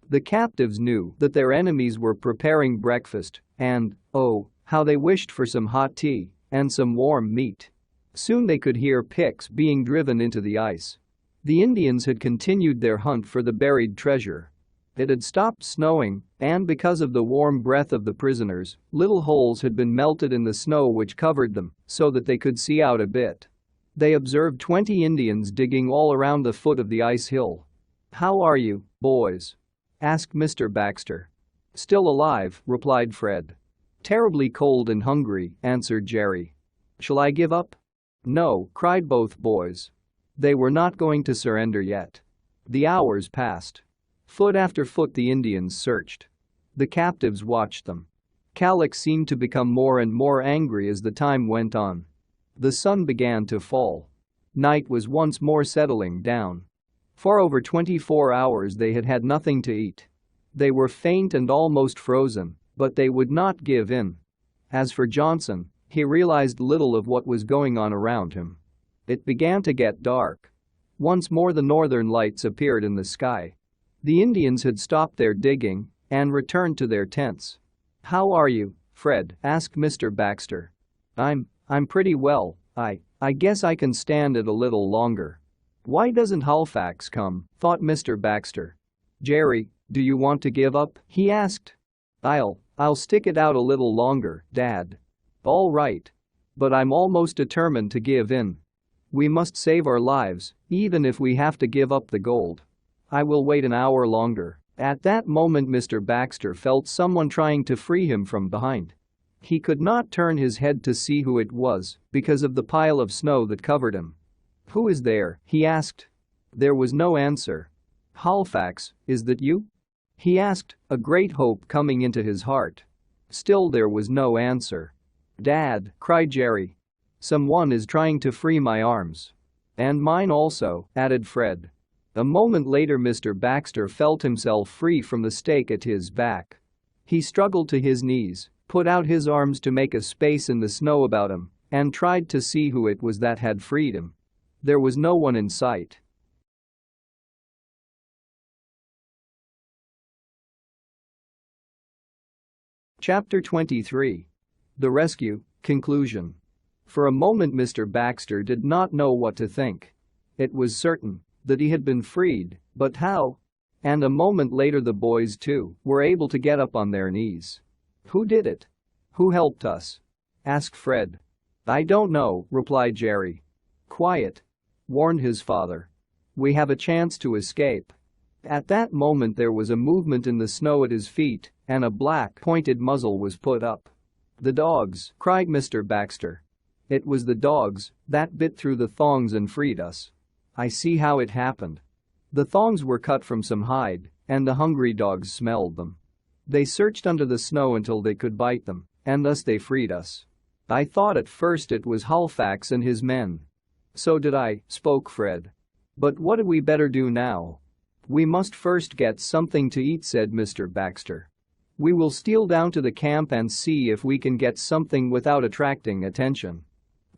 The captives knew that their enemies were preparing breakfast and, oh, how they wished for some hot tea and some warm meat. Soon they could hear picks being driven into the ice. The Indians had continued their hunt for the buried treasure. It had stopped snowing, and because of the warm breath of the prisoners, little holes had been melted in the snow which covered them so that they could see out a bit. They observed 20 Indians digging all around the foot of the ice hill. "How are you, boys?" asked Mr. Baxter. "Still alive," replied Fred. "Terribly cold and hungry," answered Jerry. "Shall I give up?" "No," cried both boys. They were not going to surrender yet. The hours passed. Foot after foot the Indians searched. The captives watched them. Calic seemed to become more and more angry as the time went on. The sun began to fall. Night was once more settling down. For over 24 hours they had had nothing to eat. They were faint and almost frozen, but they would not give in. As for Johnson, he realized little of what was going on around him. It began to get dark. Once more the northern lights appeared in the sky. The Indians had stopped their digging and returned to their tents. "How are you, Fred?" asked Mr. Baxter. I'm pretty well. I guess I can stand it a little longer." "Why doesn't Halifax come?" thought Mr. Baxter. "Jerry, do you want to give up?" he asked. I'll stick it out a little longer, Dad." "All right. But I'm almost determined to give in. We must save our lives, even if we have to give up the gold. I will wait an hour longer." At that moment Mr. Baxter felt someone trying to free him from behind. He could not turn his head to see who it was because of the pile of snow that covered him. "Who is there?" he asked. There was no answer. "Halifax, is that you?" he asked, a great hope coming into his heart. Still there was no answer. "Dad," cried Jerry. "Someone is trying to free my arms." "And mine also," added Fred. A moment later Mr. Baxter felt himself free from the stake at his back. He struggled to his knees, put out his arms to make a space in the snow about him, and tried to see who it was that had freed him. There was no one in sight. Chapter 23. The Rescue, Conclusion. For a moment Mr. Baxter did not know what to think. It was certain that he had been freed, but how? And a moment later the boys, too, were able to get up on their knees. "Who did it? Who helped us?" asked Fred. "I don't know," replied Jerry. "Quiet," warned his father. "We have a chance to escape." At that moment there was a movement in the snow at his feet, and a black, pointed muzzle was put up. "The dogs!" cried Mr. Baxter. "It was the dogs that bit through the thongs and freed us. I see how it happened. The thongs were cut from some hide, and the hungry dogs smelled them. They searched under the snow until they could bite them, and thus they freed us. I thought at first it was Halifax and his men." "So did I," spoke Fred. "But what had we better do now?" "We must first get something to eat," said Mr. Baxter. "We will steal down to the camp and see if we can get something without attracting attention."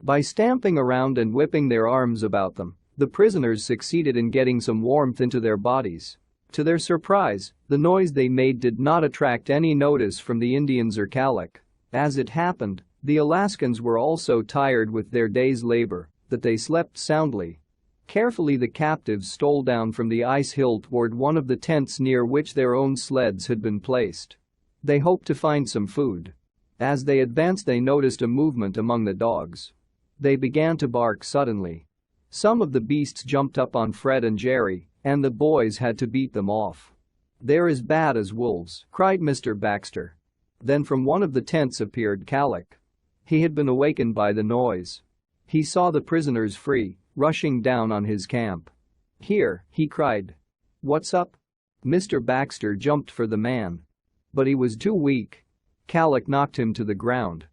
By stamping around and whipping their arms about them, the prisoners succeeded in getting some warmth into their bodies. To their surprise, the noise they made did not attract any notice from the Indians or Calic. As it happened, the Alaskans were also tired with their day's labor that they slept soundly. Carefully the captives stole down from the ice hill toward one of the tents near which their own sleds had been placed. They hoped to find some food. As they advanced they noticed a movement among the dogs. They began to bark suddenly. Some of the beasts jumped up on Fred and Jerry, and the boys had to beat them off. "They're as bad as wolves," cried Mr. Baxter. Then from one of the tents appeared Calic. He had been awakened by the noise. He saw the prisoners free, rushing down on his camp. "Here," he cried. "What's up?" Mr. Baxter jumped for the man. But he was too weak. Calic knocked him to the ground.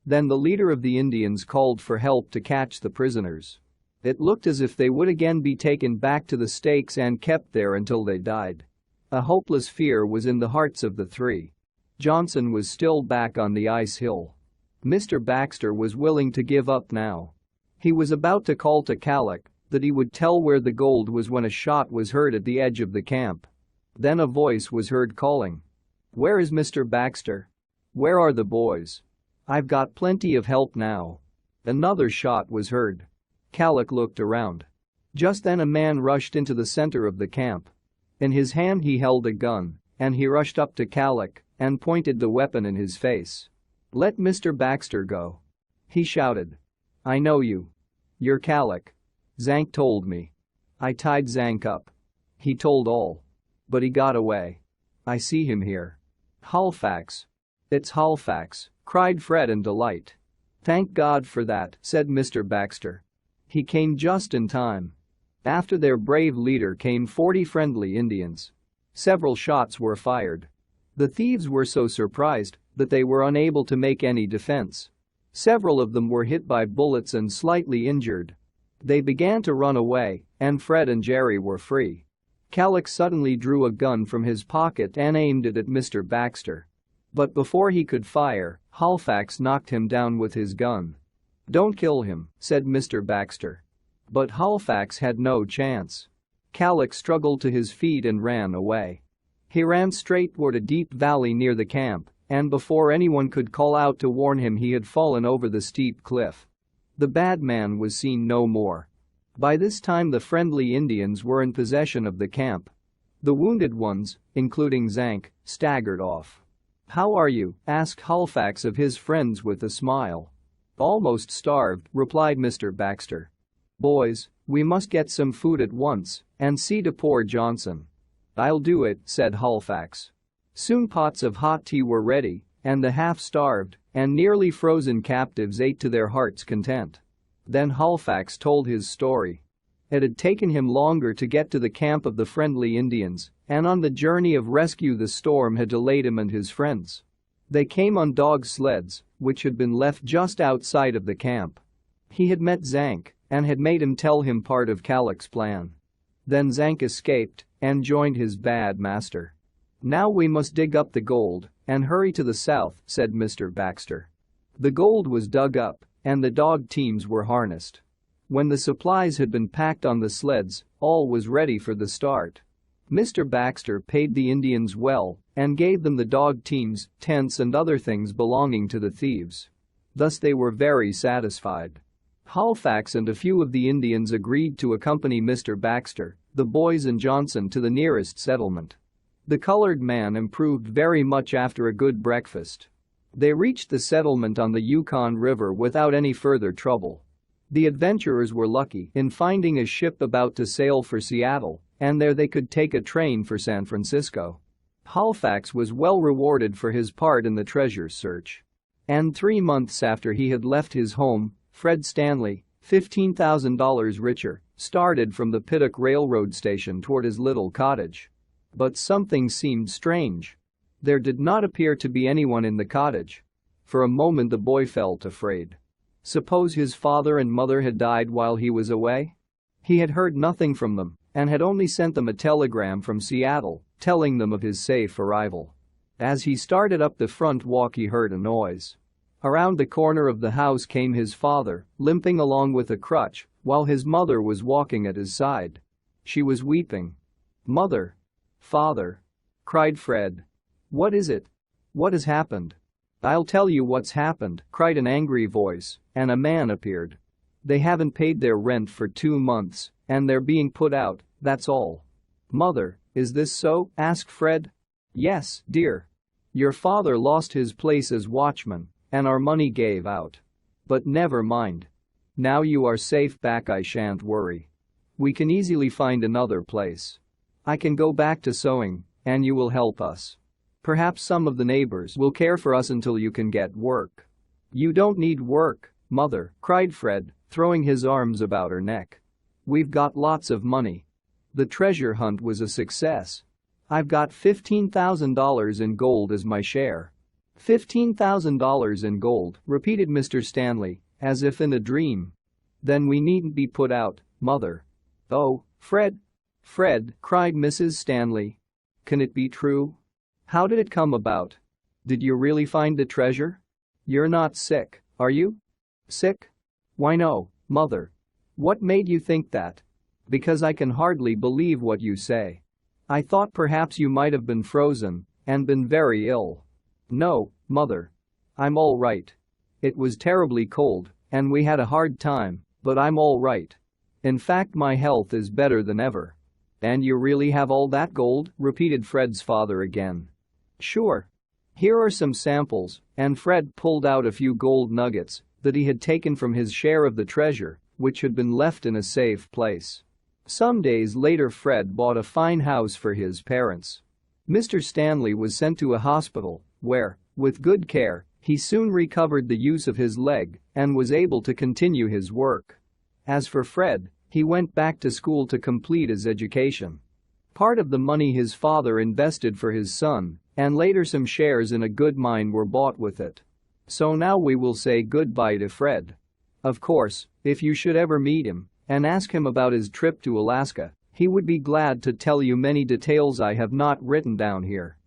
Then the leader of the Indians called for help to catch the prisoners. It looked as if they would again be taken back to the stakes and kept there until they died. A hopeless fear was in the hearts of the three. Johnson was still back on the ice hill. Mr. Baxter was willing to give up now. He was about to call to Calic that he would tell where the gold was when a shot was heard at the edge of the camp. Then a voice was heard calling. "Where is Mr. Baxter? Where are the boys? I've got plenty of help now." Another shot was heard. Calic looked around. Just then a man rushed into the center of the camp. In his hand he held a gun, and he rushed up to Calic and pointed the weapon in his face. "Let Mr. Baxter go," he shouted. "I know you. You're Calic. Zank told me. I tied Zank up. He told all. But he got away. I see him here." "Halifax. It's Halifax," cried Fred in delight. "Thank God for that," said Mr. Baxter. He came just in time. After their brave leader came 40 friendly Indians. Several shots were fired. The thieves were so surprised that they were unable to make any defense. Several of them were hit by bullets and slightly injured. They began to run away, and Fred and Jerry were free. Calic suddenly drew a gun from his pocket and aimed it at Mr. Baxter. But before he could fire, Halifax knocked him down with his gun. "Don't kill him," said Mr. Baxter. But Halifax had no chance. Calic struggled to his feet and ran away. He ran straight toward a deep valley near the camp, and before anyone could call out to warn him he had fallen over the steep cliff. The bad man was seen no more. By this time the friendly Indians were in possession of the camp. The wounded ones, including Zank, staggered off. "How are you?" asked Halifax of his friends with a smile. "Almost starved," replied Mr. Baxter. "Boys, we must get some food at once and see to poor Johnson." "I'll do it," said Halifax. Soon pots of hot tea were ready, and the half-starved and nearly frozen captives ate to their heart's content. Then Halifax told his story. It had taken him longer to get to the camp of the friendly Indians, and on the journey of rescue the storm had delayed him and his friends. They came on dog sleds, which had been left just outside of the camp. He had met Zank and had made him tell him part of Calic's plan. Then Zank escaped and joined his bad master. "Now we must dig up the gold and hurry to the south," said Mr. Baxter. The gold was dug up and the dog teams were harnessed. When the supplies had been packed on the sleds, all was ready for the start. Mr. Baxter paid the Indians well and gave them the dog teams, tents and other things belonging to the thieves. Thus they were very satisfied. Halifax and a few of the Indians agreed to accompany Mr. Baxter, the boys and Johnson to the nearest settlement. The colored man improved very much after a good breakfast. They reached the settlement on the Yukon River without any further trouble. The adventurers were lucky in finding a ship about to sail for Seattle, and there they could take a train for San Francisco. Halifax was well rewarded for his part in the treasure search. And 3 months after he had left his home, Fred Stanley, $15,000 richer, started from the Pittock Railroad station toward his little cottage. But something seemed strange. There did not appear to be anyone in the cottage. For a moment the boy felt afraid. Suppose his father and mother had died while he was away? He had heard nothing from them and had only sent them a telegram from Seattle telling them of his safe arrival. As he started up the front walk he heard a noise. Around the corner of the house came his father, limping along with a crutch, while his mother was walking at his side. She was weeping. "Mother! Father!" cried Fred. "What is it? What has happened?" "I'll tell you what's happened," cried an angry voice, and a man appeared. "They haven't paid their rent for 2 months, and they're being put out, that's all." "Mother, is this so?" asked Fred. "Yes, dear. Your father lost his place as watchman, and our money gave out. But never mind. Now you are safe back, I shan't worry. We can easily find another place. I can go back to sewing, and you will help us. Perhaps some of the neighbors will care for us until you can get work." "You don't need work, Mother," cried Fred, throwing his arms about her neck. "We've got lots of money. The treasure hunt was a success. I've got $15,000 in gold as my share. $15,000 in gold, repeated Mr. Stanley, as if in a dream. Then we needn't be put out, Mother. Oh, Fred. Fred, cried Mrs. Stanley. Can it be true? How did it come about? Did you really find the treasure? You're not sick, are you? Sick? Why no, Mother. What made you think that? Because I can hardly believe what you say. I thought perhaps you might have been frozen and been very ill. No, Mother. I'm all right. It was terribly cold and we had a hard time, but I'm all right. In fact, my health is better than ever. And you really have all that gold? Repeated Fred's father again. Sure. Here are some samples, and Fred pulled out a few gold nuggets that he had taken from his share of the treasure, which had been left in a safe place. Some days later, Fred bought a fine house for his parents. Mr. Stanley was sent to a hospital where, with good care, he soon recovered the use of his leg and was able to continue his work. As for Fred, he went back to school to complete his education. Part of the money his father invested for his son, and later some shares in a good mine were bought with it. So now we will say goodbye to Fred. Of course, if you should ever meet him and ask him about his trip to Alaska, he would be glad to tell you many details I have not written down here.